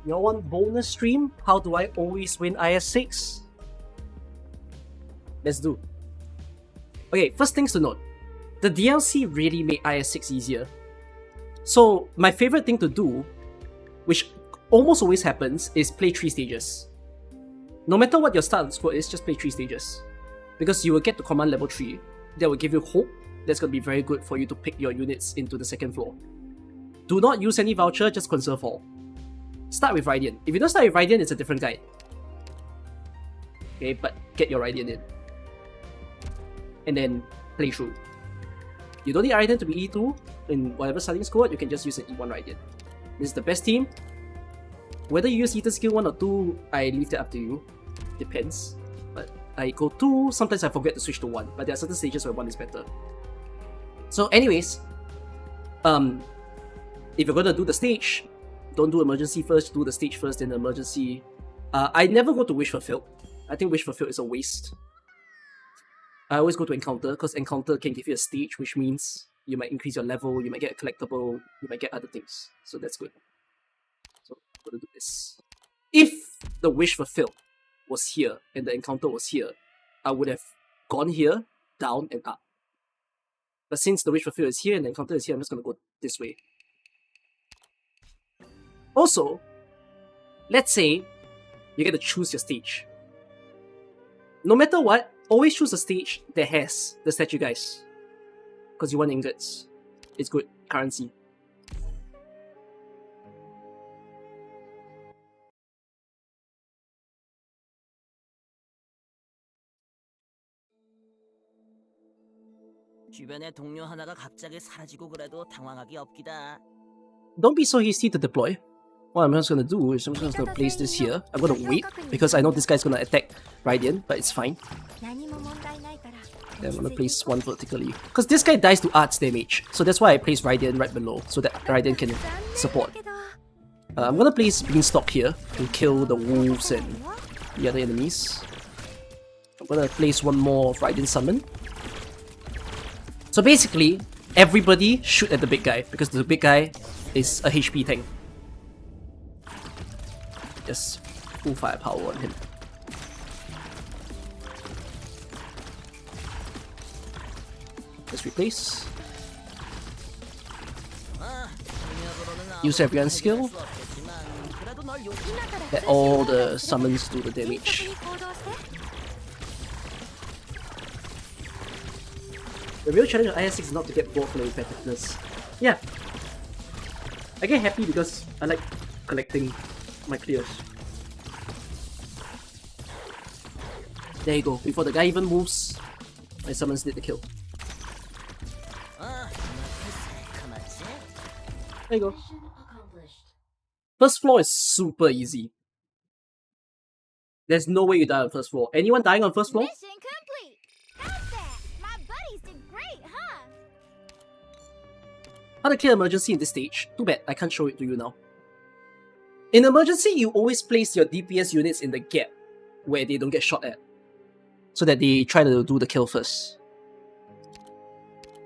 You all want bonus stream? How do I always win IS6? Let's do. Okay, first things to note. The DLC really made IS6 easier. So, my favorite thing to do, which almost always happens, is play 3 stages. No matter what your start score is, just play 3 stages. Because you will get to command level 3. That will give you hope. That's going to be very good for you to pick your units into the second floor. Do not use any voucher, just conserve all. Start with Radiant. If you don't start with Radiant, it's a different guide. Okay, but get your Radiant in. And then play through. You don't need Radiant to be E2 in whatever starting squad, you can just use an E1 Radiant. This is the best team. Whether you use either skill 1 or 2, I leave that up to you. Depends. But I go 2, sometimes I forget to switch to 1, but there are certain stages where 1 is better. So anyways, if you're gonna do the stage, don't do emergency first, do the stage first, then the emergency. I never go to wish fulfilled. I think wish fulfilled is a waste. I always go to encounter, because encounter can give you a stage, which means you might increase your level, you might get a collectible, you might get other things. So that's good. So I'm gonna do this. If the wish fulfilled was here and the encounter was here, I would have gone here, down, and up. But since the wish fulfilled is here and the encounter is here, I'm just gonna go this way. Also, let's say you get to choose your stage. No matter what, always choose a stage that has the statue guys. Because you want ingots. It's good currency. 주변에 동료 하나가 갑자기 사라지고 그래도 당황하기 없기다. Don't be so hasty to deploy. What I'm just gonna do is I'm just gonna place this here. I'm gonna wait because I know this guy's gonna attack Radiant, but it's fine. Then I'm gonna place one vertically. Because this guy dies to arts damage. So that's why I place Radiant right below, so that Radiant can support. I'm gonna place Beanstalk here to kill the wolves and the other enemies. I'm gonna place one more Radiant Summon. So basically, everybody shoot at the big guy, because the big guy is a HP tank. Just full firepower on him. Let's replace. Use everyone's skill. Let all the summons do the damage. The real challenge of IS6 is not to get bored for the repetitiveness. Yeah. I get happy because I like collecting my clears. There you go. Before the guy even moves, my summons did the kill. There you go. First floor is super easy. There's no way you die on first floor. Anyone dying on first floor? Mission complete. How's that? My buddies did great, huh? How to clear emergency in this stage? Too bad, I can't show it to you now. In emergency, you always place your DPS units in the gap where they don't get shot at, so that they try to do the kill first.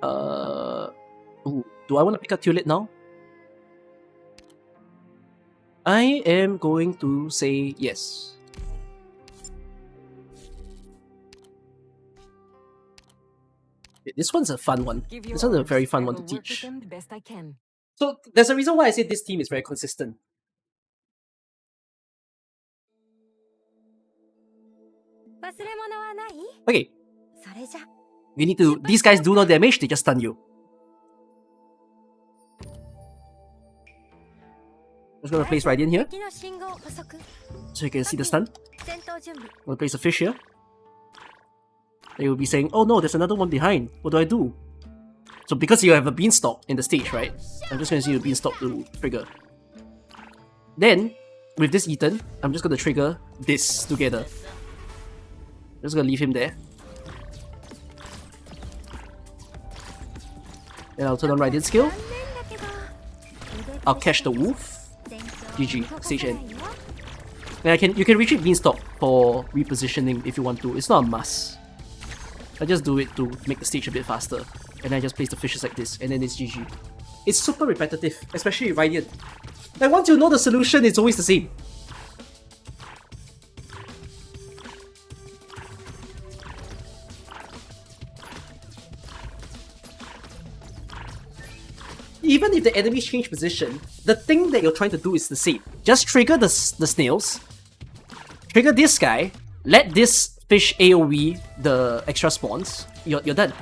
Ooh, do I want to pick a Tulip now? I am going to say yes. This one's a fun one. This one's a very fun one to teach. So there's a reason why I say this team is very consistent. Okay. You need to. These guys do no damage, they just stun you. I'm just gonna place Radiant here, so you can see the stun. I'm gonna place a fish here. They will be saying, oh no, there's another one behind. What do I do? So because you have a beanstalk in the stage, right? I'm just gonna use a beanstalk to trigger. Then, with this Ethan, I'm just gonna trigger this together. I'm just gonna leave him there. Then I'll turn on Radiant skill. I'll catch the wolf. GG, stage end. And you can retreat Beanstalk for repositioning if you want to. It's not a must. I just do it to make the stage a bit faster. And I just place the fishes like this, and then it's GG. It's super repetitive, especially with Radiant. Like once you know the solution, it's always the same. Even if the enemies change position, the thing that you're trying to do is the same. Just trigger the snails, trigger this guy, let this fish AoE the extra spawns, you're done.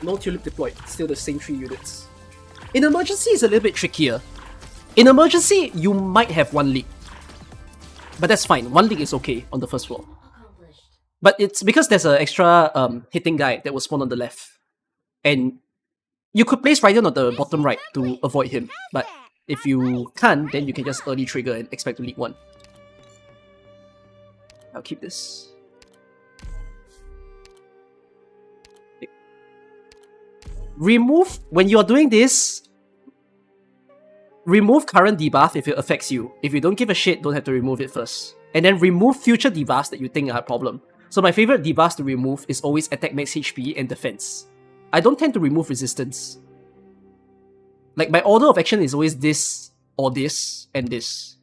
No tulip deployed, still the same 3 units. In emergency, it's a little bit trickier. In emergency, you might have 1 leak. But that's fine, 1 leak is okay on the first floor. But it's because there's an extra hitting guy that will spawn on the left. And you could place Radiant on the bottom right to avoid him. But if you can't, then you can just early trigger and expect to leak 1. I'll keep this. Remove, when you're doing this, remove current debuff if it affects you. If you don't give a shit, don't have to remove it first. And then remove future debuffs that you think are a problem. So my favorite debuffs to remove is always attack max HP and defense. I don't tend to remove resistance. Like my order of action is always this, or this, and this.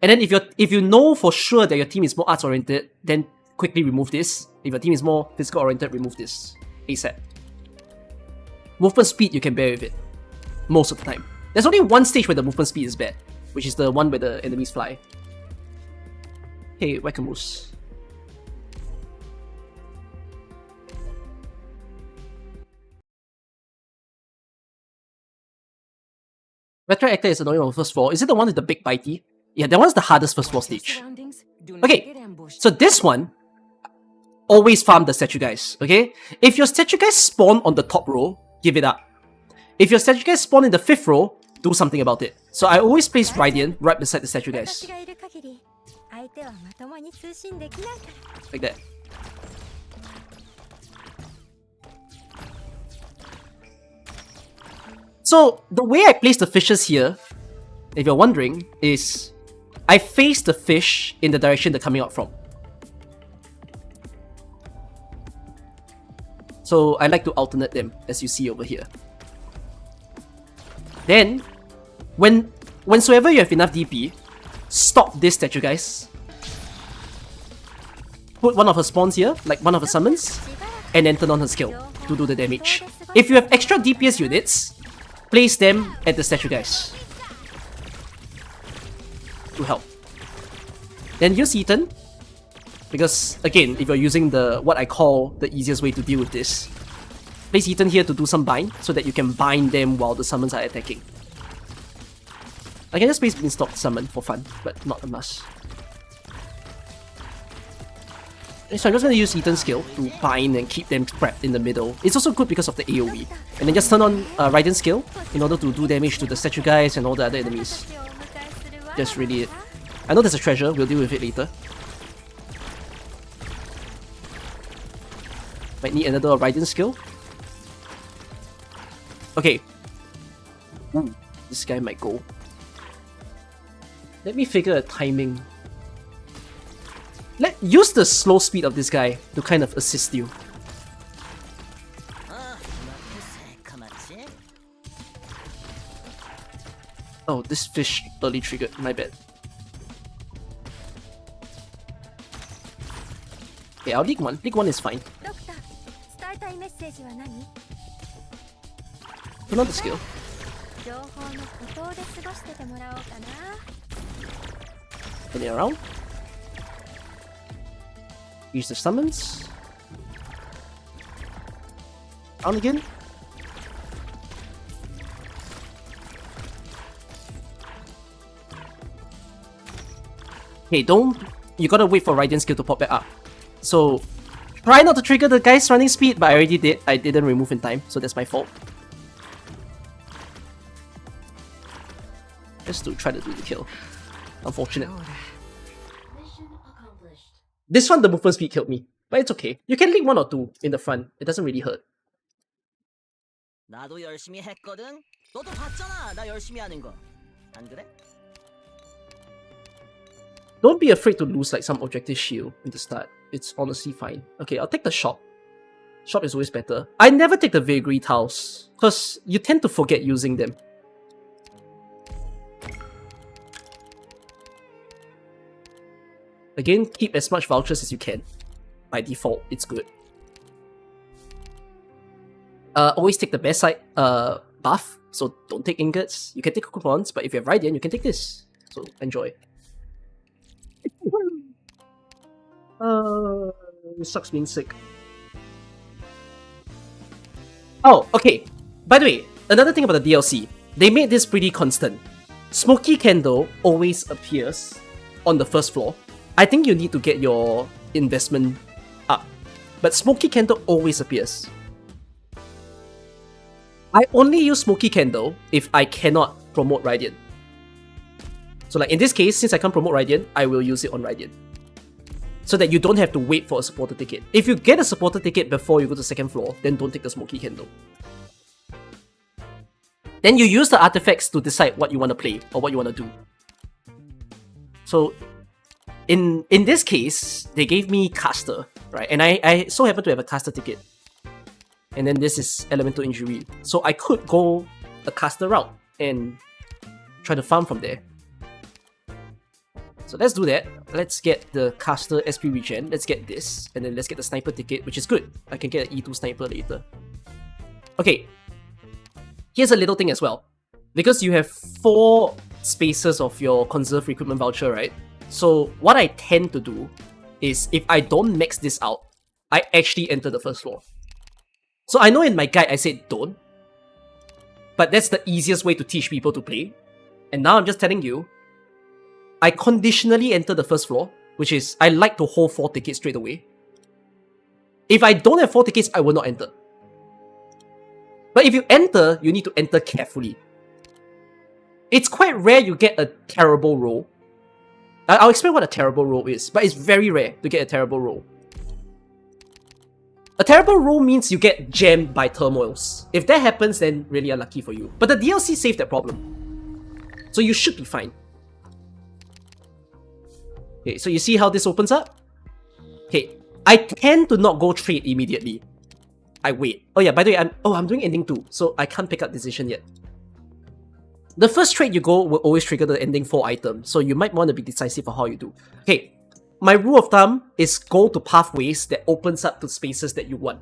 And then if you know for sure that your team is more arts oriented, then quickly remove this. If your team is more physical oriented, remove this ASAP. Movement speed, you can bear with it. Most of the time. There's only 1 stage where the movement speed is bad, which is the one where the enemies fly. Hey, Whack-a-Moose. Veteran Actor is annoying on the first floor. Is it the one with the big bitey? Yeah, that one's the hardest first floor stage. Okay, so this one, always farm the statue guys, okay? If your statue guys spawn on the top row, give it up. If your statue guys spawn in the 5th row, do something about it. So I always place Radiant right beside the statue guys. Like that. So the way I place the fishes here, if you're wondering, is I face the fish in the direction they're coming out from. So I like to alternate them, as you see over here. Then, whensoever you have enough DP, stop this statue guys. Put one of her spawns here, like one of her summons, and then turn on her skill to do the damage. If you have extra DPS units, place them at the statue guys to help. Then use Ethan, because again, if you're using the what I call the easiest way to deal with this, place Ethan here to do some bind so that you can bind them while the summons are attacking. I can just place Beanstalk summon for fun, but not a must. So I'm just going to use Ethan's skill to bind and keep them trapped in the middle. It's also good because of the AoE. And then just turn on Radiant's skill in order to do damage to the statue guys and all the other enemies. Just really it. I know there's a treasure, we'll deal with it later. Might need another Radiant skill. Okay. Ooh, this guy might go. Let me figure a timing. Use the slow speed of this guy to kind of assist you. Oh, this fish early triggered, my bad. Okay, I'll leak one. Leak one is fine. Turn on the skill. Turn it around. Use the summons. On again. Okay, don't... You gotta wait for Radiant skill to pop back up. So, try not to trigger the guy's running speed, but I already did. I didn't remove in time, so that's my fault. Just to try to do the kill. Unfortunate. This one, the movement speed killed me, but it's okay. You can link 1 or 2 in the front. It doesn't really hurt. 나도 열심히 했거든. 너도 봤잖아. 나 열심히 하는 거. 안 그래? Don't be afraid to lose like some objective shield in the start. It's honestly fine. Okay, I'll take the shop. Shop is always better. I never take the Vagary tiles, because you tend to forget using them. Again, keep as much vouchers as you can. By default, it's good. Always take the best side buff, so don't take ingots. You can take coupons, but if you have Radiant, you can take this. So enjoy. It sucks being sick. Oh, okay. By the way, another thing about the DLC, they made this pretty constant. Smoky Candle always appears on the first floor. I think you need to get your investment up, but Smoky Candle always appears. I only use Smoky Candle if I cannot promote Radiant. So like in this case, since I can't promote Radiant, I will use it on Radiant. So that you don't have to wait for a supporter ticket. If you get a supporter ticket before you go to the second floor, then don't take the Smoky Candle. Then you use the artifacts to decide what you want to play or what you want to do. So in this case, they gave me Caster, right? And I so happen to have a Caster ticket. And then this is Elemental Injury. So I could go a Caster route and try to farm from there. So let's do that. Let's get the Caster SP regen. Let's get this. And then let's get the Sniper ticket, which is good. I can get an E2 Sniper later. Okay. Here's a little thing as well. Because you have 4 spaces of your Conserve Recruitment Voucher, right? So what I tend to do is if I don't max this out, I actually enter the first floor. So I know in my guide I said don't. But that's the easiest way to teach people to play. And now I'm just telling you, I conditionally enter the first floor, which is I like to hold 4 tickets straight away. If I don't have 4 tickets, I will not enter. But if you enter, you need to enter carefully. It's quite rare you get a terrible roll. I'll explain what a terrible roll is, but it's very rare to get a terrible roll. A terrible roll means you get jammed by turmoils. If that happens, then really unlucky for you. But the DLC saved that problem. So you should be fine. Okay, so you see how this opens up? Okay, I tend to not go trade immediately. I wait. Oh yeah, by the way, I'm doing ending 2, so I can't pick up decision yet. The first trade you go will always trigger the ending 4 item, so you might want to be decisive on how you do. Okay, my rule of thumb is go to pathways that opens up to spaces that you want.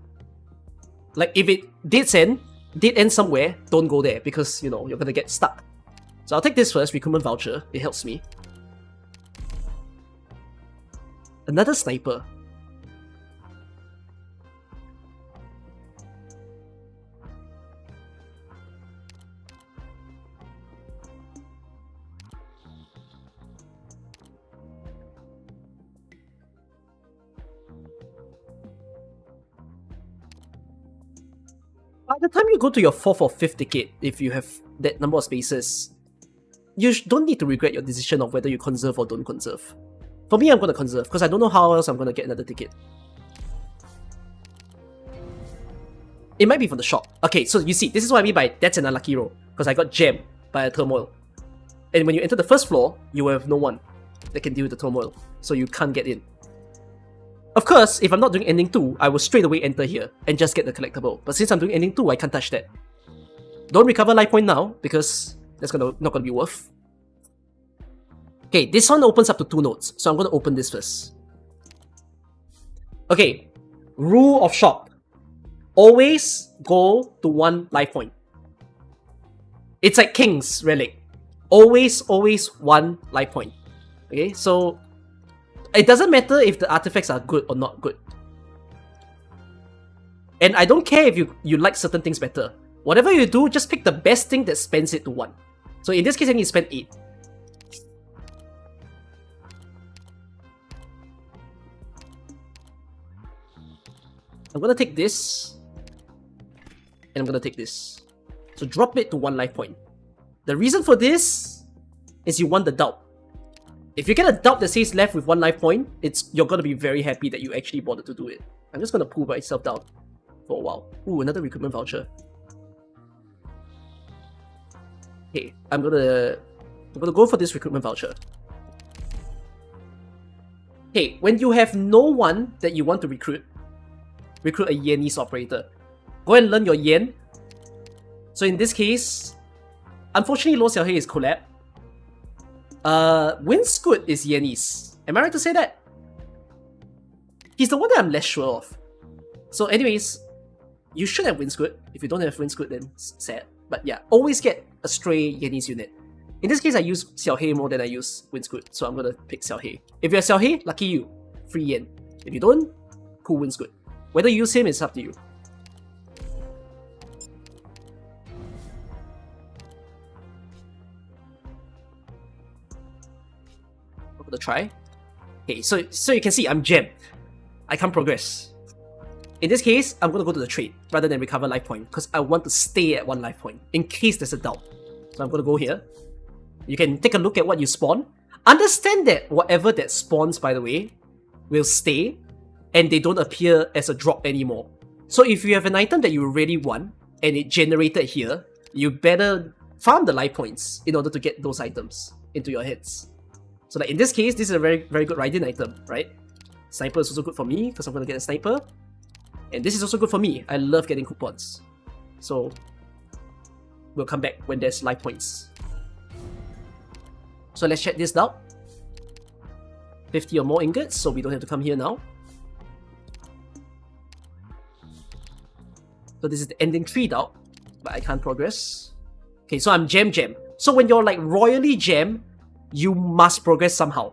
Like if it did end somewhere, don't go there because, you know, you're gonna get stuck. So I'll take this first, Recruitment Voucher, it helps me. Another Sniper. By the time you go to your 4th or 5th ticket, if you have that number of spaces, you don't need to regret your decision of whether you conserve or don't conserve. For me, I'm going to conserve, because I don't know how else I'm going to get another ticket. It might be from the shop. Okay, so you see, this is what I mean by that's an unlucky roll, because I got jammed by a turmoil. And when you enter the first floor, you will have no one that can deal with the turmoil, so you can't get in. Of course, if I'm not doing ending 2, I will straight away enter here and just get the collectible. But since I'm doing ending 2, I can't touch that. Don't recover life point now, because that's not gonna be worth. Okay, this one opens up to 2 nodes, so I'm gonna open this first. Okay, rule of shop. Always go to 1 life point. It's like King's Relic. Always 1 life point. Okay, so it doesn't matter if the artifacts are good or not good. And I don't care if you like certain things better. Whatever you do, just pick the best thing that spends it to 1. So in this case, I need to spend 8. I'm gonna take this, and I'm gonna take this. So drop it to 1 life point. The reason for this is you want the doubt. If you get a doubt that says left with 1 life point, you're gonna be very happy that you actually bothered to do it. I'm just gonna pull myself down for a while. Ooh, another recruitment voucher. Okay, I'm gonna go for this recruitment voucher. Okay, when you have no one that you want to recruit a Yenese operator. Go and learn your Yen. So in this case, unfortunately, Lo Xiaohei is collab. Winscoot is Yenese. Am I right to say that? He's the one that I'm less sure of. So anyways, you should have Winscoot. If you don't have Winscoot, then sad. But yeah, always get a stray Yenese unit. In this case, I use Xiaohei more than I use Winscoot, so I'm gonna pick Xiaohei. If you're Xiaohei, lucky you. Free Yen. If you don't, cool Winscoot. Whether you use him is up to you. I'm gonna try. Okay, so you can see I'm gem. I can't progress. In this case, I'm gonna go to the trade rather than recover life point because I want to stay at 1 life point in case there's a doubt. So I'm gonna go here. You can take a look at what you spawn. Understand that whatever that spawns, by the way, will stay and they don't appear as a drop anymore. So if you have an item that you really want and it generated here, you better farm the life points in order to get those items into your heads. So like in this case, this is a very, very good Raiden item, right? Sniper is also good for me because I'm gonna get a sniper. And this is also good for me. I love getting coupons. So we'll come back when there's life points. So let's check this out. 50 or more ingots, so we don't have to come here now. So this is the ending 3 out, but I can't progress. Okay, so I'm gem. So when you're like royally gem, you must progress somehow.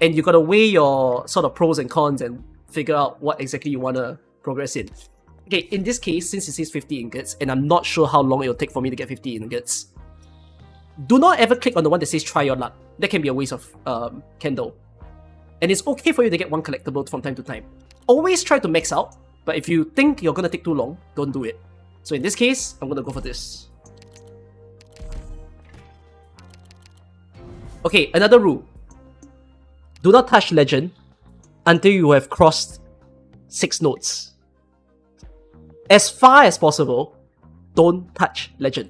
And you gotta weigh your sort of pros and cons and figure out what exactly you wanna progress in. Okay, in this case, since it says 50 ingots, and I'm not sure how long it'll take for me to get 50 ingots, do not ever click on the one that says try your luck. That can be a waste of candle. And it's okay for you to get one collectible from time to time. Always try to max out, but if you think you're gonna take too long, don't do it. So in this case, I'm gonna go for this. Okay, another rule. Do not touch legend until you have crossed 6 nodes. As far as possible, don't touch legend.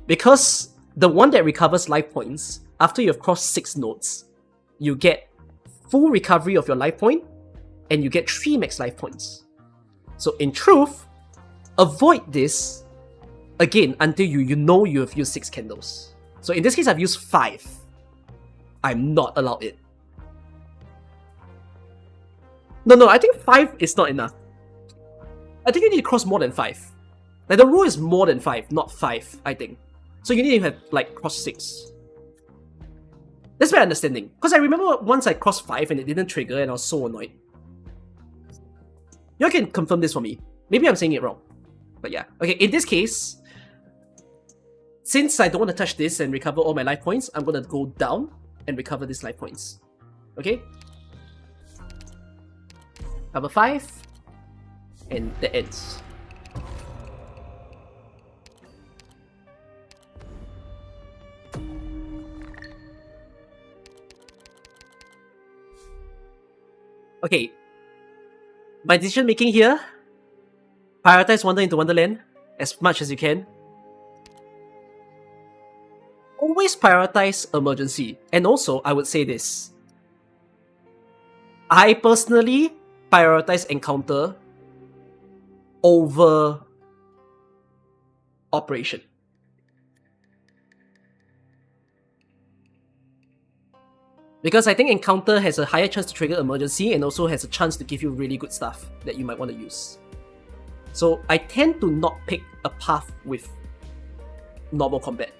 Because the one that recovers life points, after you've crossed 6 nodes, you get full recovery of your life point, and you get 3 max life points. So in truth, avoid this, again, until you know you have used 6 candles. So in this case, I've used 5. I'm not allowed it. No, I think 5 is not enough. I think you need to cross more than 5. Like the rule is more than 5, not 5, I think. So you need to have like cross 6. That's my understanding. Because I remember once I crossed 5 and it didn't trigger and I was so annoyed. You can confirm this for me. Maybe I'm saying it wrong. But yeah. Okay, in this case, since I don't want to touch this and recover all my life points, I'm going to go down and recover these life points. Okay? Cover 5. And that ends. Okay. My decision making here, prioritize Wander into Wonderland as much as you can. Always prioritize emergency. And also, I would say this. I personally prioritize encounter over operation. Because I think encounter has a higher chance to trigger emergency and also has a chance to give you really good stuff that you might want to use. So I tend to not pick a path with normal combat.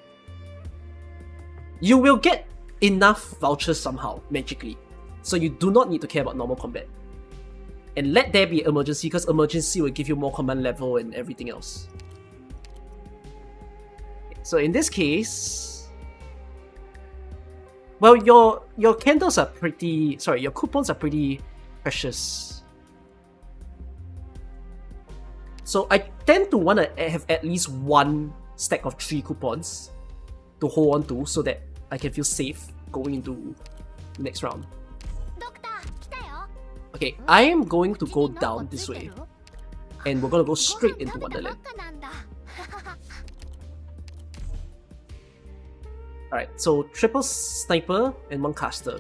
You will get enough vouchers somehow, magically. So you do not need to care about normal combat. And let there be emergency, because emergency will give you more command level and everything else. So in this case, well, your candles are pretty... Sorry, your coupons are pretty precious. So I tend to want to have at least one stack of 3 coupons to hold on to so that I can feel safe going into the next round. Okay, I am going to go down this way. And we're going to go straight into Wonderland. Alright, so triple sniper and one caster.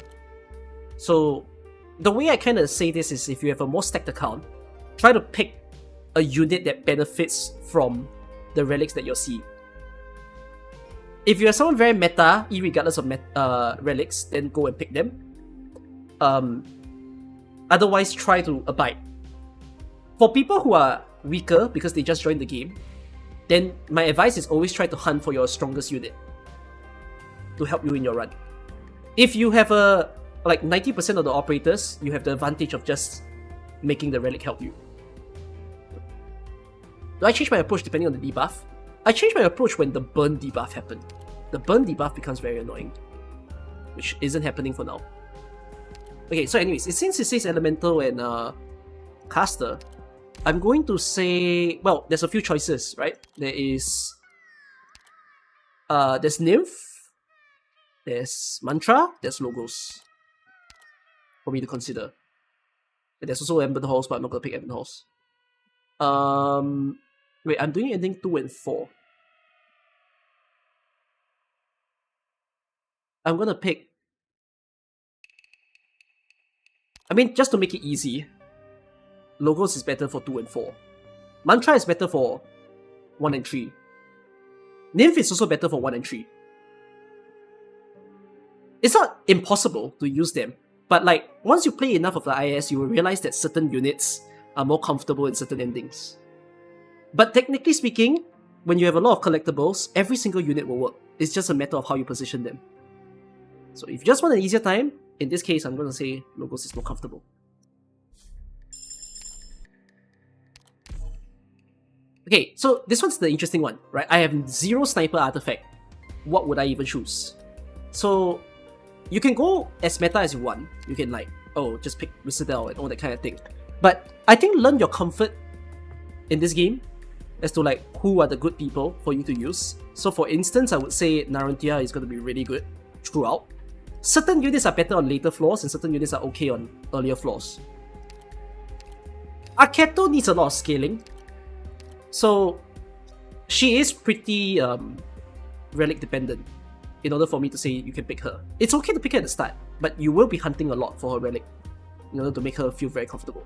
So the way I kind of say this is if you have a more stacked account, try to pick a unit that benefits from the relics that you're seeing. If you're someone very meta, irregardless of relics, then go and pick them. Otherwise, try to abide. For people who are weaker because they just joined the game, then my advice is always try to hunt for your strongest unit to help you in your run. If you have like 90% of the operators, you have the advantage of just making the relic help you. Do I change my approach depending on the debuff? I changed my approach when the burn debuff happened. The burn debuff becomes very annoying, which isn't happening for now. Okay, so anyways, since it says elemental and caster, I'm going to say, well, there's a few choices, right? There's nymph, there's mantra, there's logos for me to consider. And there's also Ember Halls, but I'm not gonna pick Ember Halls. Wait, I'm doing ending 2 and 4. I'm gonna pick... I mean, just to make it easy, Logos is better for 2 and 4. Mantra is better for 1 and 3. Nymph is also better for 1 and 3. It's not impossible to use them, but like, once you play enough of the IS, you will realize that certain units are more comfortable in certain endings. But technically speaking, when you have a lot of collectibles, every single unit will work. It's just a matter of how you position them. So if you just want an easier time, in this case, I'm going to say Logos is more comfortable. Okay, so this one's the interesting one, right? I have 0 sniper artifact. What would I even choose? So you can go as meta as you want. You can like, oh, just pick Citadel and all that kind of thing. But I think learn your comfort in this game as to like who are the good people for you to use. So for instance, I would say Narantia is going to be really good throughout. Certain units are better on later floors and certain units are okay on earlier floors. Aketo needs a lot of scaling. So she is pretty relic dependent in order for me to say you can pick her. It's okay to pick her at the start, but you will be hunting a lot for her relic in order to make her feel very comfortable.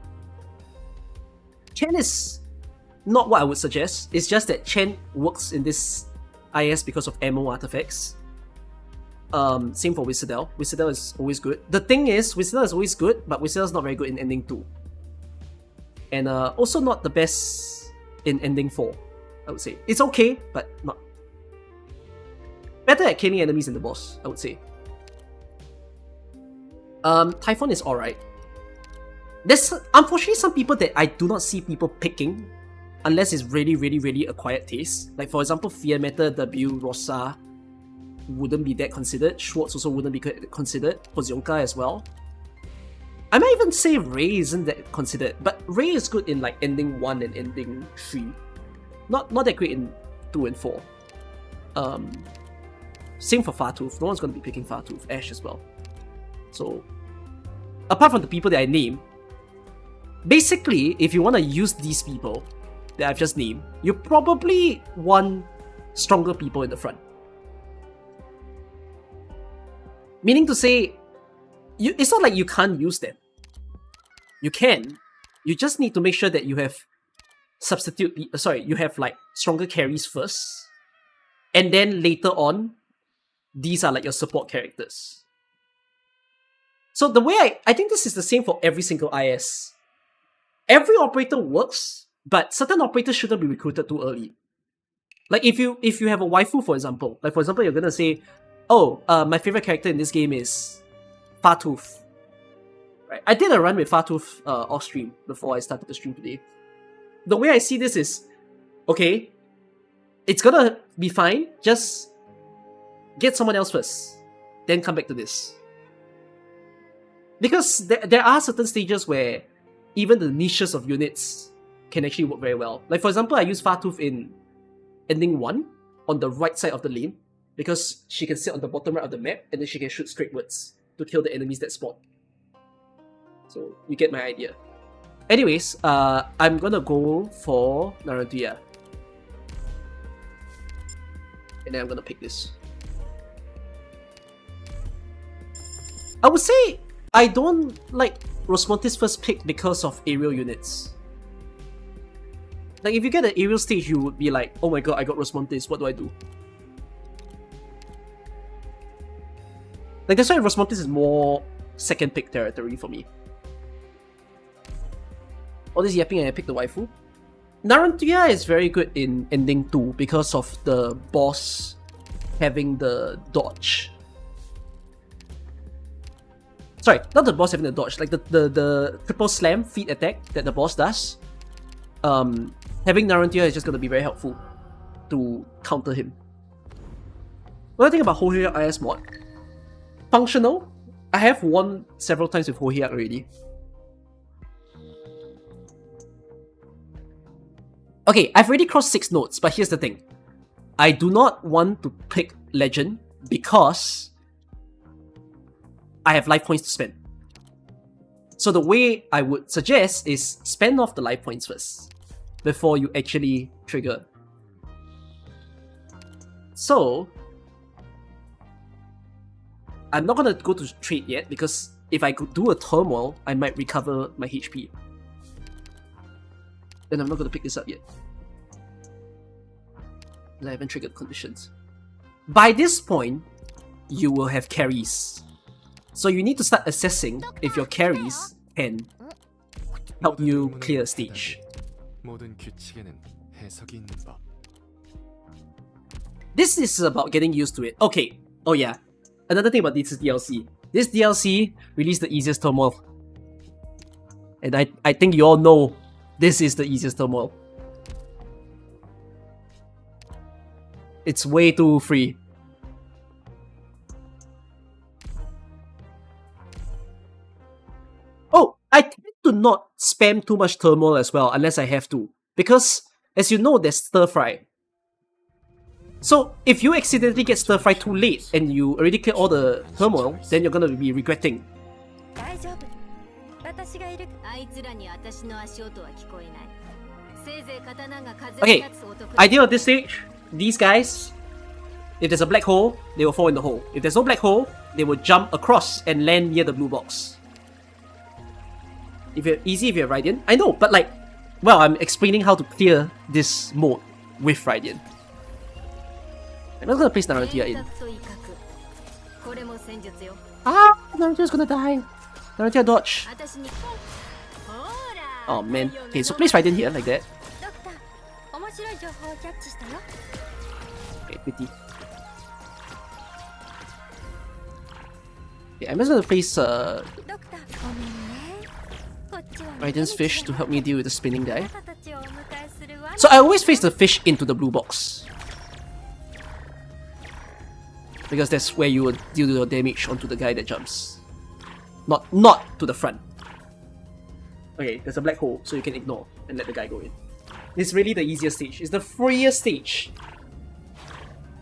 Chen is not what I would suggest. It's just that Chen works in this IS because of ammo artifacts. Same for Wizardel. Wizardel is always good. The thing is, Wizardel is always good, but Wizardel is not very good in ending 2. And also not the best in ending 4, I would say. It's okay, but not. Better at killing enemies in the boss, I would say. Typhon is alright. There's unfortunately some people that I do not see people picking unless it's really acquired taste. Like for example, Fear Metal, W, Rosa wouldn't be that considered. Schwartz also wouldn't be considered. Pozionka as well. I might even say Ray isn't that considered, but Ray is good in like ending 1 and ending 3. Not that great in 2 and 4. Same for Fartooth. No one's going to be picking Fartooth. Ash as well. So, apart from the people that I name, basically, if you want to use these people that I've just named, you probably want stronger people in the front. Meaning to say, it's not like you can't use them. You can. You just need to make sure that you have you have like stronger carries first, and then later on, these are like your support characters. So the way I think this is the same for every single IS. Every operator works, but certain operators shouldn't be recruited too early. Like if you have a waifu, for example, you're gonna say, oh, my favorite character in this game is Fartooth. Right? I did a run with Fartooth off stream before I started the stream today. The way I see this is, okay, it's gonna be fine, just get someone else first, then come back to this. Because there are certain stages where even the niches of units can actually work very well. Like for example, I use Fartooth in ending 1 on the right side of the lane because she can sit on the bottom right of the map and then she can shoot straightwards to kill the enemies that spawn. So you get my idea. Anyways, I'm gonna go for Narantia. And then I'm gonna pick this. I would say I don't like Rosmonte's first pick because of aerial units. Like, if you get an aerial stage, you would be like, oh my god, I got Rosmontes, what do I do? Like, that's why Rosmontes is more second pick territory for me. All this yapping and I pick the waifu. Narantia is very good in ending 2 because of the boss having the dodge. Sorry, not the boss having the dodge, like the triple slam feet attack that the boss does. Having Narantia is just gonna be very helpful to counter him. What do I think about Hohyak IS mod? Functional. I have won several times with Hohyak already. Okay, I've already crossed 6 nodes, but here's the thing. I do not want to pick Legend because I have life points to spend. So the way I would suggest is spend off the life points first before you actually trigger. So I'm not gonna go to trade yet because if I could do a turmoil, I might recover my HP. Then I'm not gonna pick this up yet. I haven't triggered conditions. By this point, you will have carries. So you need to start assessing if your carries can help you clear a stage. This is about getting used to it. Okay, oh yeah. Another thing about this DLC. This DLC released the easiest turmoil. And I think you all know this is the easiest turmoil. It's way too free. Oh, I tend to not spam too much turmoil as well unless I have to. Because, as you know, there's stir fry. So, if you accidentally get stir fry too late and you already clear all the turmoil, then you're gonna be regretting. Okay, idea of this stage, these guys, if there's a black hole, they will fall in the hole. If there's no black hole, they will jump across and land near the blue box. If you're easy if you're Radiant. I know, but like, well, I'm explaining how to clear this mode with Radiant. I'm not gonna place Narantia in. Ah, Narantia's gonna die. Narantia dodge. Oh man. Okay, so place Radiant here like that. Okay, pity. Okay, I'm just gonna place Radiant's fish to help me deal with the spinning guy. So I always face the fish into the blue box, because that's where you would deal your damage onto the guy that jumps. Not to the front. Okay, there's a black hole, so you can ignore and let the guy go in. It's really the easiest stage. It's the freest stage.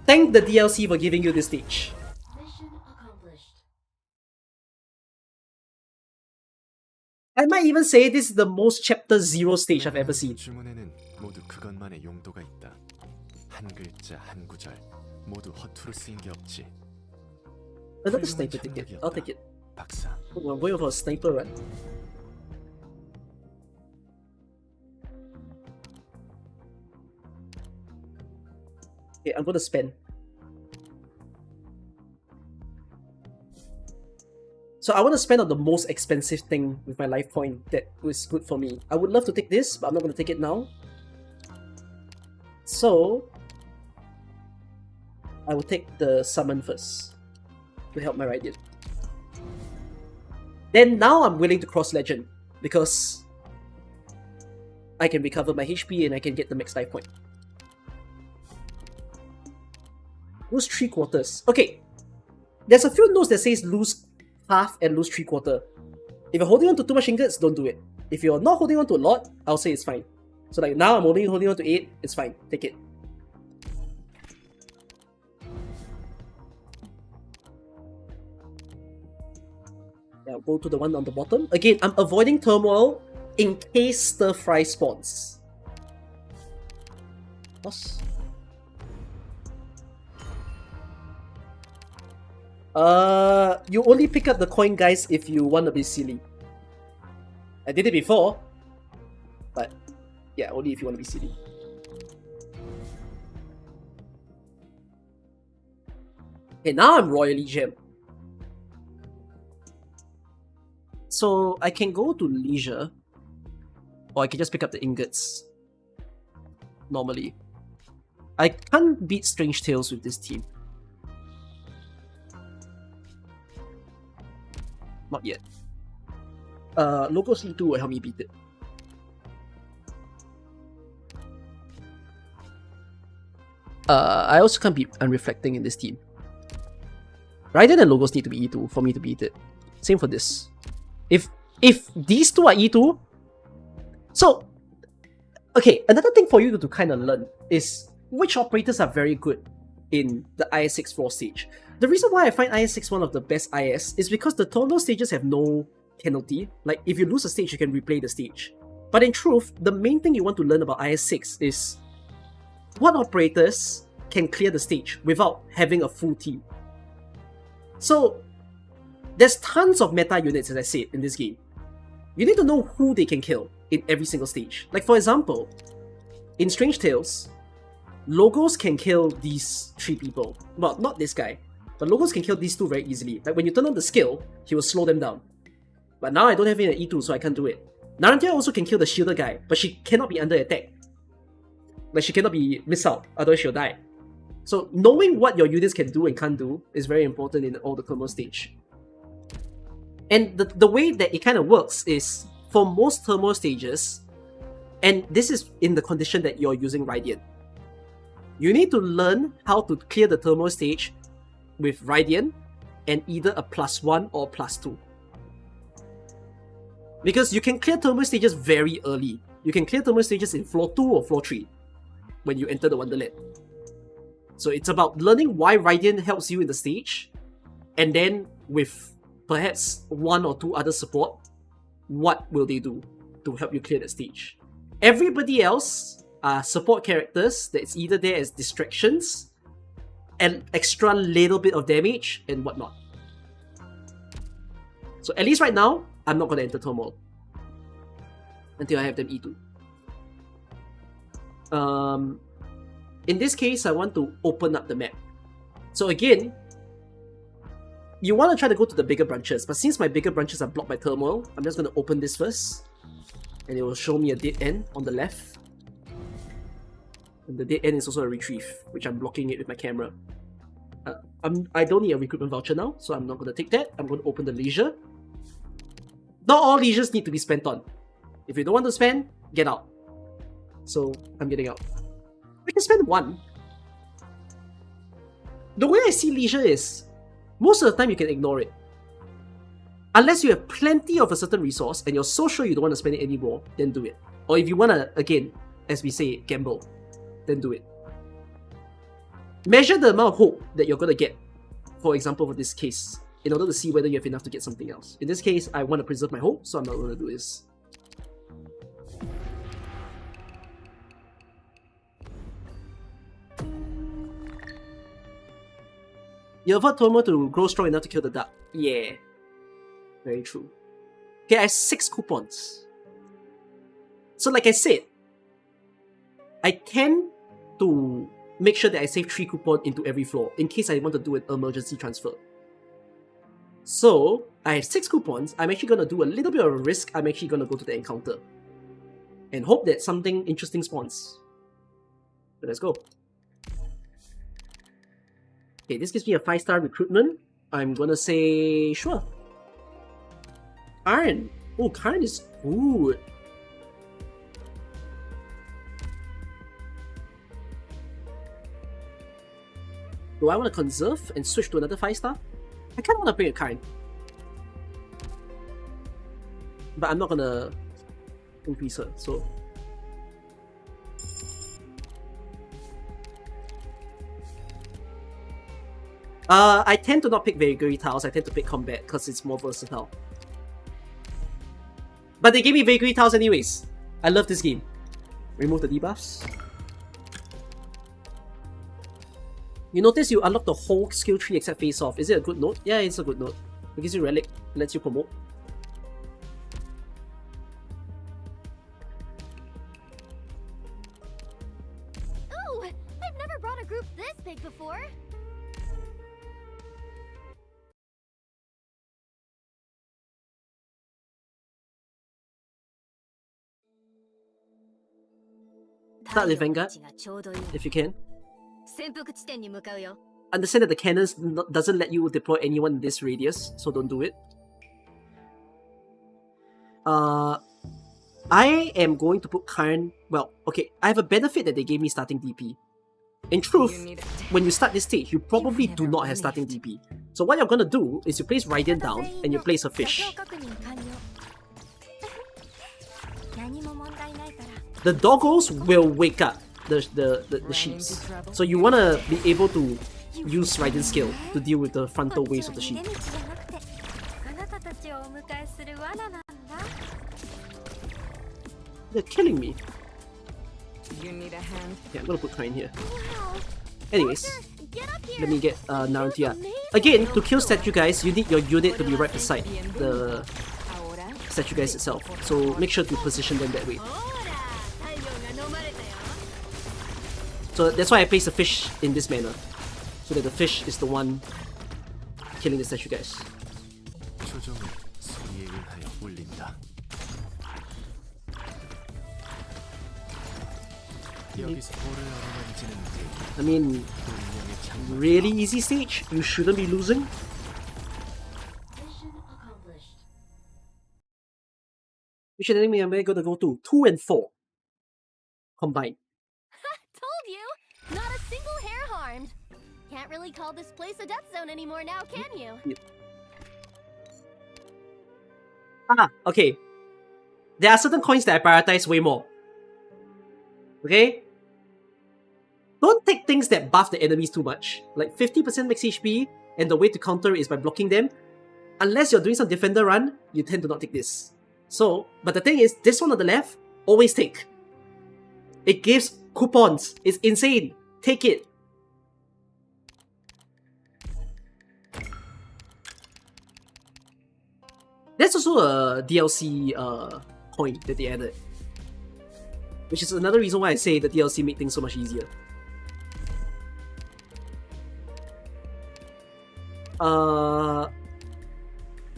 Thank the DLC for giving you this stage. Mission accomplished. I might even say this is the most chapter 0 stage I've ever seen. 주문에는 모두 그것만의 용도가 있다. 한 글자 한 구절 모두 허투루 쓰인 게 없지. Another sniper ticket. I'll take it. 박사. Oh, I'm going for a sniper run. Okay, I'm gonna spend. So I want to spend on the most expensive thing with my life point that was good for me. I would love to take this, but I'm not going to take it now. So I will take the summon first to help my Radiant. Then now I'm willing to cross Legend because I can recover my HP and I can get the max life point. Lose 3/4. Okay, there's a few notes that says lose half and lose 3/4. If you're holding on to too much ingots, don't do it. If you're not holding on to a lot, I'll say it's fine. So like now I'm only holding on to 8, it's fine. Take it. Yeah, go to the one on the bottom. Again, I'm avoiding turmoil in case stir fry spawns. Boss. You only pick up the coin, guys, if you want to be silly. I did it before, but yeah, only if you want to be silly. Okay, now I'm royally gem. So I can go to leisure, or I can just pick up the ingots normally. I can't beat Strange Tales with this team. Not yet. Logos E2 will help me beat it. I also can't beat Unreflecting in this team. Raiden and Logos need to be E2 for me to beat it. Same for this. If these two are E2... So, okay, another thing for you to kind of learn is which operators are very good in the IS6 floor stage. The reason why I find IS6 one of the best IS is because the terminal stages have no penalty. Like, if you lose a stage, you can replay the stage. But in truth, the main thing you want to learn about IS6 is what operators can clear the stage without having a full team. So, there's tons of meta units, as I said, in this game. You need to know who they can kill in every single stage. Like, for example, in Strange Tales, Logos can kill these 3 people. Well, not this guy, but Logos can kill these 2 very easily. Like, when you turn on the skill, he will slow them down. But now I don't have it in E2, so I can't do it. Narantia also can kill the shielder guy, but she cannot be under attack. Like, she cannot be miss out, otherwise she'll die. So, knowing what your units can do and can't do is very important in all the thermal stage. And the way that it kind of works is, for most thermal stages, and this is in the condition that you're using Radiant, you need to learn how to clear the thermal stage with Radiant and either a +1 or +2. Because you can clear thermal stages very early. You can clear thermal stages in floor 2 or floor 3 when you enter the Wonderland. So it's about learning why Radiant helps you in the stage, and then with perhaps 1 or 2 other support, what will they do to help you clear the stage? Everybody else are support characters that's either there as distractions, and extra little bit of damage, and whatnot. So at least right now, I'm not going to enter turmoil until I have them E2. In this case, I want to open up the map. So again, you want to try to go to the bigger branches, but since my bigger branches are blocked by turmoil, I'm just going to open this first, and it will show me a dead end on the left. And the dead end is also a retrieve, which I'm blocking it with my camera. I don't need a recruitment voucher now, so I'm not going to take that. I'm going to open the leisure. Not all leisures need to be spent on. If you don't want to spend, get out. So I'm getting out. I can spend 1. The way I see leisure is, most of the time you can ignore it. Unless you have plenty of a certain resource and you're so sure you don't want to spend it anymore, then do it. Or if you want to, again, as we say, gamble, then do it. Measure the amount of hope that you're going to get, for example, for this case, in order to see whether you have enough to get something else. In this case, I want to preserve my hope, so I'm not going to do this. You avoid Tomo to grow strong enough to kill the duck. Yeah. Very true. Okay, I have 6 coupons. So like I said, I tend to make sure that I save 3 coupons into every floor in case I want to do an emergency transfer. So, I have 6 coupons. I'm actually going to do a little bit of a risk. I'm actually going to go to the encounter and hope that something interesting spawns. So let's go. Okay, this gives me a 5-star recruitment. I'm going to say sure. Iron. Oh, Karen is good. Do I want to conserve and switch to another 5-star? I kind of want to bring a Karen. But I'm not going to increase her, so... I tend to not pick Vagary Tiles, I tend to pick Combat because it's more versatile. But they gave me Vagary Tiles anyways. I love this game. Remove the debuffs. You notice you unlock the whole skill tree except face off. Is it a good note? Yeah, it's a good note. It gives you relic, lets you promote. Ooh, I've never brought a group this big before. Start with Vanguard, if you can. 潜伏地点に向かうよ。 Understand that the cannons doesn't let you deploy anyone in this radius, so don't do it. I am going to put current... Well, okay, I have a benefit that they gave me starting DP. In truth, when you start this stage, you probably do not have starting DP. So what you're gonna do is you place Radiant down and you place a fish. 何も問題ないから。 The doggos will wake up the sheeps. So you wanna be able to use Radiant skill to deal with the frontal waves of the sheep. 出口じゃなくて、あなたたちをお迎えする罠なんだ。 They're killing me. You need a hand. Okay, I'm gonna put Kain here. Wow. Anyways, Get up here. let me get This Narutia. is amazing. Again, to kill statue guys, you need your unit to be right beside the Ahora. statue guys itself. So make sure to position them that way. ほら、太陽が飲まれたよ。 So that's why I place the fish in this manner. So that the fish is the one killing the statue guys. 조정을 소리에 의하여 울린다. 여기서 볼을 얻어만지는 게 I mean, 운명의 장막. really easy stage. You shouldn't be losing. Mission enemy I'm gonna go to 2 and 4 combined. Told you, not a single hair harmed. Can't really call this place a death zone anymore now, can you? Okay. There are certain coins that I prioritize way more. Okay? Don't take things that buff the enemies too much. Like 50% max HP, and the way to counter is by blocking them. Unless you're doing some defender run, you tend to not take this. So, but the thing is, this one on the left, always take. It gives coupons. It's insane. Take it. There's also a DLC coin that they added, which is another reason why I say the DLC made things so much easier.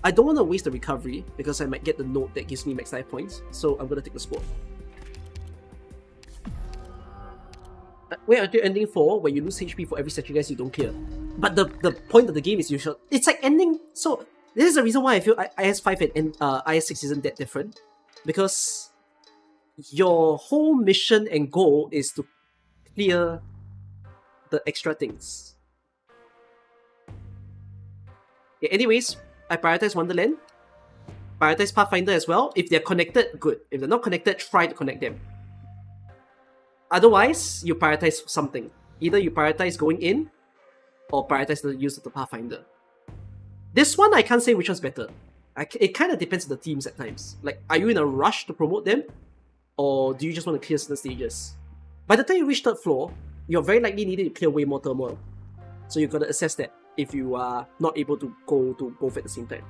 I don't want to waste the recovery because I might get the note that gives me max life points, so I'm gonna take the squad. Wait until ending 4 where you lose HP for every statue guys you don't clear. But the point of the game is you should... It's like ending... So, this is the reason why I feel IS5 and IS6 isn't that different. Because your whole mission and goal is to clear the extra things. Okay, anyways, I prioritize Wonderland. Prioritize Pathfinder as well. If they're connected, good. If they're not connected, try to connect them. Otherwise, you prioritize something. Either you prioritize going in, or prioritize the use of the Pathfinder. This one, I can't say which one's better. It kind of depends on the teams at times. Like, are you in a rush to promote them? Or do you just want to clear certain stages? By the time you reach 3rd floor, you're very likely needed to clear way more turmoil. So you've got to assess that if you are not able to go to both at the same time.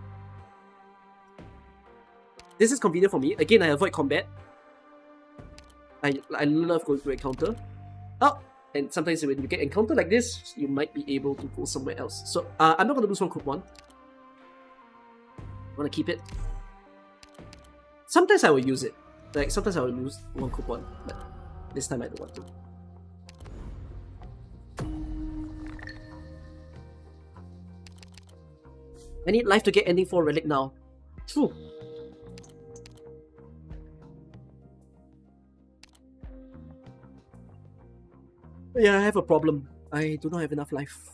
This is convenient for me. Again, I avoid combat. I love going to encounter. Oh! And sometimes when you get encounter like this, you might be able to go somewhere else. So, I'm not going to lose one coupon. I want to keep it. Sometimes I will use it. Like, sometimes I will lose one coupon. But this time I don't want to. I need life to get ending 4 relic now. True. Yeah, I have a problem. I do not have enough life.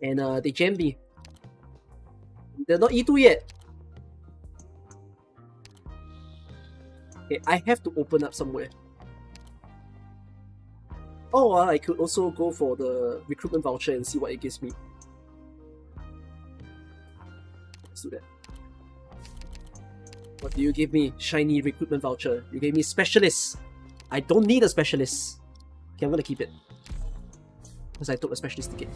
And they jammed me. They're not E2 yet. Okay, I have to open up somewhere. Oh, I could also go for the recruitment voucher and see what it gives me. Let's do that. What do you give me? Shiny recruitment voucher. You gave me specialist. I don't need a specialist. Okay, I'm gonna keep it. Because I took a specialist ticket.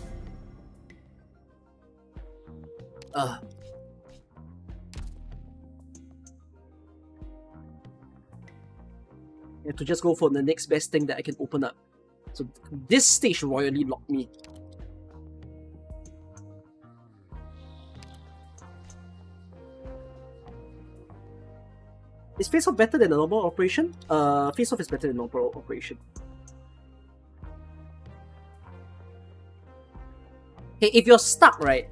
I have to just go for the next best thing that I can open up. So this stage royally locked me. Is face-off better than a normal operation? Face-off is better than normal operation. Hey, if you're stuck, right,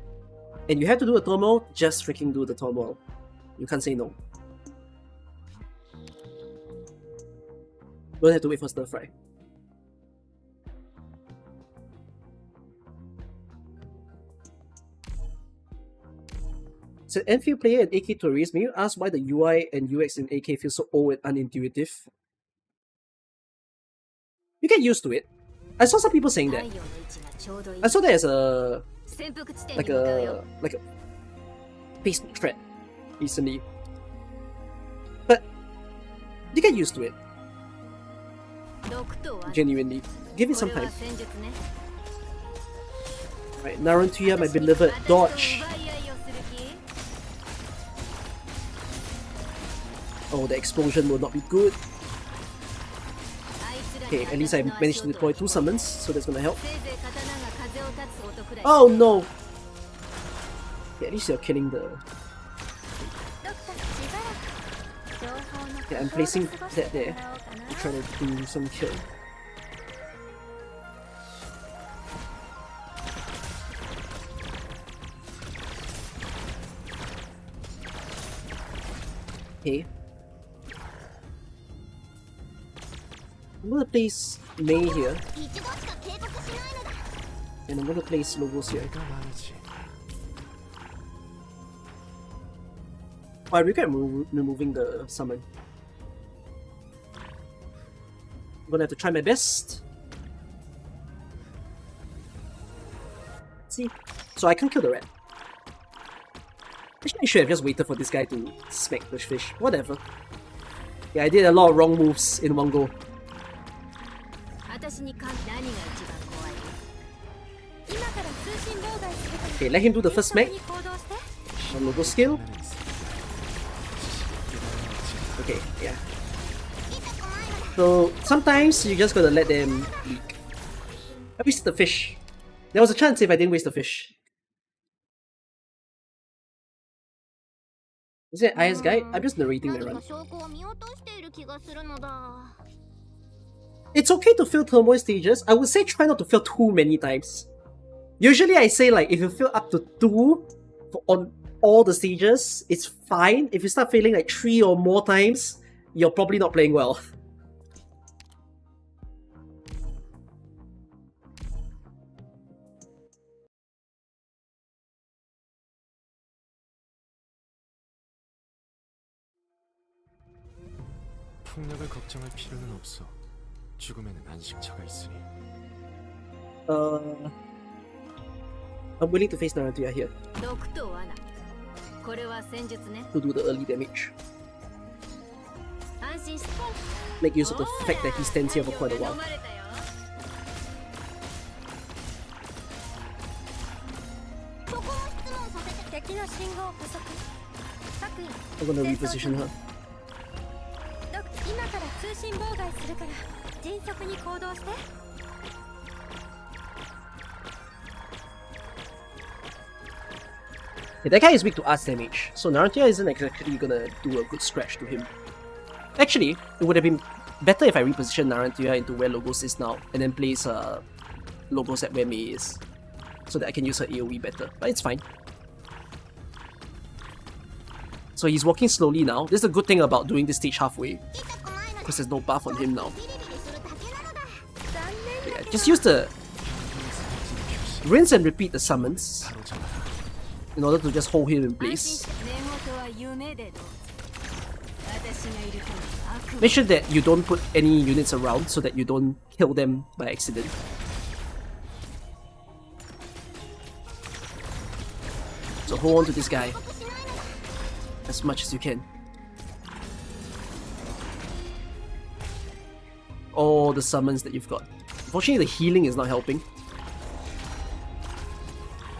and you have to do a turmoil, just freaking do the turmoil. You can't say no. Don't have to wait for stir fry. So Enfield player and AK tourist, may you ask why the UI and UX in AK feel so old and unintuitive? You get used to it. I saw some people saying that. I saw that as a like a Facebook thread recently. But you get used to it. Genuinely. Give it some time. Right, Narantuya, my beloved, dodge. Oh, the explosion will not be good. Okay, at least I managed to deploy 2 summons, so that's gonna help. Oh no! Yeah, at least you're killing the... Yeah, I'm placing that there to try to do some kill. Okay. I'm gonna place Mei here. And I'm gonna place Logos here. Oh, I regret removing the summon. I'm gonna have to try my best. See? So I can't kill the rat. Actually, I should have just waited for this guy to smack the fish. Whatever. Yeah, I did a lot of wrong moves in one go. Okay, let him do the first smack. On logo skill. Okay, yeah. So sometimes you just gotta let them leak. I wasted the fish. There was a chance if I didn't waste the fish. Is it IS guide? I'm just narrating my run. It's okay to fail turmoil stages. I would say try not to fail too many times. Usually I say like if you fail up to 2 on all the stages, it's fine. If you start failing like 3 or more times, you're probably not playing well. 폭력을 걱정할 필요는 없어. 죽음에는 안식처가 있으니. I'm willing to face Narantuya here to do the early damage. Make use of the fact that he stands here for quite a while. I'm gonna reposition her. Okay, that guy is weak to arts damage, so Narantuya isn't exactly gonna do a good scratch to him. Actually, it would have been better if I repositioned Narantuya into where Logos is now, and then place Logos at where Mei is, so that I can use her AoE better, but it's fine. So he's walking slowly now. This is a good thing about doing this stage halfway, because there's no buff on him now. Yeah, just use the rinse and repeat the summons in order to just hold him in place. Make sure that you don't put any units around so that you don't kill them by accident. So hold on to this guy as much as you can. all the summons that you've got. Unfortunately, the healing is not helping.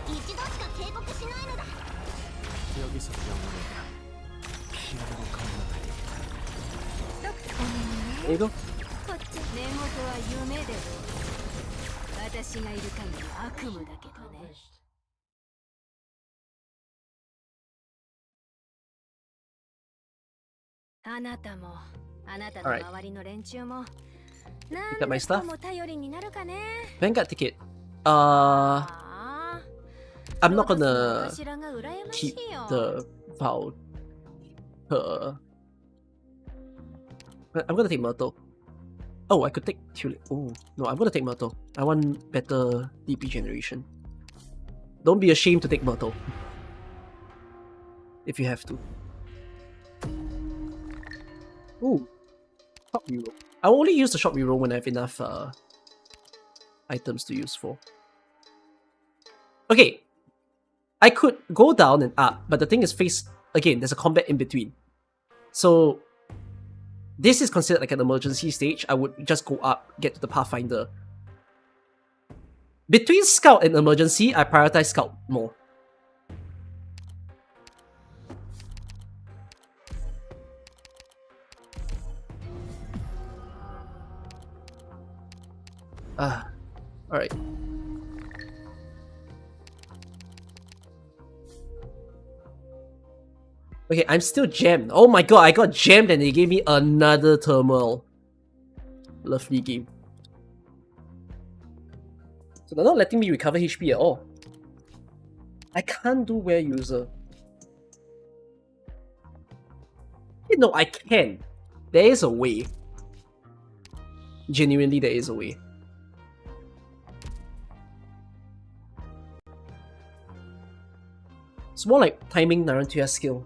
一度しか警告しないのだ 여기서 영원해라. 피아노로 건너다니. There you go. こっち寝言は夢で私がいる限り悪夢だけどね。あなたもあなたの Alright. 周りの連中も Pick up my 何 stuff. とも頼りになるかね。 Vanguard ticket. ああ I'm not ロータスの gonna 頭が羨まし keep いよ。 the vow. I'm gonna take Myrtle. Oh, I could take Tulip. Oh, no, I'm gonna take Myrtle. I want better DP generation. Don't be ashamed to take Myrtle. If you have to. Ooh. Shop reroll. I will only use the shop reroll when I have enough items to use for. Okay. I could go down and up, but the thing is again, there's a combat in between. So this is considered like an emergency stage. I would just go up, get to the Pathfinder. Between Scout and Emergency, I prioritize Scout more. Alright. Okay, I'm still jammed. Oh my god, I got jammed and they gave me another turmoil. Lovely game. So they're not letting me recover HP at all. I can't do wear user. No, I can. There is a way. Genuinely, there is a way. It's more like timing Narantia skill.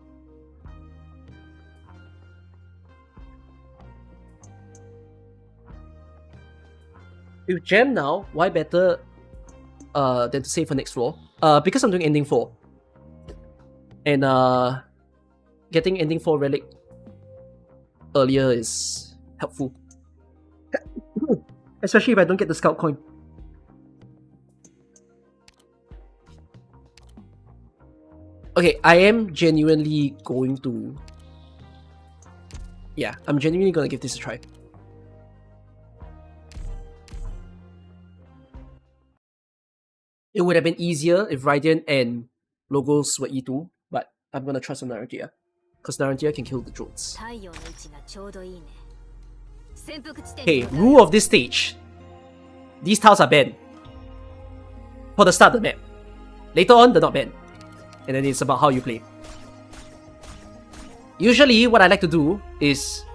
With Gem now, why better than to save for next floor? Because I'm doing ending 4. And getting ending 4 relic earlier is helpful. Especially if I don't get the scout coin. Okay, I am genuinely going to... Yeah, I'm genuinely gonna give this a try. It would have been easier if Radiant and Logos were E2, but I'm gonna trust on Narantia. Because Narantia can kill the drones. 太陽の位置がちょうどいいね。潜伏地点 Hey, rule of this stage. These tiles are banned. For the start of the map. Later on, they're not banned. And then it's about how you play. Usually, what I like to do is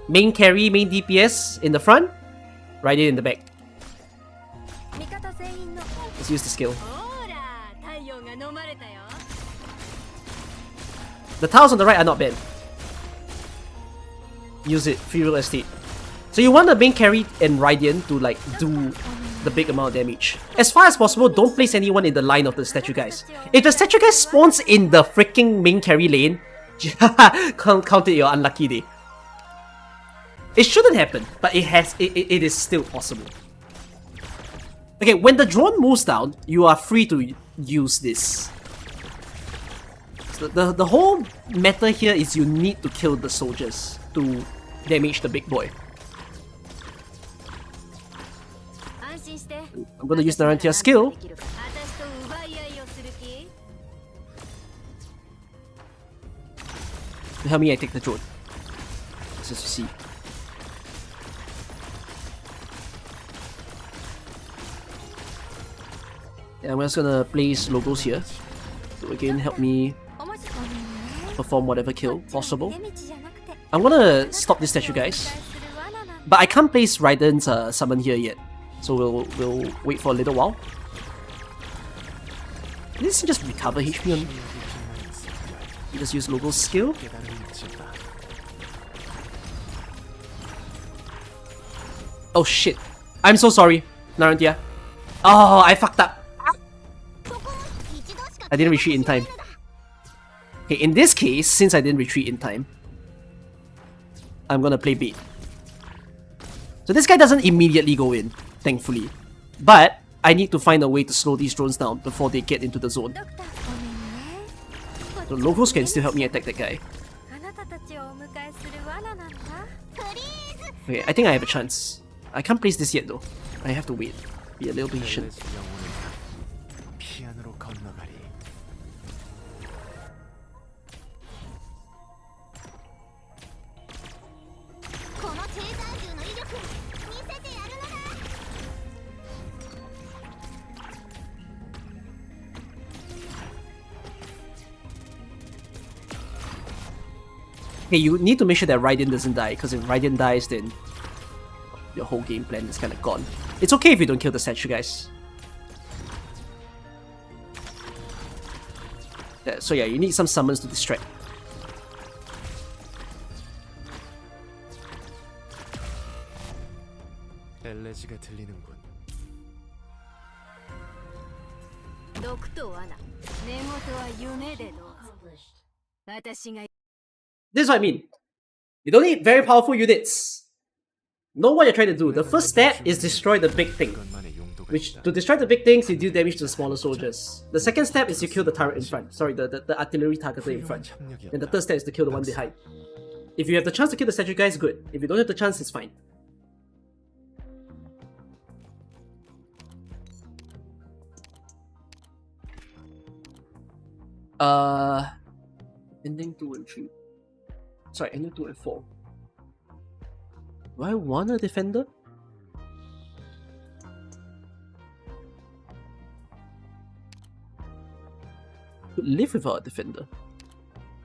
main carry, main DPS in the front, Radiant in the back. 味方全員の Let's use the skill. ほら太陽が飲まれたよ。 The tiles on the right are not banned. Use it, free real estate. So you want the main carry and Radiant to like do the big amount of damage. As far as possible, don't place anyone in the line of the statue guys. If the statue guy spawns in the freaking main carry lane, count it your unlucky day. It shouldn't happen, but it is still possible. Okay, when the drone moves down, you are free to use this. So the whole meta here is you need to kill the soldiers to damage the big boy. 安心して。 I'm gonna use Narantia skill. 私と奪い合いをする気？ Help me, I take the drone. Let's just see. Yeah, I'm just gonna place logos here to again help me 面白いね。 perform whatever kill こっちは possible. 逃げ道じゃなくて I'm gonna stop this statue, guys. But I can't place Raiden's summon here yet, so we'll wait for a little while. Did this just recover HP on? You just use logo's skill. Oh shit! I'm so sorry, Narantia. Oh, I fucked up. I didn't retreat in time. Okay, in this case, since I didn't retreat in time, I'm gonna play bait. So this guy doesn't immediately go in, thankfully. But I need to find a way to slow these drones down before they get into the zone. ドクターごめんね The locals can still help me attack that guy. あなたたちをお迎えする罠なんだプリーズ Okay, I think I have a chance. I can't place this yet though. I have to wait. Be a little patient. 벨레지 영혼은 피안으로 건너가리. このテーザー銃の威力見せてやるのだ Okay, you need to make sure that Raiden doesn't die, because if Raiden dies, then your whole game plan is kind of gone. It's okay if you don't kill the statue, guys. Yeah, so yeah, you need some summons to distract. 벨레지가 들리는군. ドクトアナ寝言は夢でどうぞ私が This is what I mean. You don't need very powerful units. Know what you're trying to do. The first step is destroy the big thing. 그것만의 용도가 Which, 있다. to destroy the big things, you deal damage to the smaller soldiers. The second step is you kill the turret in front. Sorry, the artillery targeter in front. And the third step is to kill the one behind. If you have the chance to kill the statue guys, good. If you don't have the chance, it's fine. Ending 2 and 3. Sorry, ending 2 and 4. Do I want a defender? Could live without a defender.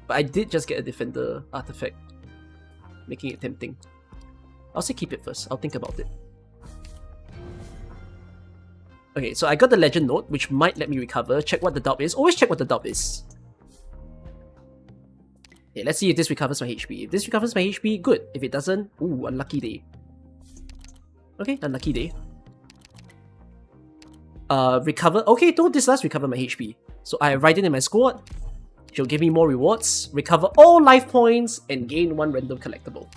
But I did just get a defender artifact, making it tempting. I'll say keep it first. I'll think about it. Okay, so I got the legend note, which might let me recover. Check what the dub is. Always check what the dub is. Okay, let's see if this recovers my HP. If this recovers my HP, good. If it doesn't, ooh, unlucky day. Okay, unlucky day. Recover. Okay, don't this does recover my HP. So I write it in my squad. She'll give me more rewards, recover all life points, and gain 1 random collectible.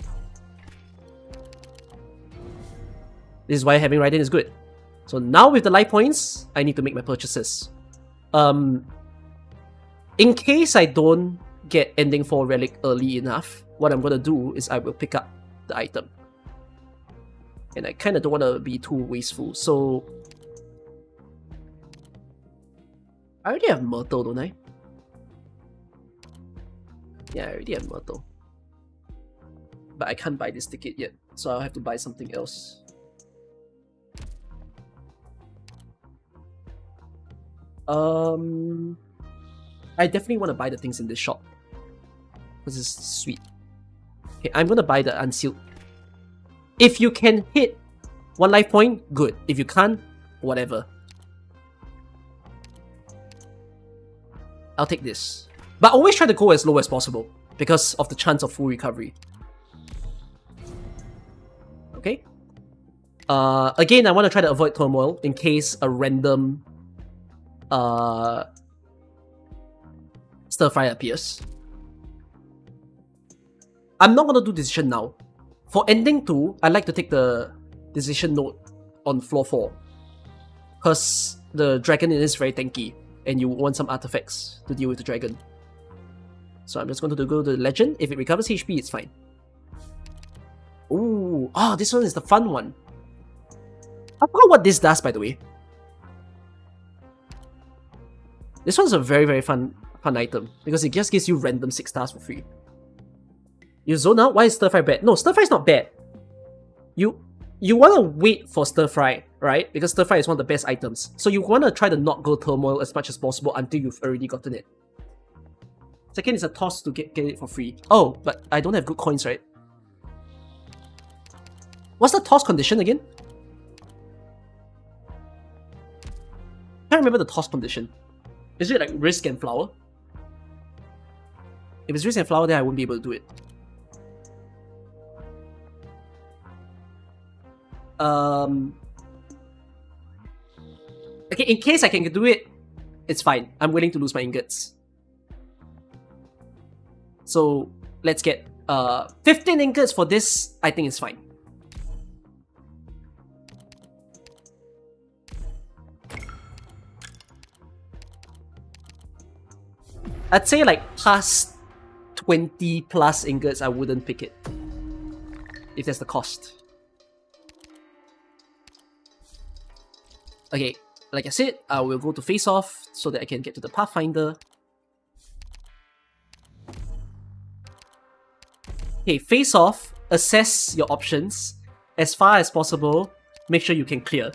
This is why having Raiden is good. So now with the life points, I need to make my purchases. In case I don't get ending 4 relic early enough, what I'm gonna do is I will pick up the item. And I kinda don't wanna be too wasteful, so... I already have Myrtle, don't I? Yeah, I already have Myrtle. But I can't buy this ticket yet, so I'll have to buy something else. I definitely want to buy the things in this shop. Because it's sweet. Okay, I'm gonna buy the unsealed. If you can hit 1 life point, good. If you can't, whatever. I'll take this. But always try to go as low as possible, because of the chance of full recovery. Okay? Again, I want to try to avoid turmoil in case a random stir fry appears. I'm not gonna do decision now. For ending 2, I like to take the decision note on floor 4. Because the dragon is very tanky, and you want some artifacts to deal with the dragon. So I'm just going to go to the legend. If it recovers HP, it's fine. Ooh, this one is the fun one. I forgot what this does, by the way. This one's a very, very fun item, because it just gives you random 6 stars for free. You zone out? Why is stir fry bad? No, stir fry is not bad. You want to wait for stir fry, right? Because stir fry is one of the best items. So you want to try to not go turmoil as much as possible until you've already gotten it. Second is a toss to get it for free. Oh, but I don't have good coins, right? What's the toss condition again? I can't remember the toss condition. Is it like risk and flower? If it's risk and flower, then I won't be able to do it. Okay, in case I can do it, it's fine. I'm willing to lose my ingots. So let's get 15 ingots for this. I think it's fine. I'd say like past 20 plus ingots, I wouldn't pick it. If that's the cost. Okay, like I said, I will go to face off so that I can get to the Pathfinder. Okay, face off, assess your options. As far as possible, make sure you can clear.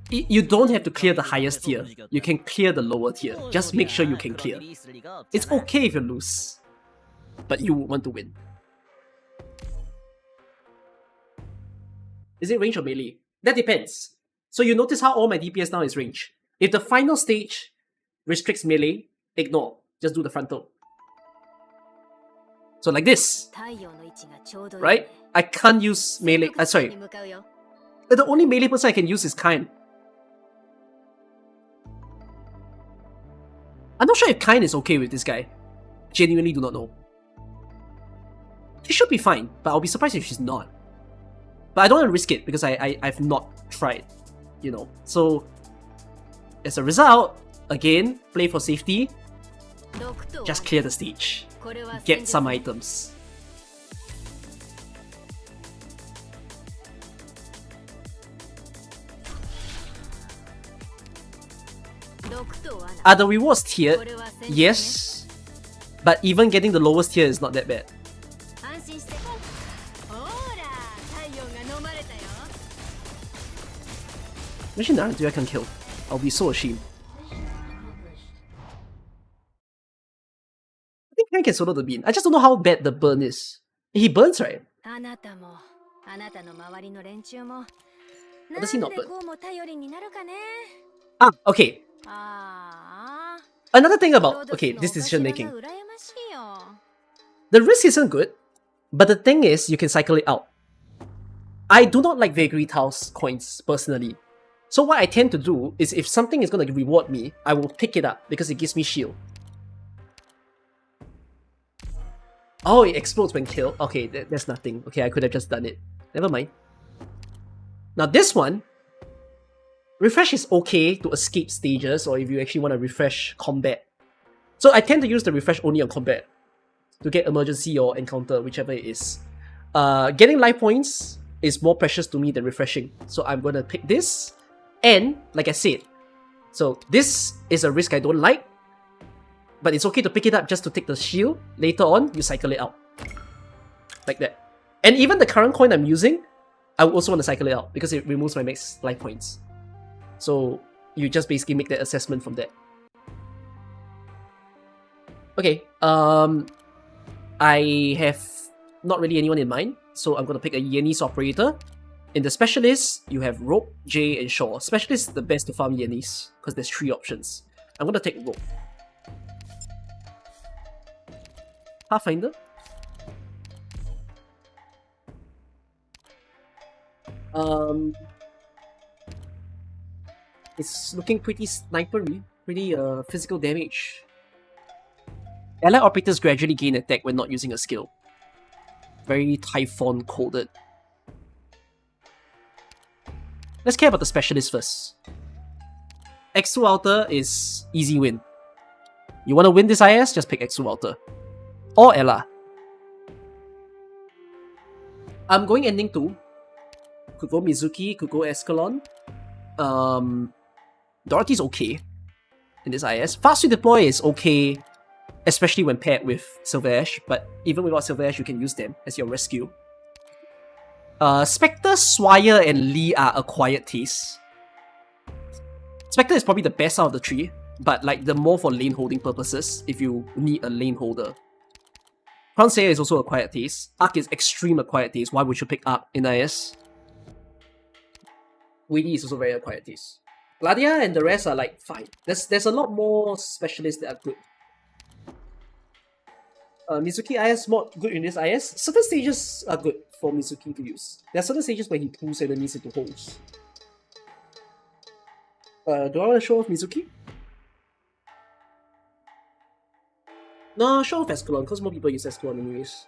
You don't have to clear the highest tier. You can clear the lower tier. Just make sure you can clear. It's okay if you lose, but you want to win. Is it range or melee? That depends. So you notice how all my DPS now is range. If the final stage restricts melee, ignore. Just do the frontal. So like this, right? I can't use melee. Sorry. The only melee person I can use is Kain. I'm not sure if Kain is okay with this guy. Genuinely do not know. She should be fine, but I'll be surprised if she's not. But I don't want to risk it because I've not tried, you know. So as a result, again, play for safety. Just clear the stage. Get some items. Are the rewards tiered? Yes. But even getting the lowest tier is not that bad. Imagine Naruto I can kill. I'll be so ashamed. I think I can solo the bean. I just don't know how bad the burn is. He burns, right? Or does he not burn? Ah, okay. Another thing about, okay, this decision making. The risk isn't good, but the thing is, you can cycle it out. I do not like Vagary Tiles coins, personally. So what I tend to do is if something is going to reward me, I will pick it up because it gives me shield. Oh, it explodes when killed. Okay, that's nothing. Okay, I could have just done it. Never mind. Now this one, refresh is okay to escape stages or if you actually want to refresh combat. So I tend to use the refresh only on combat to get emergency or encounter, whichever it is. Getting life points is more precious to me than refreshing. So I'm going to pick this. And, like I said, so this is a risk I don't like, but it's okay to pick it up just to take the shield. Later on, you cycle it out. Like that. And even the current coin I'm using, I also want to cycle it out because it removes my max life points. So you just basically make that assessment from that. Okay, I have not really anyone in mind, so I'm going to pick a Yenis operator. In the specialists, you have Rope, Jay, and Shaw. Specialists is the best to farm Yenis, because there's 3 options. I'm going to take Rope. Pathfinder. It's looking pretty snipery, pretty physical damage. Allied operators gradually gain attack when not using a skill. Very Typhon coded. Let's care about the specialist first. X2 Alter is easy win. You want to win this IS? Just pick X2 Alter. Or Ella. I'm going ending 2. Could go Mizuki, could go Escalon. Dorothy's okay in this IS. Fast to deploy is okay, especially when paired with Silver Ash, but even without Silver Ash, you can use them as your rescue. Spectre, Swire, and Lee are acquired tastes. Spectre is probably the best out of the 3, but like the more for lane holding purposes if you need a lane holder. Crown Slayer is also acquired taste. Arc is extreme acquired taste. Why would you pick Arc in IS? Weedy is also very acquired taste. Gladia and the rest are like fine. There's a lot more specialists that are good. Mizuki IS mod good in this IS. Certain stages are good for Mizuki to use. There are certain stages where he pulls enemies into holes. Do I want to show off Mizuki? No, show off Escalon, because more people use Escalon anyways.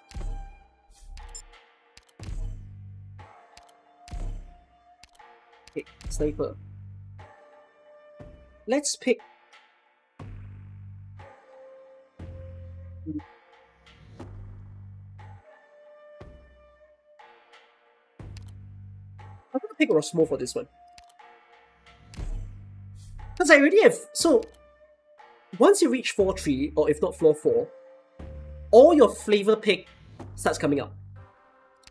Okay, Sniper. Let's pick I'm gonna pick Rosmo for this one. Because I already have... So, once you reach floor 3, or if not floor 4, all your flavor pick starts coming up.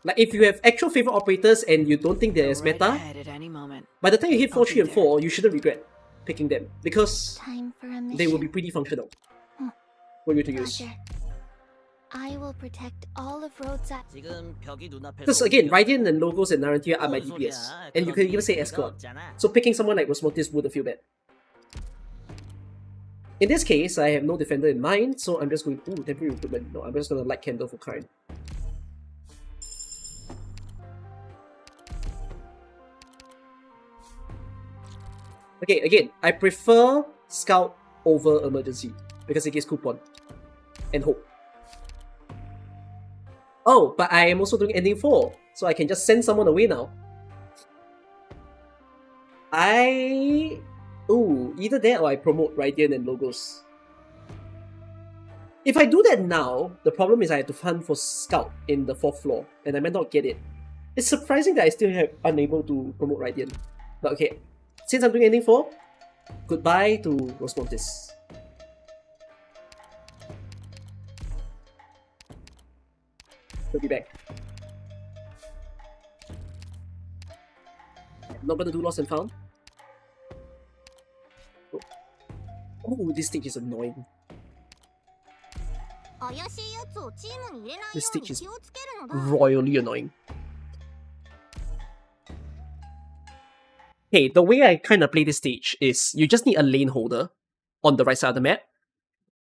Like, if you have actual favorite operators and you don't think there's meta, At any moment. by the time you hit floor 3 and 4, you shouldn't regret picking them. Because Time for a mission. they will be pretty functional for you to use. Roger. I will protect all of Roadside. 지금 벽이 눈앞에서 Because again, 보이죠? Radiant and Logos and Narantia are my 무슨 DPS. 소리야? And you 그건 can even say 믿을 Escort. 수가 없잖아. So picking someone like Rosmotis wouldn't feel bad. In this case, I have no defender in mind, so I'm just going, ooh, temporary recruitment. No, I'm just gonna light candle for Karn. Okay, again, I prefer Scout over Emergency because it gives coupon and hope. Oh, but I am also doing ending 4, so I can just send someone away now. Ooh, either that or I promote Radiant and Logos. If I do that now, the problem is I have to hunt for Scout in the 4th floor, and I might not get it. It's surprising that I still have unable to promote Radiant. But okay, since I'm doing ending 4, goodbye to Rosmontis. He'll be back. I'm not gonna do Lost and Found. Oh, this stage is annoying. This stage is royally annoying. Okay, the way I kind of play this stage is you just need a lane holder on the right side of the map.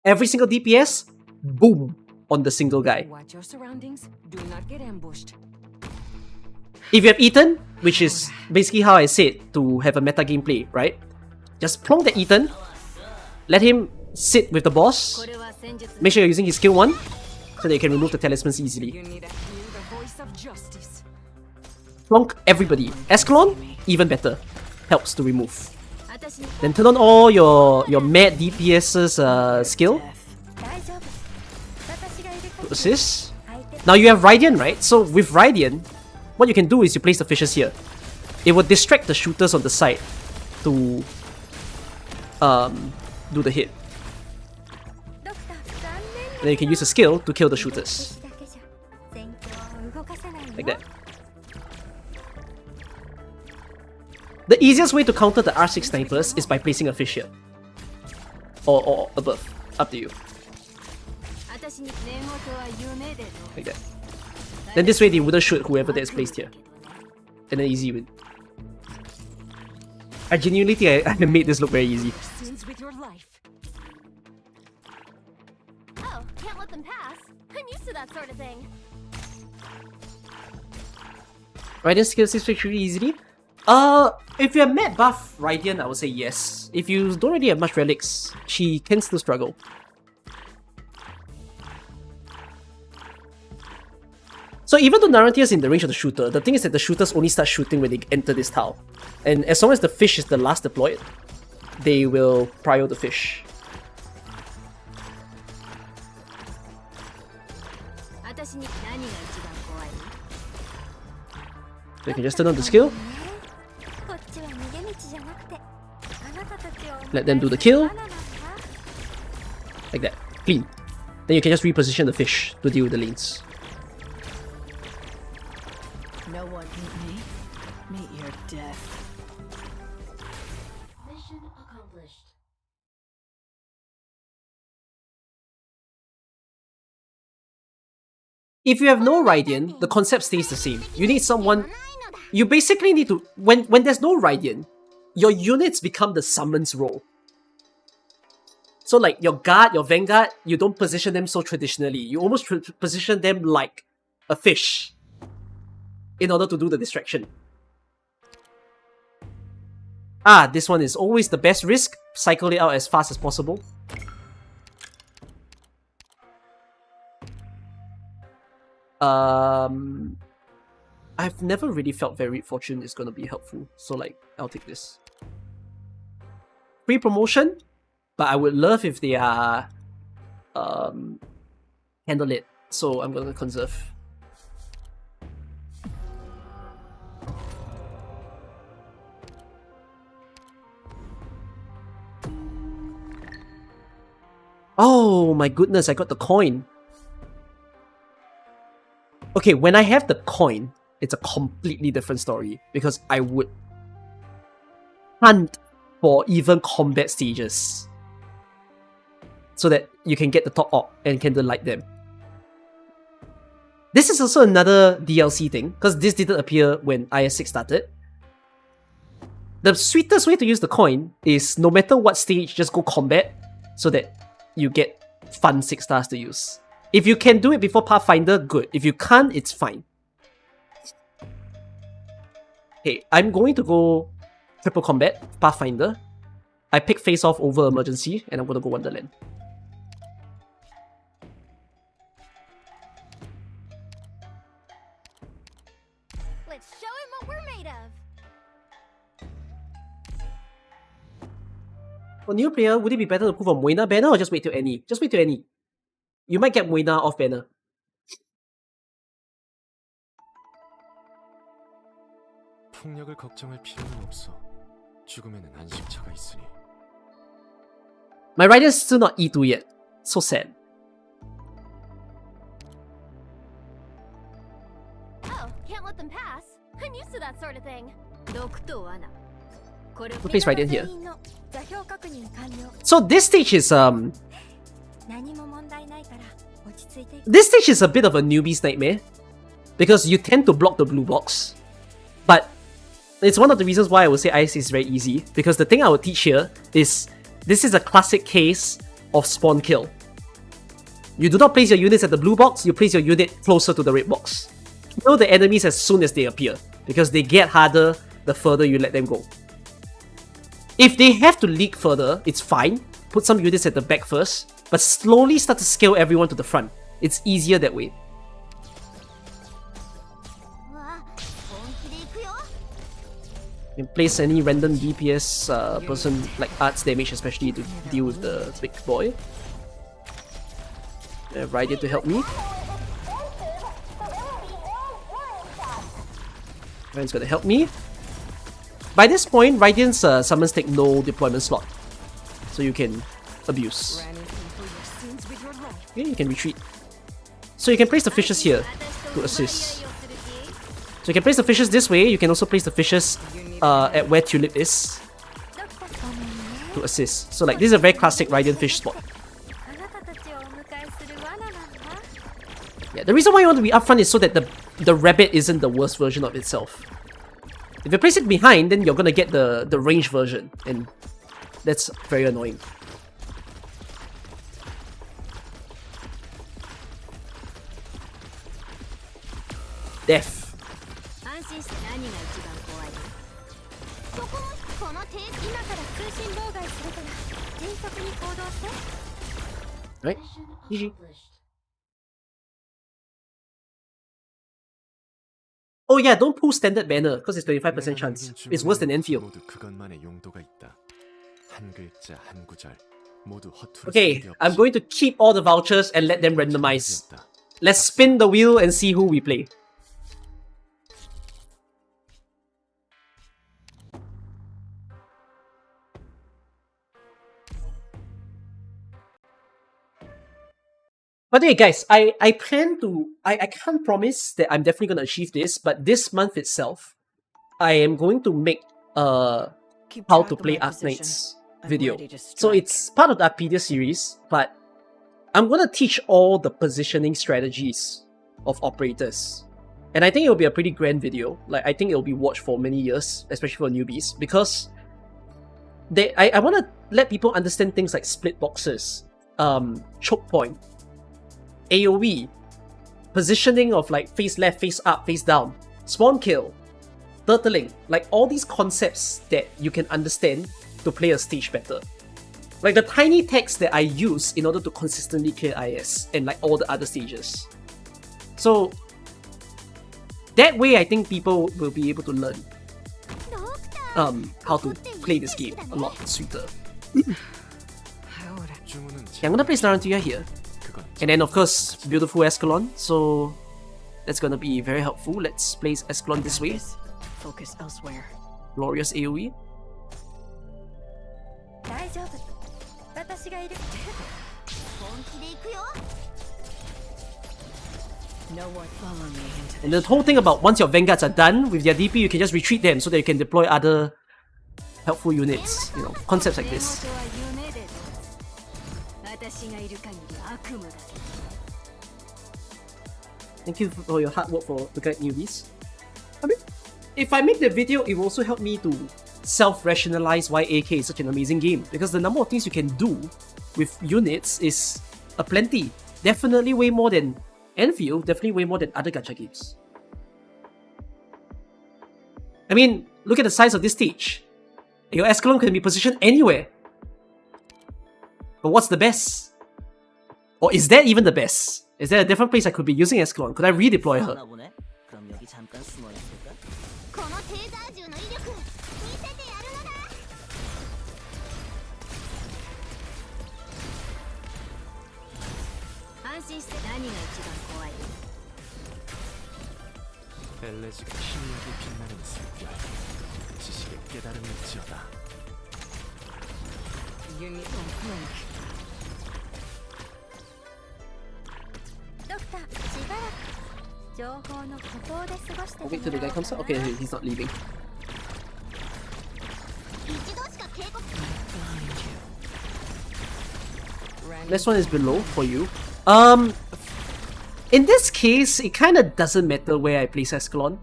Every single DPS, boom, on the single guy. Watch your surroundings. Do not get ambushed. If you have Ethan, which is basically how I said to have a meta gameplay, right? Just plonk the Ethan, let him sit with the boss, make sure you're using his skill 1, so that you can remove the talismans easily. You need to hear the voice of justice. Plonk everybody. Escalon, even better. Helps to remove. Then turn on all your mad DPS's skill to assist. Now you have Radiant, right? So with Radiant, what you can do is you place the fishes here. It will distract the shooters on the side to do the hit. Then you can use a skill to kill the shooters. Like that. The easiest way to counter the R6 snipers is by placing a fish here. Or above. Up to you. Like that. Then this way they wouldn't shoot whoever that is placed here. And then easy win. I genuinely think I made this look very easy. Scenes with your life. Oh, can't let them pass. I'm used to that sort of thing. Radiant skills this pretty easily. If you're mad buff Radiant, I would say yes. If you don't really have much relics, she can still struggle. So even though Narantia is in the range of the shooter, the thing is that the shooters only start shooting when they enter this tile. And as long as the fish is the last deployed, they will prio the fish. So you can just turn on the skill, let them do the kill, like that, clean. Then you can just reposition the fish to deal with the lanes. No one beat me. Meet your death. Mission accomplished. If you have no Radiant, the concept stays the same. You need someone... You basically need to... When there's no Radiant, your units become the summons role. So like your guard, your vanguard, you don't position them so traditionally. You almost position them like a fish in order to do the distraction. Ah, this one is always the best risk. Cycle it out as fast as possible. I've never really felt Varied Fortune is gonna be helpful, so like, I'll take this. Free promotion, but I would love if they are handle it, so I'm gonna conserve. Oh my goodness, I got the coin. Okay, when I have the coin, it's a completely different story because I would hunt for even combat stages so that you can get the top op and can delight them. This is also another DLC thing because this didn't appear when IS6 started. The sweetest way to use the coin is no matter what stage, just go combat so that you get fun 6 stars to use. If you can do it before Pathfinder, good. If you can't, it's fine. Okay, I'm going to go triple combat, Pathfinder. I pick face off over emergency, and I'm going to go Wonderland. Let's show him what we're made of. For new player, would it be better to pull for Moina banner or just wait till any? Just wait till any. You might get Moina off banner. 폭력을 걱정할 필요는 없어. 죽음에는 안식처가 있으니. My rider's still not E2 yet. So sad. Oh, can't let them pass. I'm used to that sort of thing. Who plays Radiant here? So this stage is this stage is a bit of a newbie's nightmare because you tend to block the blue box. But it's one of the reasons why I would say IS6 is very easy, because the thing I would teach here is this is a classic case of spawn kill. You do not place your units at the blue box, you place your unit closer to the red box. Kill the enemies as soon as they appear, because they get harder the further you let them go. If they have to leak further, it's fine. Put some units at the back first, but slowly start to scale everyone to the front. It's easier that way. You can place any random DPS person like arts damage, especially to deal with the big boy. I have Radiant to help me. Radiant's gonna help me. By this point, Radiant's summons take no deployment slot, so you can abuse. Okay, you can retreat. So you can place the fishes here to assist. So you can place the fishes this way, you can also place the fishes at where Tulip is to assist. So like, this is a very classic Radiant fish spot. Yeah, the reason why you want to be upfront is so that the rabbit isn't the worst version of itself. If you place it behind, then you're gonna get the range version, and that's very annoying. Death. Right? GG. Oh yeah, don't pull standard banner, because it's 25% chance. It's worse than Enfield. 모두 그것만의 용도가 있다. 한 글자 한 구절 모두 허투루 Okay, 쓰는 게 I'm 없지. going to keep all the vouchers and let them randomize. Let's spin the wheel and see who we play. By the way, guys, I plan to... I can't promise that I'm definitely going to achieve this, but this month itself, I am going to make how to play Arknights video. So it's part of the Arpedia series, but I'm going to teach all the positioning strategies of operators. And I think it'll be a pretty grand video. Like, I think it'll be watched for many years, especially for newbies, because I want to let people understand things like split boxes, choke point, AoE, positioning of like face left, face up, face down, spawn kill, turtling, like all these concepts that you can understand to play a stage better. Like the tiny text that I use in order to consistently clear IS and like all the other stages. So that way I think people will be able to learn how to play this game a lot sweeter. 주문은 Okay, I'm gonna place Narantia here. 그건 And then of course, beautiful Escalon, so that's gonna be very helpful. Let's place Escalon this way. Focus elsewhere. Glorious AoE. 大丈夫私がいる本気で行くよ No one follow me into And the whole thing about once your vanguards are done with their DP, you can just retreat them so that you can deploy other helpful units. You know, concepts like this. 手元は夢で私がいる限り悪夢だ Thank you for your hard work for looking at newbies. I mean, if I make the video, it will also help me to self-rationalize why AK is such an amazing game. Because the number of things you can do with units is aplenty. Definitely way more than Enfield, definitely way more than other gacha games. I mean, look at the size of this stage. Your Escalon can be positioned anywhere. But what's the best? Or is that even the best? Is there a different place I could be using Escalon? Could I redeploy her? 그러나 보네. 그럼 여기 잠깐 숨어 있을까? このテーザー銃の威力見せてやるのだ 安心して何が一番怖い 엘레지가 희미하게 빛나는 숨결 지식의 깨달음일지어다. Unit on point. ドクターしばらく情報の孤島で過ごして Wait て till the も guy らおう comes か out. な Okay, he's not leaving. 一度しか警告 This one is below for you. In this case, it kind of doesn't matter where I place Escalon.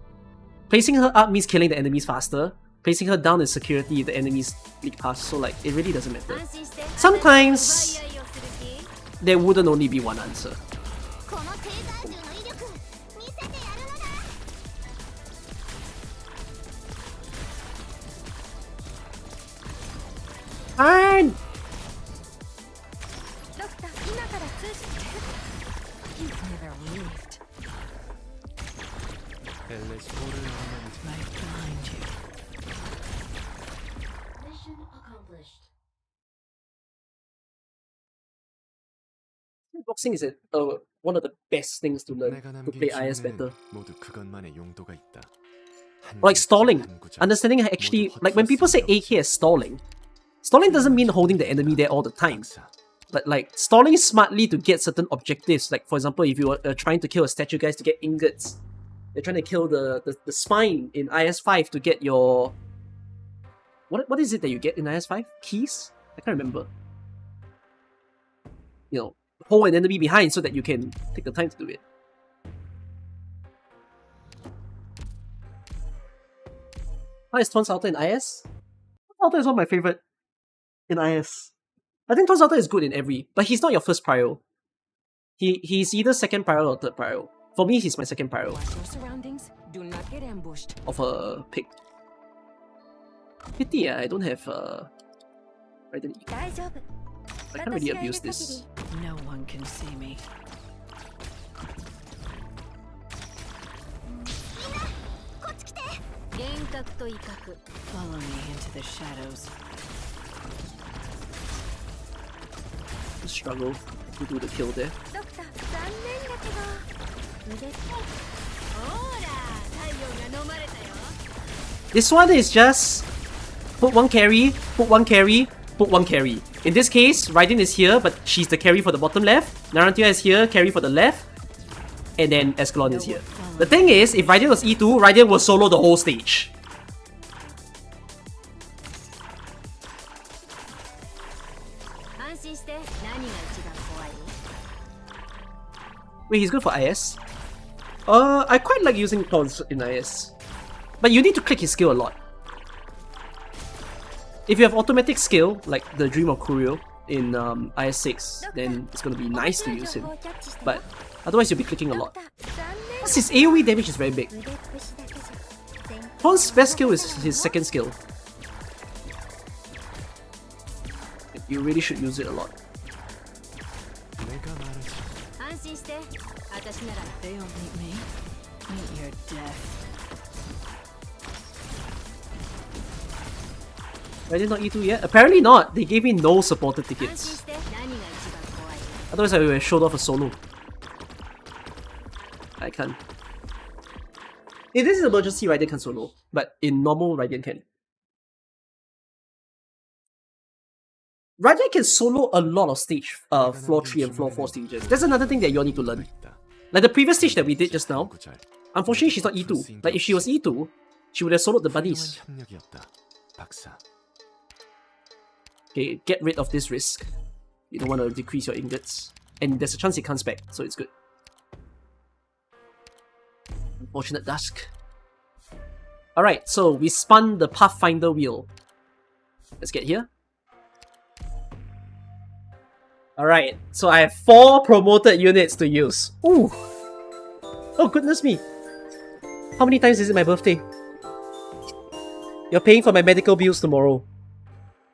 Placing her up means killing the enemies faster. Placing her down is security if the enemies leak past, so like, it really doesn't matter. 安心して Sometimes 奪い合いをする気 there wouldn't only be one answer. このテーザー銃の威力見せてやるのだ Fine! ドクター今から通信 You've never moved. 엘레지 볼을 하면 Right behind you. Mission accomplished. Boxing is one of the best things to learn 내가 to 남긴 play IS better. 주문에는 모두 그것만의 용도가 있다. 한 Like 글자, stalling. 한 구절, Understanding how actually, 모두 like when people say 헛소리 AK as stalling, stalling doesn't mean holding the enemy there all the time. 박사. But like stalling smartly to get certain objectives. Like for example, if you are trying to kill a statue guys to get ingots, they're trying to kill the spine in IS5 to get your what is it that you get in IS5? Keys? I can't remember. You know, hold an enemy behind so that you can take the time to do it. How is Ton Salter in IS? Ton Salter is one of my favorite in IS. I think Ton Salter is good in every, but he's not your first prio. He's either second prio or third prio. For me, he's my second prio Watch your surroundings. Do not get ambushed. of a pick. Pity, I don't have Raiden E. 大丈夫 I can't really 私がいる abuse 限 this. り No one can see me. こっち来て幻覚と威嚇 Follow me into the shadows. Struggle to do the kill there. ドクター残念だけど腕ほら太陽が飲まれたよ This one is just put one carry, put one carry, put one carry. In this case, Raiden is here, but she's the carry for the bottom left. Narantia is here, carry for the left. And then Escalon is here. The thing is, if Raiden was E2, Raiden will solo the whole stage. Wait, he's good for IS? I quite like using Tons in IS. But you need to click his skill a lot. If you have automatic skill, like the Dream of Kurio in IS6, then it's gonna be nice to use him. But otherwise you'll be clicking a lot. Plus his AoE damage is very big. Tons' best skill is his second skill. You really should use it a lot. 내가 말하지. They don't meet me. Meet your death. Why did not E2 yet? Apparently not. They gave me no supported tickets. Otherwise I would have showed off a solo. I can't. If this is emergency, Raiden can solo, but in normal, Raiden can. Raiden can solo a lot of stage, floor 3 and floor 4 stages. That's another thing that you all need to learn. Like the previous stage that we did just now, unfortunately she's not E2. Like if she was E2, she would have soloed the bunnies. Okay, get rid of this risk. You don't want to decrease your ingots. And there's a chance it comes back, so it's good. Unfortunate Dusk. Alright, so we spun the Pathfinder wheel. Let's get here. Alright, so I have 4 promoted units to use. Ooh! Oh goodness me! How many times is it my birthday? You're paying for my medical bills tomorrow.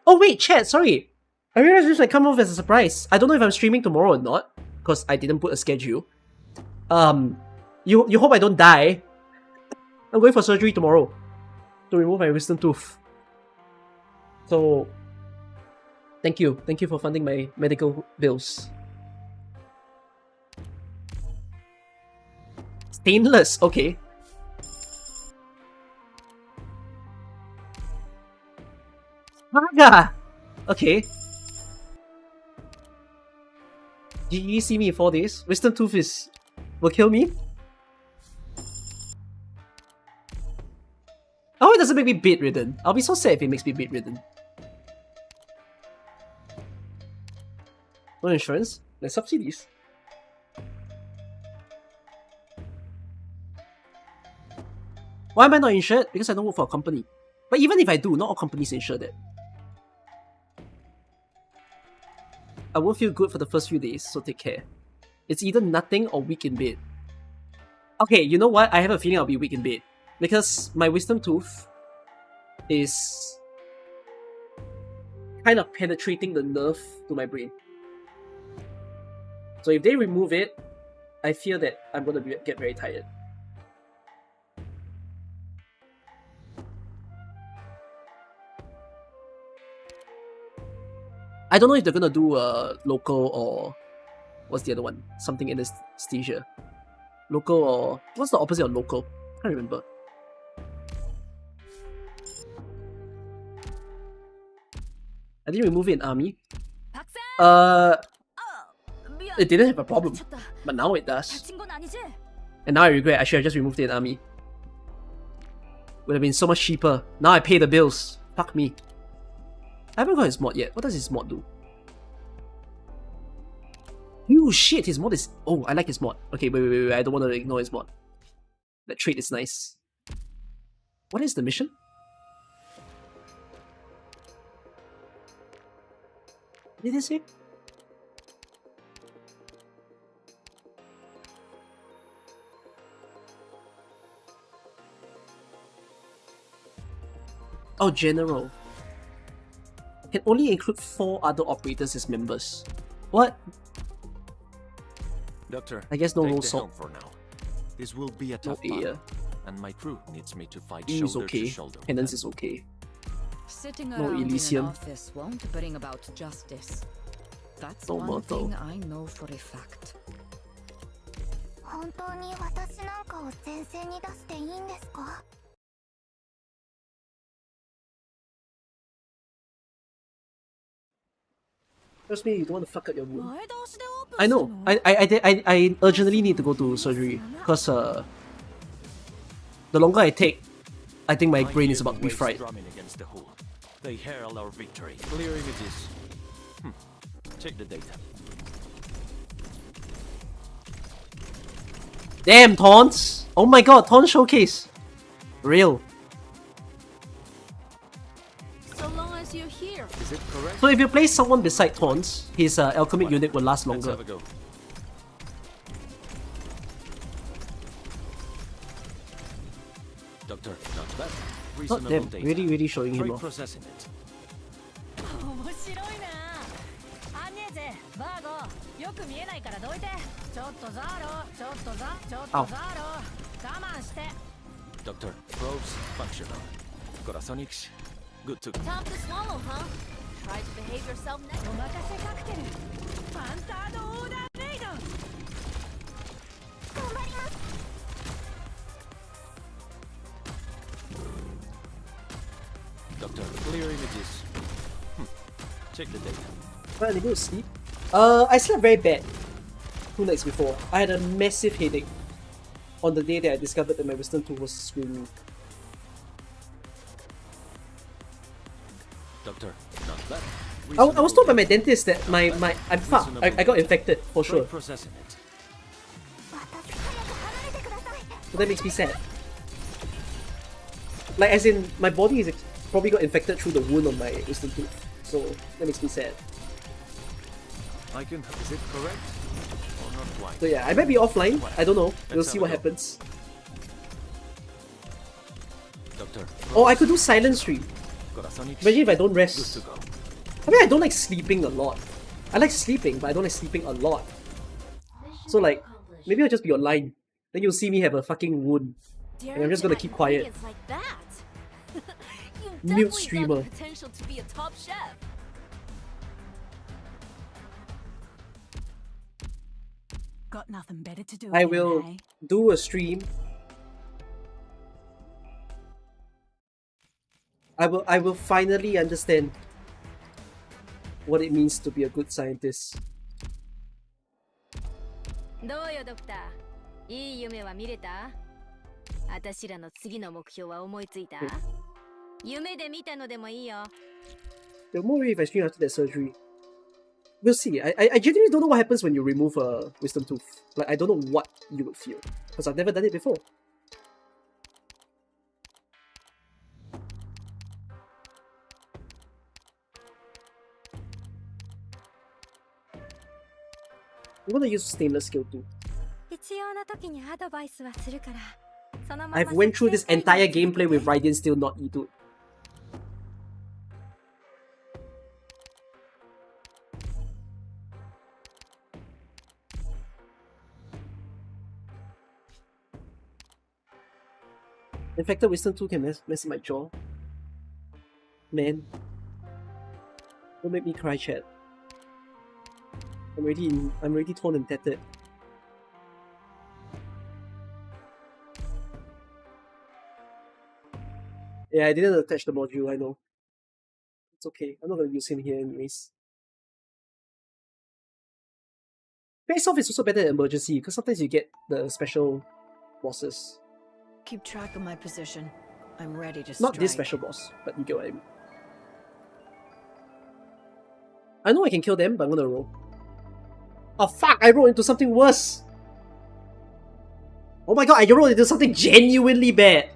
Oh wait, chat, sorry! I realized this might come off as a surprise. I don't know if I'm streaming tomorrow or not, because I didn't put a schedule. You hope I don't die. I'm going for surgery tomorrow to remove my wisdom tooth. So, thank you. Thank you for funding my medical bills. Stainless, okay. Saga! Okay. GG, see me in 4 days. Wisdom tooth will kill me. Oh, it doesn't make me bedridden. I'll be so sad if it makes me bedridden. No insurance? There's subsidies. Why am I not insured? Because I don't work for a company. But even if I do, not all companies insure that. I won't feel good for the first few days, so take care. It's either nothing or weak in bed. Okay, you know what? I have a feeling I'll be weak in bed. Because my wisdom tooth is kind of penetrating the nerve to my brain. So if they remove it, I fear that I'm gonna get very tired. I don't know if they're gonna do a local or what's the other one? Something anesthesia. Local or what's the opposite of local? Can't remember. I didn't remove it in army. It didn't have a problem, but now it does. And now I regret I should have just removed it in army. Would have been so much cheaper. Now I pay the bills. Fuck me. I haven't got his mod yet. What does his mod do? Oh shit, his mod is... Oh, I like his mod. Okay, wait. I don't want to ignore his mod. That trait is nice. What is the mission? What did it say? Oh, general. Can only include 4 other operators as members. What? Doctor, I guess no take roll the salt. helm for now. This will be a No tough battle, ear. and my crew needs me to fight E is shoulder okay. to shoulder. with Penance them. is okay. Sitting No around Elysium. in an office won't bring about justice. That's No one Myrtle. thing I know for a fact. 本当に私なんかを前線に出していいんですか？ Trust me, you don't want to fuck up your wound. I know. I urgently need to go to surgery because the longer I take, I think my brain is about to be fried. Drumming against the hull. They herald our victory. Clear images. Check the data. Damn, taunts! Oh my god, taunt showcase! Real. So long as you're here. Is it correct? So if you place someone beside taunts, his alchemic unit will last Let's longer. have a go. Doctor, not bad. Not Reasonable them, data. really showing him Try off. processing it. 面白いな。アンニェーゼ、バーゴ、よく見えないからどいて。ちょっとザーロ、ちょっとザーロ、我慢して。Doctor, probes functional. Corazonix, good to go. Time to swallow, huh? Try to behave yourself next. お任せカクテル。ファンタードオーダーメイド。頑張ります。 Doctor, clear images. Check the data. Well, I go to sleep. I slept very bad 2 nights before. I had a massive headache on the day that I discovered that my wisdom tooth was screwing me. Doctor, not bad. I was told by my dentist that I'm fucked. I got infected for sure. Processing it. 私早く離れてください。 So that makes me sad. Like, as in, my body is probably got infected through the wound on my wisdom tooth. So that makes me sad. I can. Is it correct or not quite? So yeah, I might be offline. I don't know. We'll Let's see have what a look. happens. Doctor. Oh, I could do silent stream. Corazón Imagine if I don't Good rest. to go. I mean, I don't like sleeping a lot. I like sleeping, but I don't like sleeping a lot. So like, maybe I'll just be online. Then you'll see me have a fucking wound. And I'm just gonna keep quiet. Like that. You've Mute definitely streamer. got the potential to be a top chef. Got nothing better to do. I will do a stream. I will finally understand what it means to be a good scientist. どうよドクター。いい夢は見れた？私らの次の目標は思いついた？夢で見たのでもいいよ。The more if I stream after that surgery. We'll see. I genuinely don't know what happens when you remove a wisdom tooth. Like, I don't know what you would feel. Because I've never done it before. I'm gonna use stainless steel too. 必要な時にアドバイスはするから。そのまま I've went through this entire gameplay with Raiden Steel not E dude. Infected wisdom tooth can mess with my jaw. Man. Don't make me cry, chat. I'm already torn and tattered. Yeah, I didn't attach the module, I know. It's okay. I'm not gonna use him here anyways. Face off is also better than emergency, because sometimes you get the special bosses. Keep track of my position. I'm ready to Not this strike. special boss, but you get what I mean. I know I can kill them, but I'm gonna roll. Oh fuck, I rolled into something worse! Oh my god, I rolled into something genuinely bad!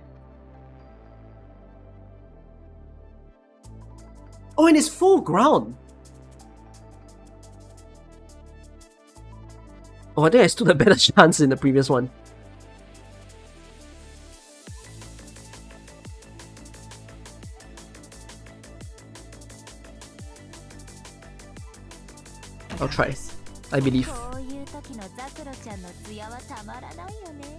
Oh, and it's full ground! Oh, I think I stood a better chance in the previous one. I'll try. I believe. こういう時のザクロちゃんの艶はたまらないよね。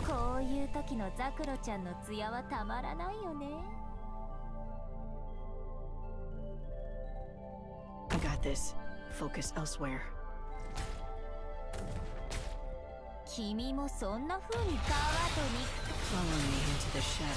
こういう時のザクロちゃんの艶はたまらないよね。I got this. Focus elsewhere. 君もそんな風にカートに Follow me into the shadows.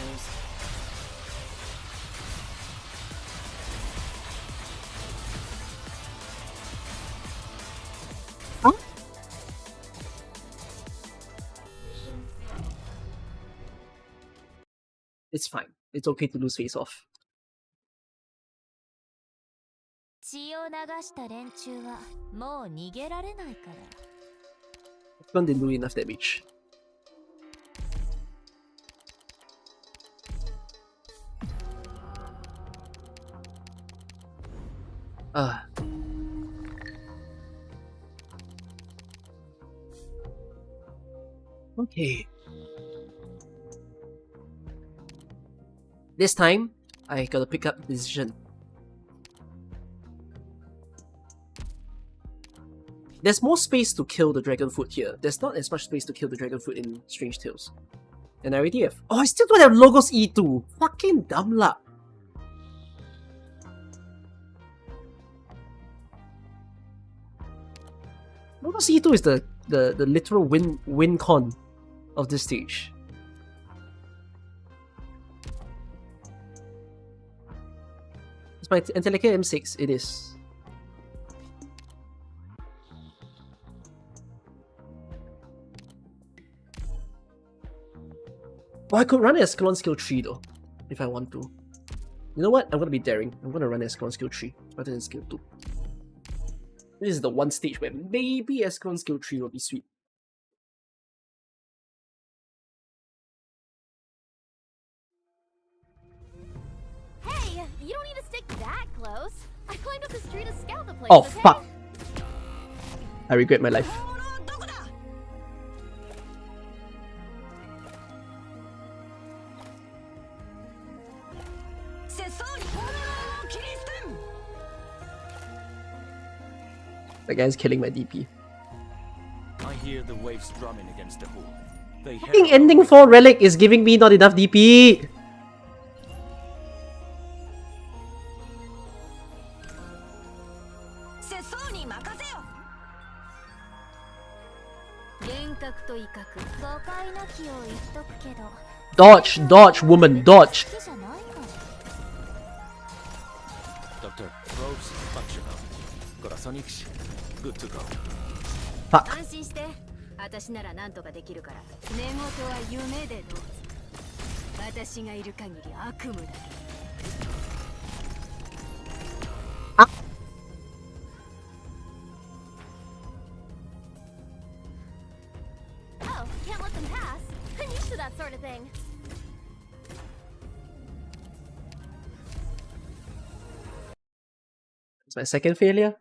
It's fine. It's okay to lose face off. 血を流した連中はもう逃げられないから。One didn't do enough damage. Okay. This time, I gotta pick up the decision. There's more space to kill the dragon fruit here. There's not as much space to kill the dragon fruit in Strange Tales. And I already have. Oh, I still don't have Logos E2. Fucking dumb luck. Logos E2 is the literal win con of this stage. It's my Entelekia M6. It is. Oh, I could run Escalon skill 3 though, if I want to. You know what? I'm gonna be daring. I'm gonna run Escalon skill 3 rather than skill 2. This is the one stage where maybe Escalon skill 3 will be sweet. Hey, you don't need to stick that close. I climbed up the street to scout the place. Oh, okay? fuck. I regret my life. That guy's killing my DP. I hear the waves drumming against the hull. They Fucking herald ending our 4 relic is giving me not enough DP! Dodge, dodge, woman, dodge! Dr. Rose functional. Gorasonix, good to go. Fuck. 安心して私なら何とかできるから寝言は夢でどうぞ私がいる限り悪夢だ Oh, can't let them pass. I'm used to that sort of thing. It's my second failure.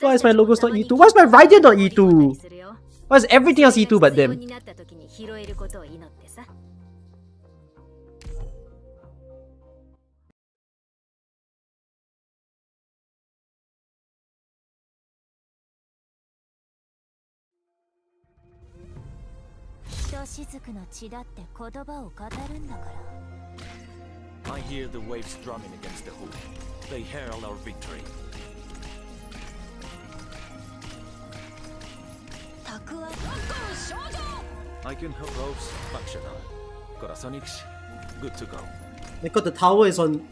Why is my logos not E2? Why is my Radiant not E2? Why is everything else E2 but them? I hear the waves drumming against the hull. They herald our victory. I can help Rose functional. Gorasonix, good to go. My god, the tower is on...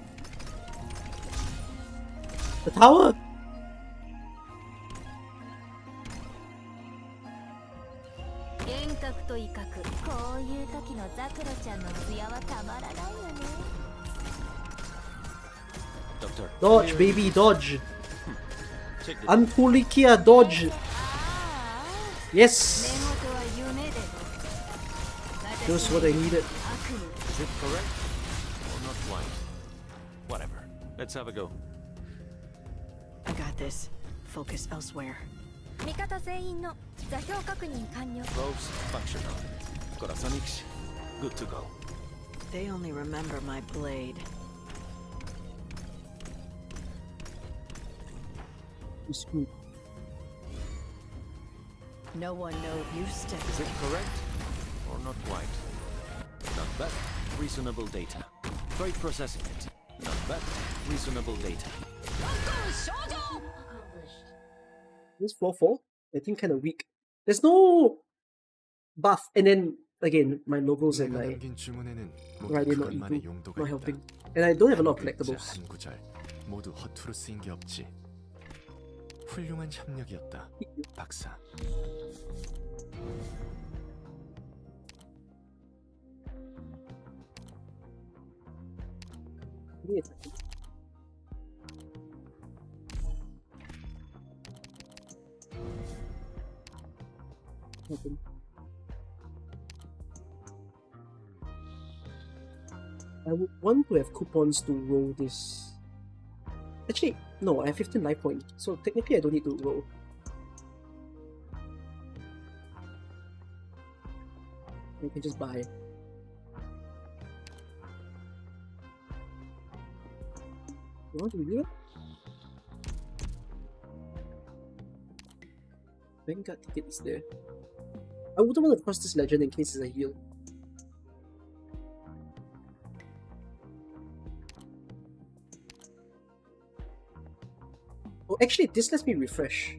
The tower! Doctor, Dodge, baby, dodge! check the Antulikia, dodge! Yes! Just what I needed. Is it correct or not quite? Whatever. Let's have a go. I got this. Focus elsewhere. 味方全員の座標確認完了。 Rose functional. Gorasonix, good to go. They only remember my blade. You screwed. No one knows you step. Is it correct or not quite? Not bad. Reasonable data. Try processing it. Not bad. Reasonable data. This 4-4? I think kinda weak. There's no buff, and then again, my logos and 내가 my 남긴 주문에는 모두 Radiant not 그것만의 E2, 용도가 not 있다. helping. And I don't have a lot of 한 글자, collectibles. 한 구절 모두 허투루 쓰인 게 없지. 훌륭한 협력이었다, 박사. I would want to have coupons to roll this. Actually, no, I have 15 life points, so technically I don't need to roll. I can just buy. You want to do it? Vanguard ticket is there. I wouldn't want to cross this legend in case it's a heal. Oh, actually, this lets me refresh.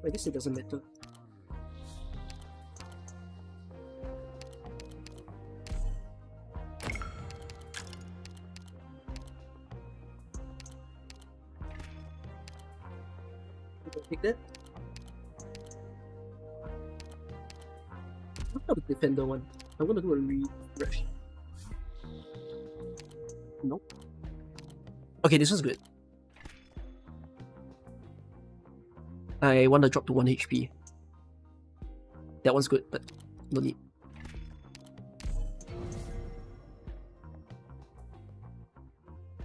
I guess it doesn't matter. Take that. What about the defender one? I'm gonna do a refresh. Nope. Okay, this one's good. I want to drop to 1 HP. That one's good, but no need.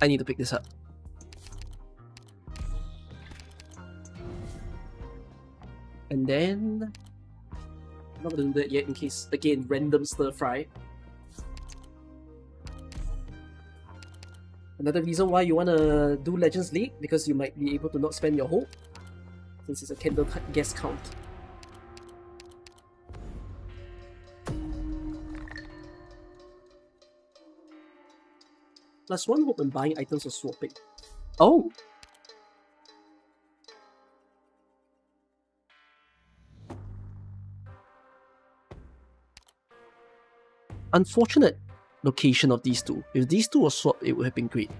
I need to pick this up. And then... I'm not gonna do that yet in case, again, random stir fry. Another reason why you wanna do Legends League, because you might be able to not spend your hope, since it's a candle guess count. Plus 1 hope when buying items or swapping. Oh! Unfortunate location of these two. If these two were swapped, it would have been great.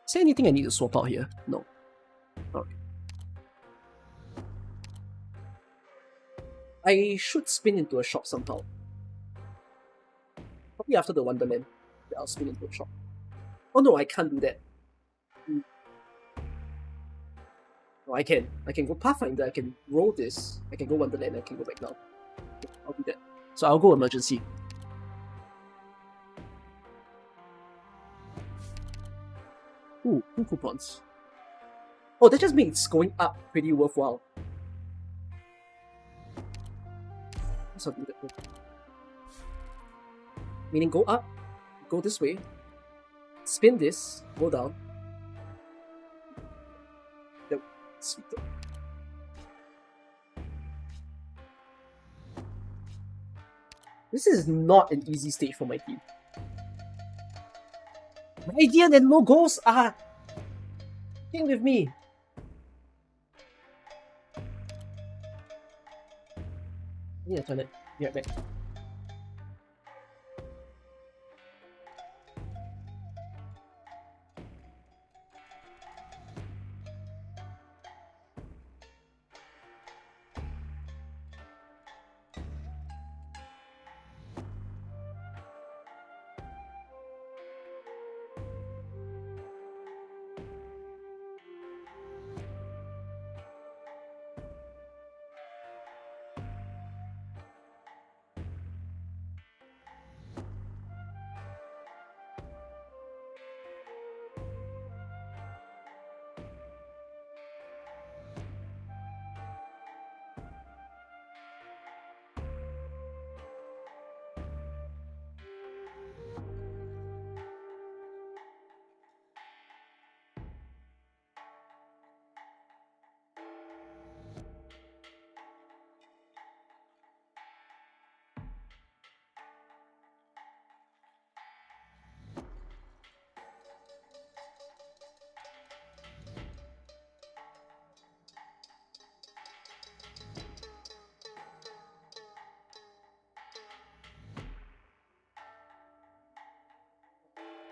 Is there anything I need to swap out here? No. Alright. I should spin into a shop somehow. Probably after the Wonderland. Yeah, I'll spin into a shop. Oh no, I can't do that. No, I can. I can go Pathfinder, I can roll this, I can go Wonderland, I can go back now. Okay, I'll do that. So I'll go emergency. Ooh, 2 coupons. Oh, that just makes going up pretty worthwhile. Let's not do that. Meaning go up, go this way, spin this, go down. Yep, sweet. This is not an easy stage for my team. Radiant and no goals are king with me. Yeah, toilet. Be right back.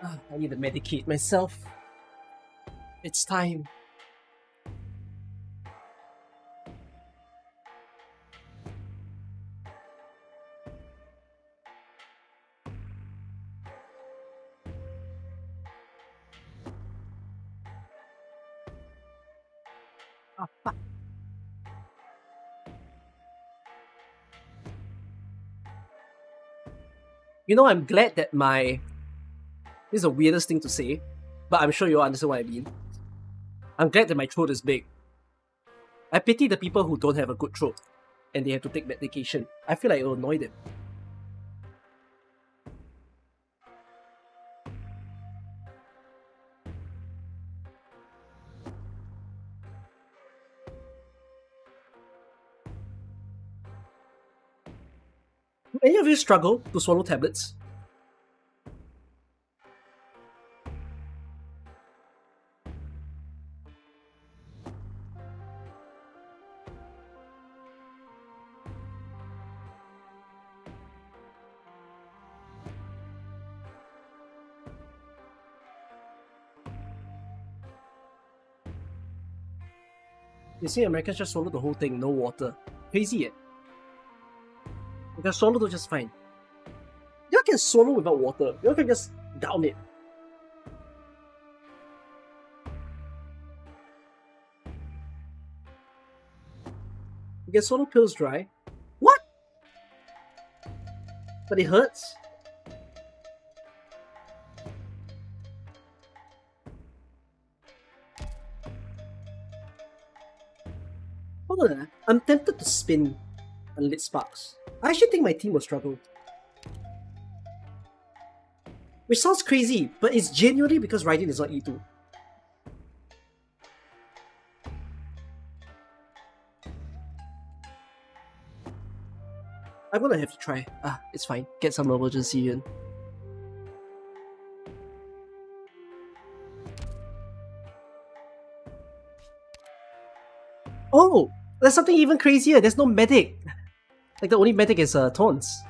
I need to medicate myself. It's time. You know, I'm glad that my... This is the weirdest thing to say, but I'm sure you'll understand what I mean. I'm glad that my throat is big. I pity the people who don't have a good throat, and they have to take medication. I feel like it'll annoy them. Do any of you struggle to swallow tablets? You see, Americans just swallow the whole thing, no water. Crazy, eh? You can swallow just fine. You can swallow without water. You can just down it. You can swallow pills dry. What? But it hurts. Hold on, I'm tempted to spin Unlit Sparks. I actually think my team will struggle. Which sounds crazy, but it's genuinely because Raiden is not E2. I'm gonna have to try. It's fine. Get some emergency in. Oh! There's something even crazier. There's no medic. Like the only medic is Taunts.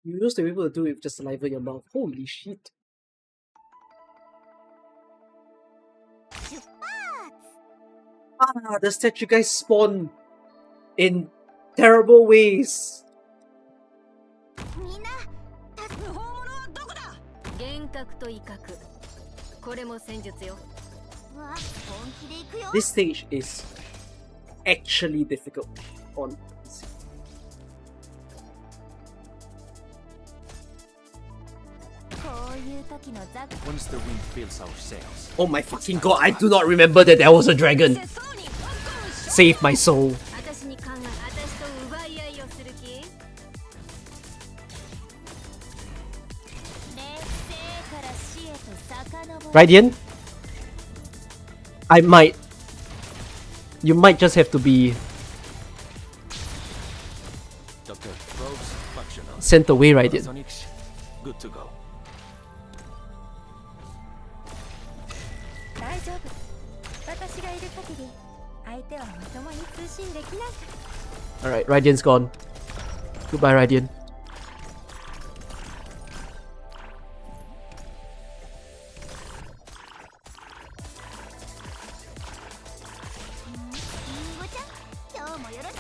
You used to be able to do it with just saliva in your mouth. Holy shit. The statue guys spawn in terrible ways. 幻覚と威嚇これも戦術よ This stage is actually difficult on PC. Once the wind fills our sails, Oh my fucking god, I do not remember that there was a dragon. Save my soul. 私に考え私と奪い合いをする気 Radiant? You might just have to be Dr. Probes functional. sent away, Radiant. Sonics, good to go. 大丈夫私がいる限り相手はまともに通信できないから Alright, Radiant's gone. Goodbye, Radiant.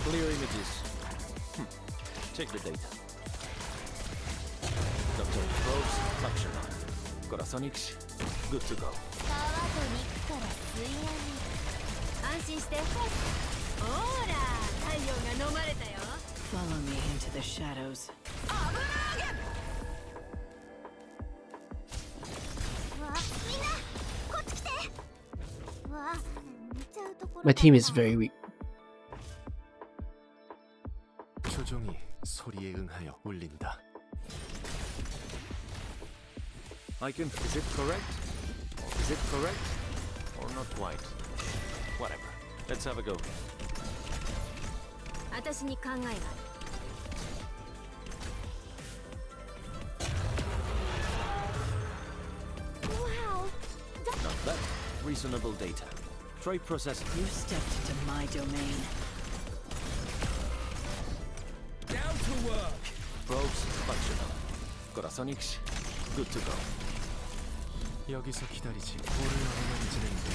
Clear images. Check the data. Dr. Probes functional. Corazonix, good to go. 安心してほら太陽が飲まれたよ Follow me into the shadows. わみんなこっち来てわ見ちゃうところ My team is very weak. 표종이 소리에 응하여 울린다. I can. Is it correct? Is it correct? Or not quite? Whatever. Let's have a go. 私に考えがある Wow Not bad. Reasonable data. Try processing. You stepped into my domain. Probes functional. Corazonix, good to go. 여기서 기다리지. 볼을 얼마나 지내는데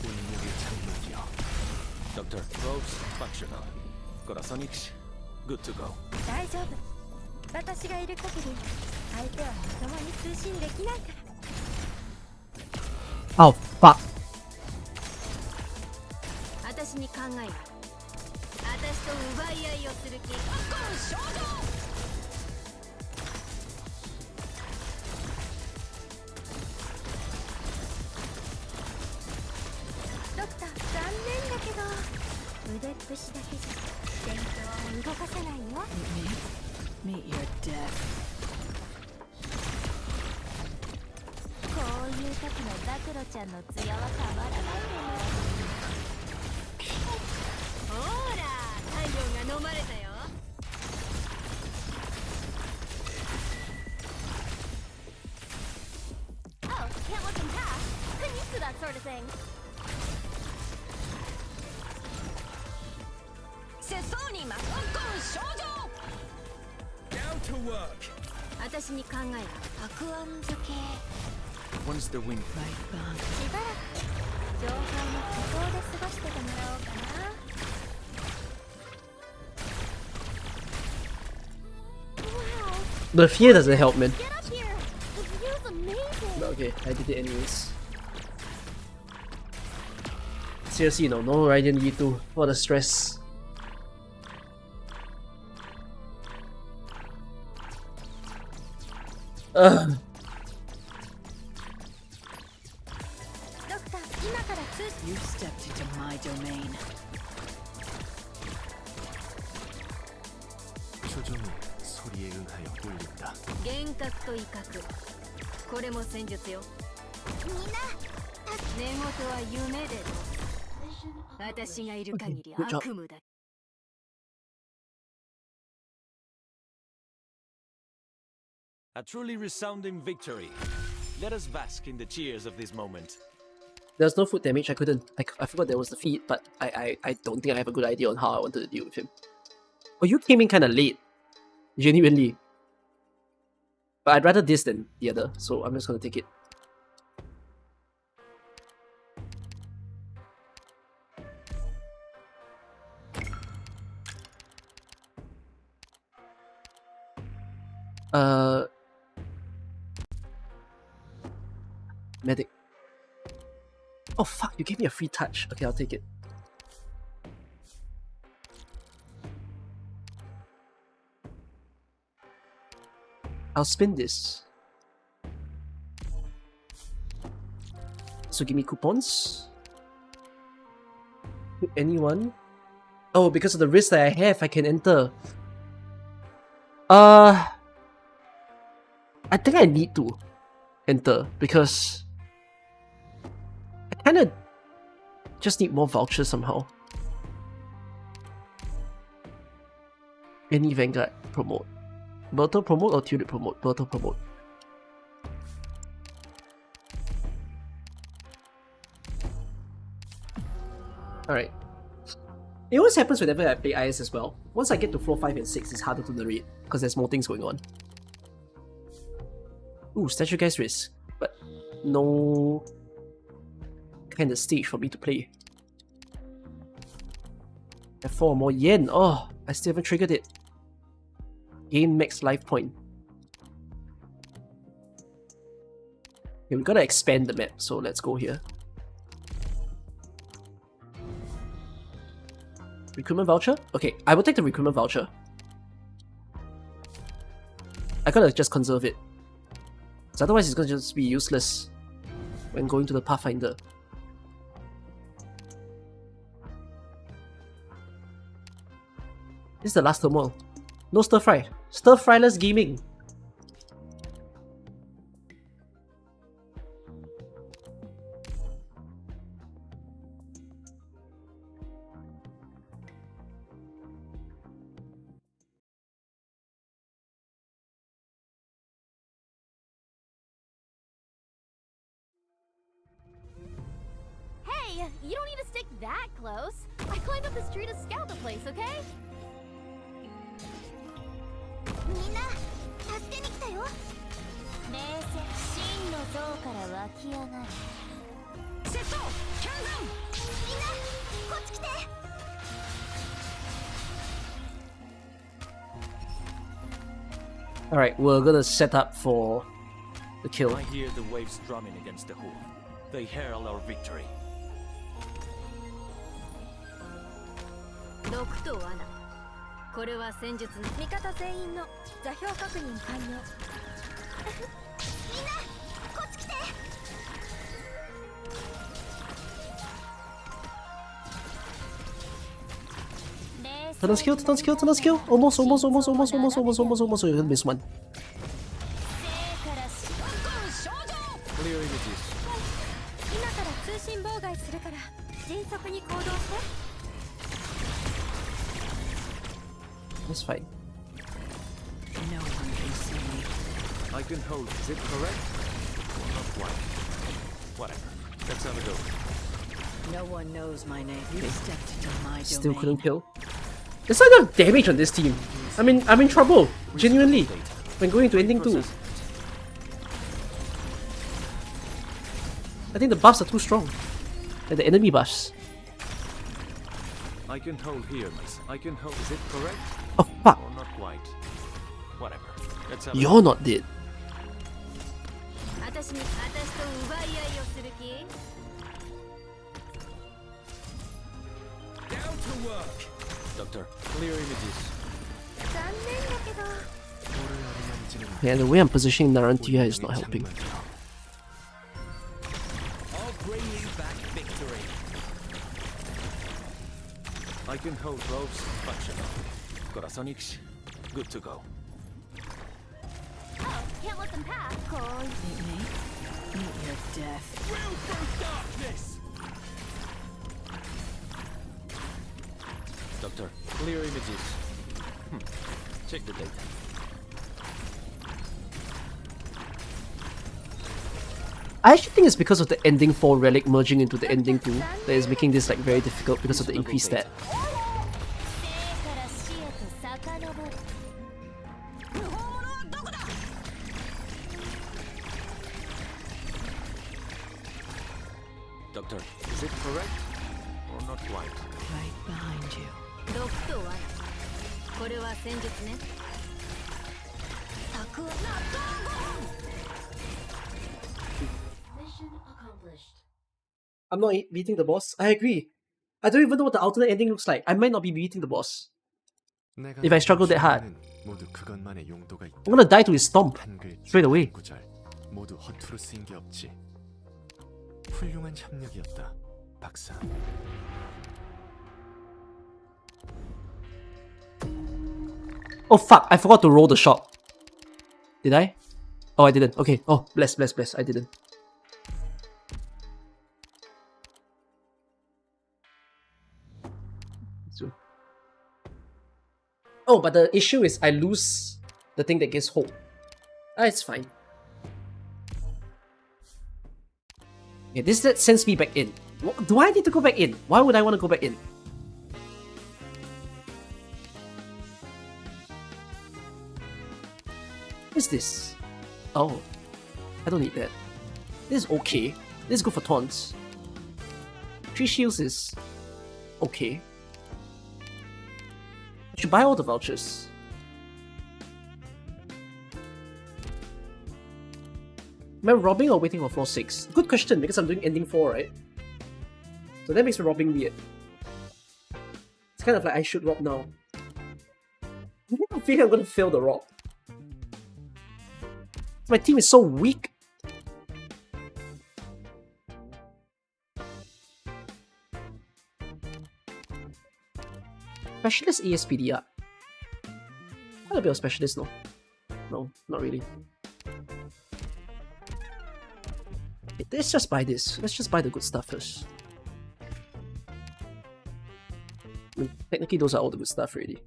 운명의 장막이여. Dr. Probes functional. Corazonix, good to go. 大丈夫私がいる限り相手はまともに通信できないから Oh, fuck. 私に考えがある私と奪い合いをする気ドクター残念だけど腕っぷしだけじゃ戦況を動かせないよ Meet your death. 時のザクロちゃんの艶はたまらないよね。ほら太陽が飲まれたよ。Oh, can't let them pass. I'm used to that sort of thing. 世相に真っ向症状。 Down to work. 私に考えがたくあん漬け。 Once the wind しばらく上海の孤島で過ごしててもらおうかな。Wow, The fear doesn't help, man. get up here. The view's amazing. But okay, I did it anyways. Seriously, no Raiden G2. What a stress. Ugh. ドクター、今から通知。 You stepped into my domain. 표정이 소리에 응하여 울린다. 幻覚と威嚇。これも戦術よ。みんな、寝言は夢でどうぞ。私がいる限り Good job. 悪夢だ。 A truly resounding victory. Let us bask in the cheers of this moment. There's no food damage, I couldn't. I forgot there was the feed, but I don't think I have a good idea on how I wanted to deal with him. Oh, you came in kinda late. Genuinely. But I'd rather this than the other, so I'm just gonna take it. Medic. Oh fuck, you gave me a free touch. Okay, I'll take it. I'll spin this. So give me coupons. Anyone? Oh, because of the risk that I have, I can enter. I think I need to enter because I kind of just need more vouchers somehow. Any Vanguard promote. Berto promote or Tulip promote? Berto promote. Alright. It always happens whenever I play IS as well. Once I get to floor 5 and 6, it's harder to narrate because there's more things going on. Ooh, Statue Guy's Risk. But no kind of stage for me to play. I have 4 more yen. Oh, I still haven't triggered it. Gain max life point. Okay, we gotta expand the map, so let's go here. Recruitment voucher? Okay, I will take the recruitment voucher. I gotta just conserve it. So otherwise it's gonna just be useless when going to the Pathfinder. This is the last turmoil. No stir fry. Stir fryless gaming. Hey, you don't need to stick that close. I climbed up the street to scout the place, okay? みんな、助けに来たよ。冷静、真の像から湧き上がる。セットキャンダン。みんな、こっち来て。Alright, we're gonna set up for the kill. I hear the waves drumming against the hull. They herald our victory. 毒と罠。これは戦術の味方全員の座標確認完了。みんな、こっち来て。 Turn on skill, turn on skill, turn on skill. Almost. You're gonna miss one. Clear images. 今から通信妨害するから迅速に行動して。 That's fine. No one can see me. I can hold. Is it correct? Or not quite. Whatever. Let's have a go. No one knows my name. You stepped into my Still domain. couldn't kill. There's not enough damage on this team. I'm in trouble. Genuinely. When going to ending 2. I think the buffs are too strong. Like the enemy buffs. I can hold here, miss. I can hold. Is it correct? Oh fuck. Or not quite. Whatever. Let's have a You're not dead. 私と奪い合いをする気？ Doctor, clear images. 残念だけど。 Yeah, the way I'm positioning Narantia is not helping. I'll bring you back victory. I can hold ropes. Functional. Corazonix. Good to go. Oh, can't let them pass. Meet me. Meet your death. Doctor, clear images. Check the data. I actually think it's because of the ending 4 relic merging into the ending 2 that is making this like very difficult because of the increased stat. 生から死へと遡る。 Doctor, is it correct? Or not quite? Right behind you. 毒と罠。これは戦術ね。策は I'm not beating the boss. I agree. I don't even know what the alternate ending looks like. I might not be beating the boss. If I struggle that hard. 모두 그것만의 용도가 있다. I'm gonna die to his stomp. 한 글자, Straight away. 한 구절, 모두 허투루 쓰인 게 없지. 훌륭한 협력이었다, 박사. Oh fuck, I forgot to roll the shot. Did I? Oh, I didn't. Okay. Oh, bless. I didn't. Oh, but the issue is I lose the thing that gives hope. Ah, it's fine. Yeah, this that sends me back in. Do I need to go back in? Why would I want to go back in? What is this? Oh, I don't need that. This is okay. This is good for taunts. 3 shields is okay. I should buy all the vouchers. Am I robbing or waiting for floor 6? Good question, because I'm doing ending 4, right? So that makes me robbing weird. It's kind of like I should rob now. I feel I'm gonna fail the rob. My team is so weak. Specialist ASPDR. Quite a bit of specialist, no? No, not really. Okay, let's just buy this. Let's just buy the good stuff first. I mean, technically those are all the good stuff already.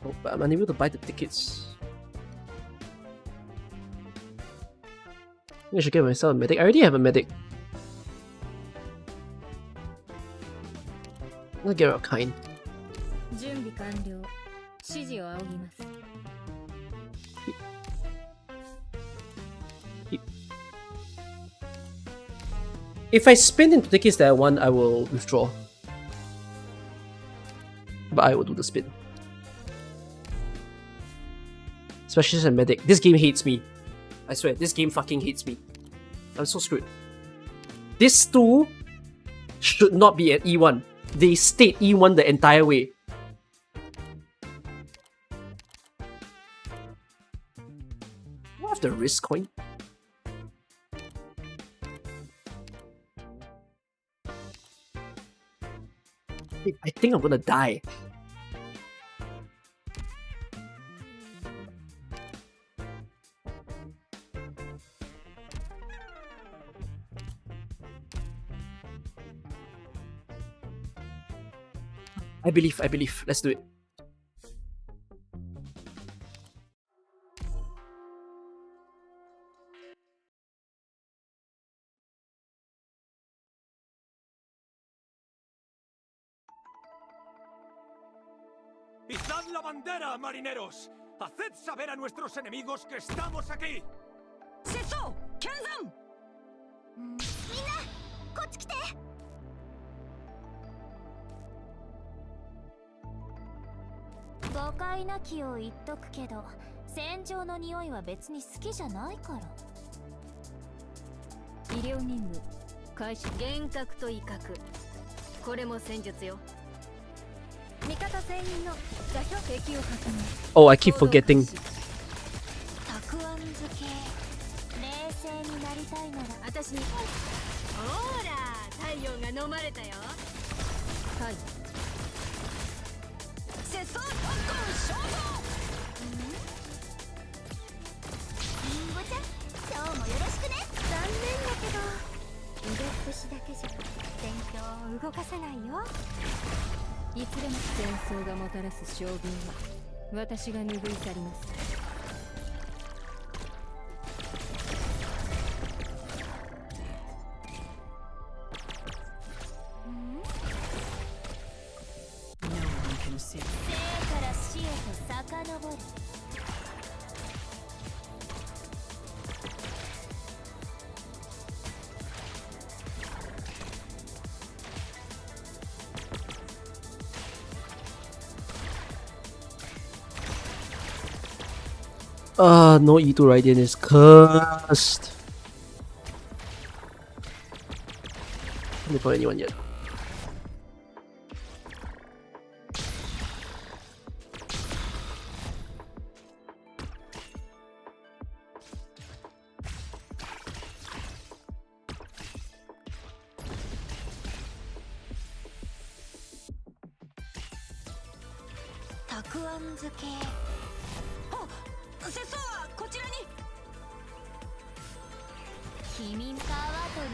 Oh, but I'm unable to buy the tickets. I think I should get myself a medic. I already have a medic. I'm gonna get a kind. 準備完了。指示を仰ぎます。 If I spin into tickets that I want, I will withdraw. But I will do the spin. Specialist and medic. This game hates me. I swear, this game fucking hates me. I'm so screwed. This 2 should not be at E1. They stayed E1 the entire way. Do I have the risk coin? I think I'm gonna die. I believe. Let's do it. ¡Izad la bandera, marineros! ¡Haced saber a nuestros enemigos que estamos aquí! 節操剣山みんなこっち来て。誤解なきを言っとくけど、戦場の匂いは別に好きじゃないから。医療任務開始。幻覚と威嚇、これも戦術よ。味方全員の座標敵を確認。 Oh, I keep forgetting. たくあん漬け。冷静になりたいなら私に。ほら太陽が飲まれたよ。はい。節操特攻勝負。リンゴちゃん、今日もよろしくね。残念だけど腕っぷしだけじゃ戦況を動かせないよ。いつでも戦争がもたらす将軍は私が拭い去ります。生から死へと遡る。No E2 Raiden is cursed. Haven't got anyone yet. Takuan漬け。節操はこちらに。君皮と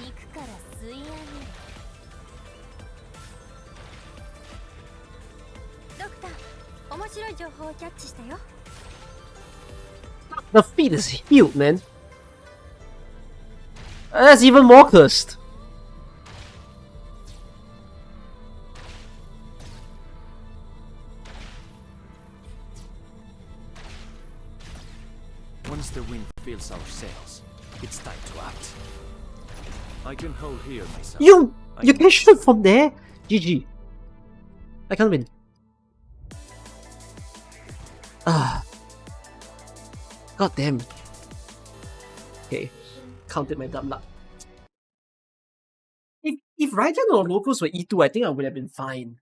肉から吸い上げる。ドクター、面白い情報をキャッチしたよ。The feet is healed, man. That's even more cursed. Once the wind fills our sails, it's time to act. I can hold here myself. You can shoot from there? GG. I can't win. Ah. God damn. Okay. Counted my dumb luck. If Raiden or Locals were E2, I think I would have been fine.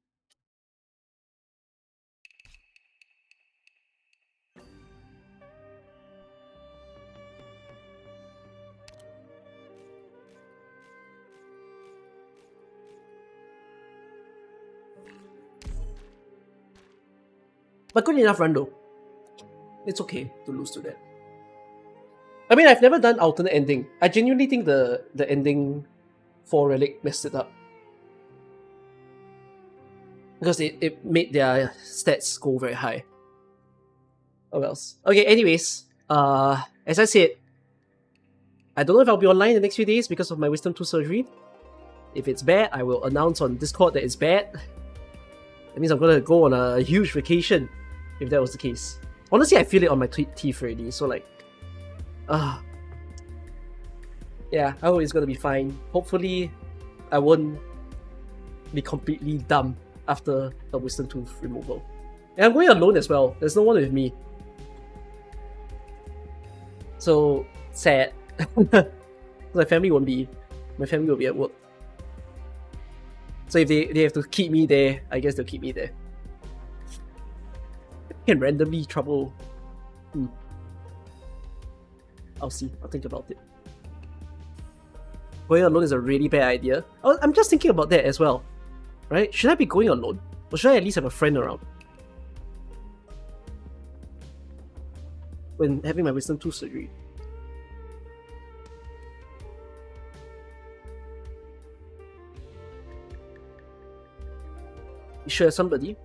But good enough run though. It's okay to lose to that. I mean, I've never done alternate ending. I genuinely think the ending for Relic messed it up. Because it made their stats go very high. Oh else. Okay, anyways. As I said, I don't know if I'll be online in the next few days because of my Wisdom 2 surgery. If it's bad, I will announce on Discord that it's bad. That means I'm gonna go on a huge vacation, if that was the case. Honestly, I feel it on my teeth already, so like... yeah, I hope it's gonna be fine. Hopefully, I won't be completely dumb after the wisdom tooth removal. And I'm going alone as well. There's no one with me. So, sad. My family won't be. My family will be at work. So if they have to keep me there, I guess they'll keep me there. Can randomly trouble. I'll see. I'll think about it. Going alone is a really bad idea. I'm just thinking about that as well. Right? Should I be going alone? Or should I at least have a friend around? When having my wisdom tooth surgery. sure somebody?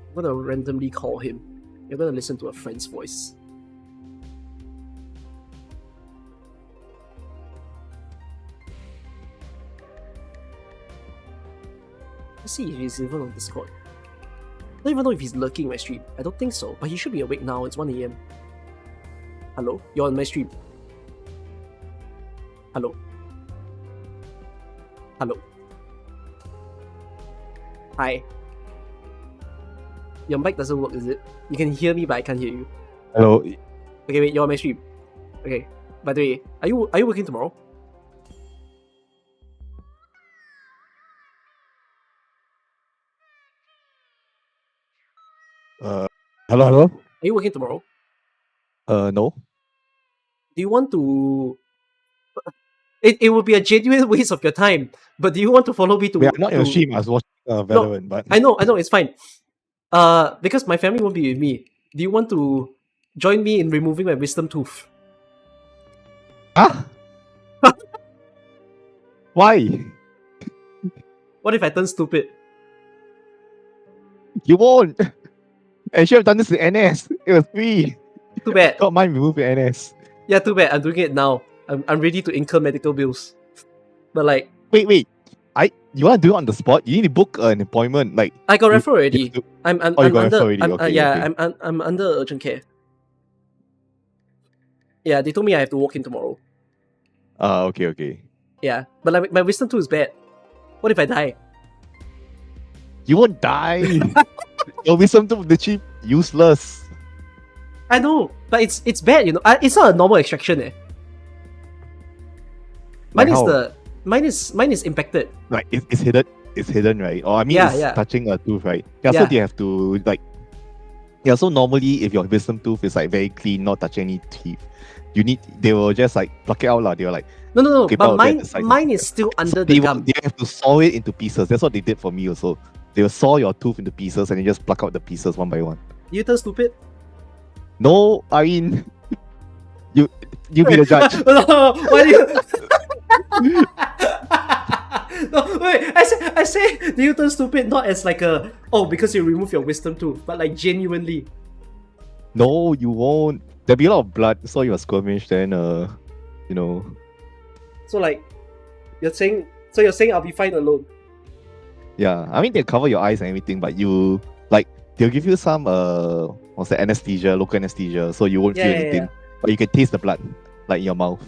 I'm gonna randomly call him. You're gonna listen to a friend's voice. Let's see if he's even on Discord. I don't even know if he's lurking my stream. I don't think so, but he should be awake now. It's 1 AM. Hello? You're on my stream. Hello? Hello? Hi. Your mic doesn't work, is it? You can hear me, but I can't hear you. Hello. Okay, wait, you're on my stream. Okay. By the way, are you working tomorrow? Hello. Are you working tomorrow? No. Do you want to... It would be a genuine waste of your time, but do you want to follow me to... Wait, I'm not in the to- stream. I was watching Valorant, but I know, it's fine. Because my family won't be with me. Do you want to join me in removing my wisdom tooth? Huh? Why? What if I turn stupid? You won't. I should have done this in NS. It was free. Too bad. Got mine removed in NS. Yeah, too bad. I'm doing it now. I'm ready to incur medical bills. But like, Wait. You want to do it on the spot? You need to book an appointment. Like I got you- referred already. you- I'm Oh, you got under. referred already. I'm, Okay, yeah, okay. I'm under urgent care. Yeah, they told me I have to walk in tomorrow. Okay. Yeah, but like my wisdom tooth is bad. What if I die? You won't die. You'll be something with the cheap useless. I know, but it's bad, you know. It's not a normal extraction, eh. Like Mine is how? mine is impacted. Like it's hidden. It's hidden, right? Or I mean, Yeah, it's yeah. touching a tooth, right? Yeah. So Yeah. they have to like. Yeah. So normally, if your wisdom tooth is like very clean, not touching any teeth, they will just like pluck it out, lah. They were like, No, Okay, but but mine that's like- mine is still under they, the will- gum. they have to saw it into pieces. That's what they did for me also. They will saw your tooth into pieces and then just pluck out the pieces one by one. You turn stupid? No, I mean, you be the judge. No, why do you? No, wait. I say, do you turn stupid not as like a because you remove your wisdom tooth, but like genuinely. No, you won't. There'll be a lot of blood, so you're skirmish. Then you know. So like, you're saying I'll be fine alone. Yeah, I mean they cover your eyes and everything, but you like they'll give you some what's the anesthesia, local anesthesia, so you won't feel anything, but you can taste the blood like in your mouth.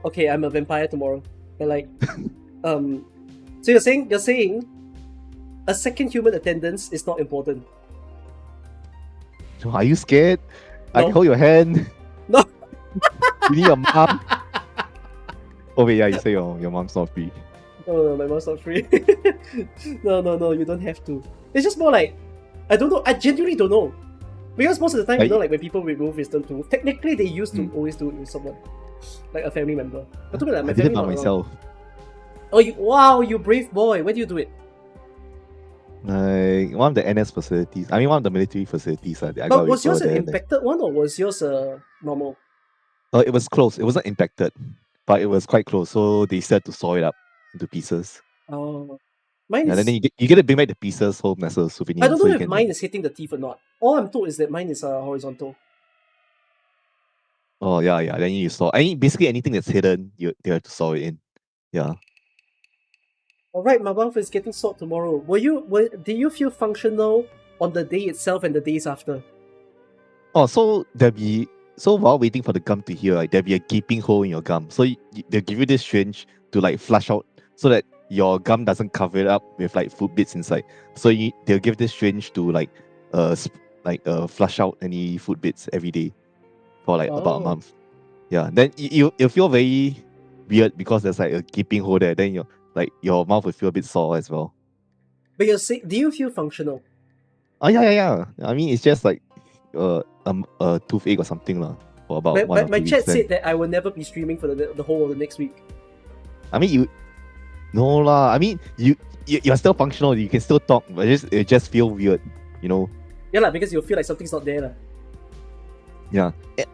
Okay, I'm a vampire tomorrow. But like, so you're saying a second human attendance is not important. Are you scared? I No. can hold your hand. No. You need your mom. Oh wait, yeah, you say your mom's not free. No, my mom's not free. No, you don't have to. It's just more like, I don't know. I genuinely don't know. Because most of the time, Like- you know, like when people remove wisdom tooth, technically they used to always do it with someone, like a family member. I told me like my I did family it by not around. myself. Oh, wow, you brave boy. Where do you do it? Like one of the NS facilities. I mean, one of the military facilities. I But got was yours an referred there. impacted one or was yours normal? It was close. It wasn't impacted, but it was quite close. So they said to saw it up into pieces. Oh, mine And is. then you get to bring back the pieces home as a souvenir. I don't so know you if can, mine is hitting the teeth or not. All I'm told is that mine is horizontal. Oh yeah. Then you saw. I mean, basically anything that's hidden, they have to saw it in. Yeah. Alright, my mouth is getting sore tomorrow. Do you feel functional on the day itself and the days after? Oh, so while waiting for the gum to heal, right, there'll be a gaping hole in your gum. So they'll give you this syringe to like flush out, so that your gum doesn't cover it up with like food bits inside. So they'll give this syringe to flush out any food bits every day for like about a Oh. month. Yeah. Then you'll feel very weird because there's like a gaping hole there. Then your mouth will feel a bit sore as well. But you're saying, do you feel functional? Oh yeah. I mean, it's just like a toothache or something lah. For about 1 or 2 My weeks. chat then- said that I will never be streaming for the whole of the next week. I mean, no lah. I mean, you're still functional. You can still talk, but it just feel weird, you know. Yeah, because you'll feel like something's not there. Yeah.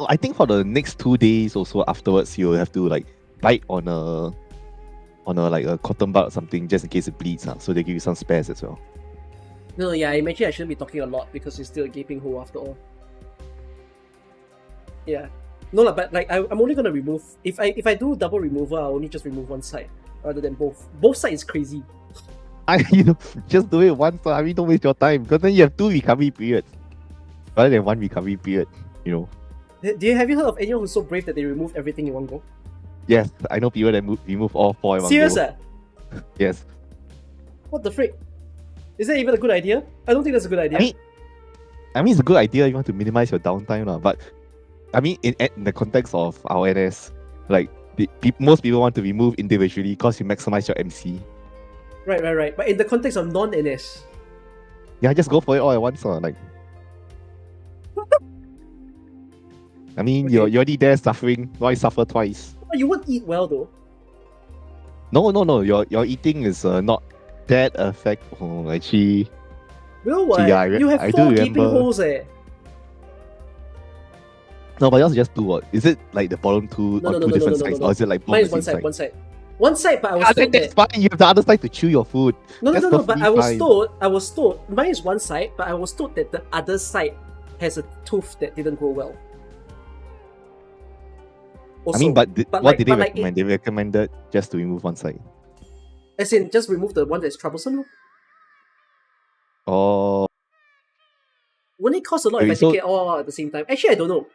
I think for the next 2 days also afterwards, you'll have to like bite on a like a cotton bud or something just in case it bleeds. So they give you some spares as well. No, yeah, I imagine I shouldn't be talking a lot because it's still a gaping hole after all. Yeah. No, but like I'm only gonna remove if I do double removal, I'll only just remove one side rather than both. Both sides is crazy. Just do it once. I mean, don't waste your time because then you have 2 recovery periods rather than 1 recovery period. Have you heard of anyone who's so brave that they remove everything in one go? Yes, I know people that remove all 4 in one Serious? go. Yes. What the frick? Is that even a good idea? I don't think that's a good idea. I mean, it's a good idea. You want to minimize your downtime, but I mean, in the context of our NS, like most people want to remove individually because you maximize your MC. Right. But in the context of non-NS, Yeah, just go for it all at once. Like, I mean, Okay. you're already there suffering. Why suffer twice? you won't eat well though. No. Your eating is not that effective. Oh, actually, Real what? yeah, You have I do 4 gaping remember. holes eh. No, but yours is just 2. What is it? Like the bottom 2 No, on no, 2 no, different no, sides, no. or is it like both Mine the is one same side, one side. One side, but I was Ah, told then that's that. fine. You have the other side to chew your food. No, That's but perfectly I was fine. told, mine is one side, but I was told that the other side has a tooth that didn't grow well. Also, I mean, but what like- did they but like recommend? They recommended just to remove one side. as in, just remove the one that's troublesome. Lor. Oh, Won't it cost a lot if Okay, I so- take it all out at the same time? Actually, I don't know.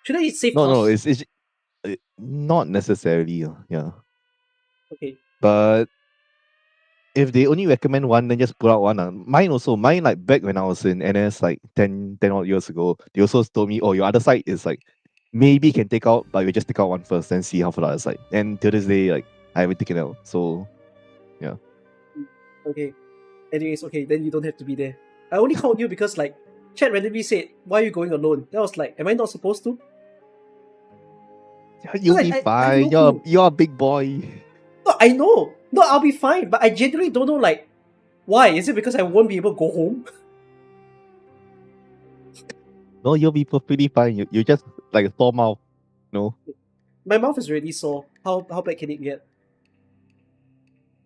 Should I save no, costs? it's not necessarily. Yeah, Okay. but if they only recommend one, then just pull out one. Mine like back when I was in NS like 10 odd years ago, they also told me, oh, your other side is like maybe you can take out, but we just take out one first, then see how for the other side. And till this day, like I haven't taken it out. So Okay. Anyways, okay, then you don't have to be there. I only called you because like chat randomly said, "Why are you going alone?" Then I was like, "Am I not supposed to?" you'll I- be I have fine. no clue. You're a big boy. No, I know. No, I'll be fine. But I genuinely don't know like why. Is it because I won't be able to go home? No, you'll be perfectly fine. You just like a sore mouth. No. My mouth is really sore. How bad can it get?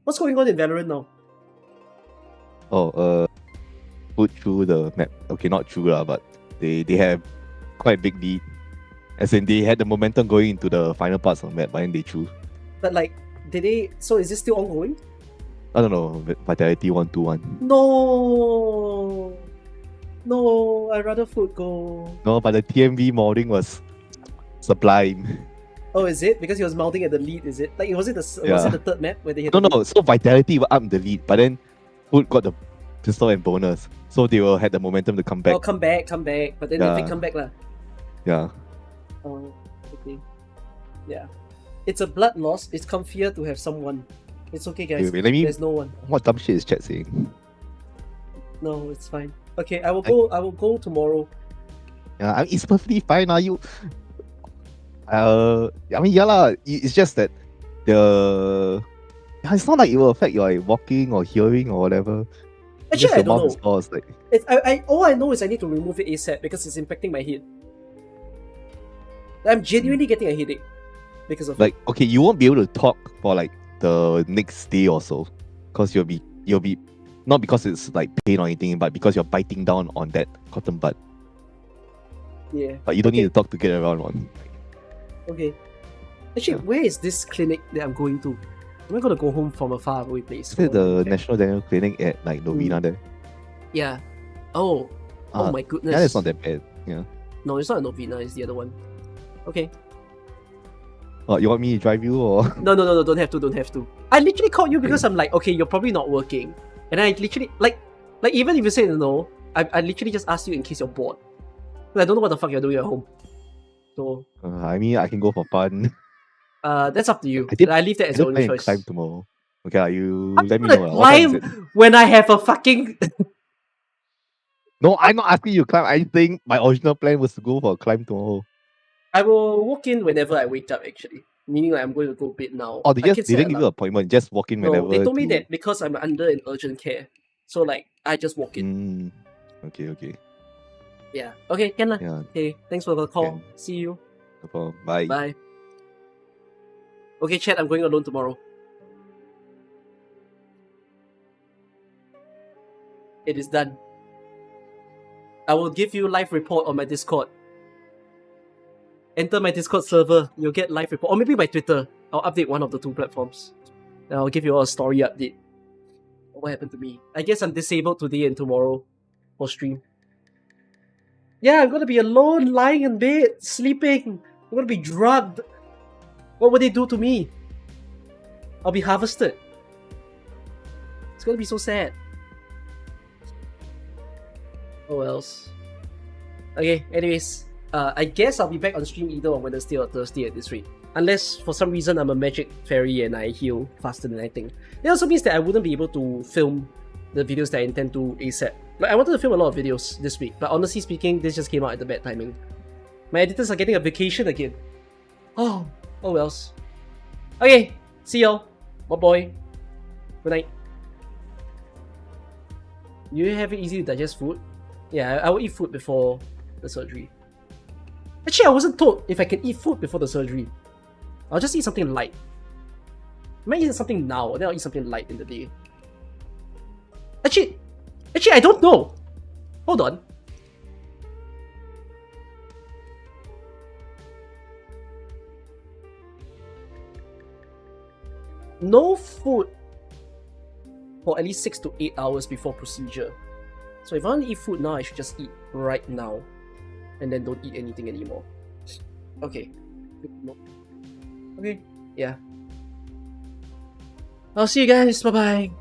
What's going on in Valorant now? Oh, put through the map. Okay, not through but they have quite a big lead. As in, they had the momentum going into the final parts of the map, but then they threw. But like, did they? So is this still ongoing? I don't know. Vitality 1-1. No, I'd rather food go. No, but the TMV modding was sublime. Oh, is it? Because he was mounting at the lead, is it? Like, was it the Yeah. third map where they had No, the lead? no. So Vitality were up in the lead, but then Food got the pistol and bonus, so they will had the momentum to come back. Oh, come back. But then Yeah. they come back lah. Yeah. Oh, okay. Yeah. It's a blood loss. It's comfier to have someone. It's okay, guys. Wait, let me. There's no one. What dumb shit is chat saying? No, it's fine. Okay, I will go tomorrow. Yeah, I mean, it's perfectly fine. You. I mean, yeah lah. It's just that it's not like it will affect your like, walking or hearing or whatever. Actually, I don't know. Scores, like, All I know is I need to remove it ASAP because it's impacting my head. I'm genuinely getting a headache because of like okay, you won't be able to talk for like the next day or so, because you'll be not because it's like pain or anything, but because you're biting down on that cotton bud. it. Yeah. But you don't Okay. need to talk to get around one. Okay. Actually, where is this clinic that I'm going to? Am I gonna go home from a far away place? Is it the Okay. National Dental Clinic at like Novena there? Yeah. Oh. Oh my goodness. Yeah, it's not that bad. Yeah. No, it's not a Novena. It's the other one. Okay. Oh, you want me to drive you or? No. Don't have to. I literally called you because I'm like, okay, you're probably not working, and I literally like even if you say no, I literally just asked you in case you're bored. I don't know what the fuck you're doing at home. So I mean, I can go for fun. that's up to you. I leave that I as your don't only plan to choice. climb tomorrow. Okay, you I'm let me gonna know. What time is it? climb when I have a fucking. No, I'm not asking you to climb. I think my original plan was to go for a climb tomorrow. I will walk in whenever I wake up. Actually, meaning like I'm going to go bed now. Oh, I they can didn't set give you an alarm. appointment. Just walk in whenever. No, they told me to- that because I'm under an urgent care, so like I just walk in. Okay. Yeah. Okay, can lah. Yeah. Okay, thanks for the call. Can. See you. No problem. Bye. Bye. Okay, chat, I'm going alone tomorrow. It is done. I will give you live report on my Discord. Enter my Discord server, you'll get live report. Or maybe my Twitter. I'll update one of the two platforms. And I'll give you all a story update. What happened to me? I guess I'm disabled today and tomorrow for stream. Yeah, I'm gonna be alone, lying in bed, sleeping. I'm gonna be drugged. What would they do to me? I'll be harvested. It's gonna be so sad. Oh else. Okay, anyways. I guess I'll be back on stream either on Wednesday or Thursday at this rate. Unless for some reason I'm a magic fairy and I heal faster than I think. It also means that I wouldn't be able to film the videos that I intend to ASAP. Like, I wanted to film a lot of videos this week, but honestly speaking, this just came out at the bad timing. My editors are getting a vacation again. Oh wells. Okay, see y'all. My boy. Good night. You have it easy to digest food? Yeah, I will eat food before the surgery. Actually, I wasn't told if I can eat food before the surgery. I'll just eat something light. I might eat something now, then I'll eat something light in the day. Actually, I don't know. Hold on. No food for at least 6 to 8 hours before procedure. So if I want to eat food now, I should just eat right now. And then don't eat anything anymore. Okay. Okay, yeah. I'll see you guys. Bye-bye.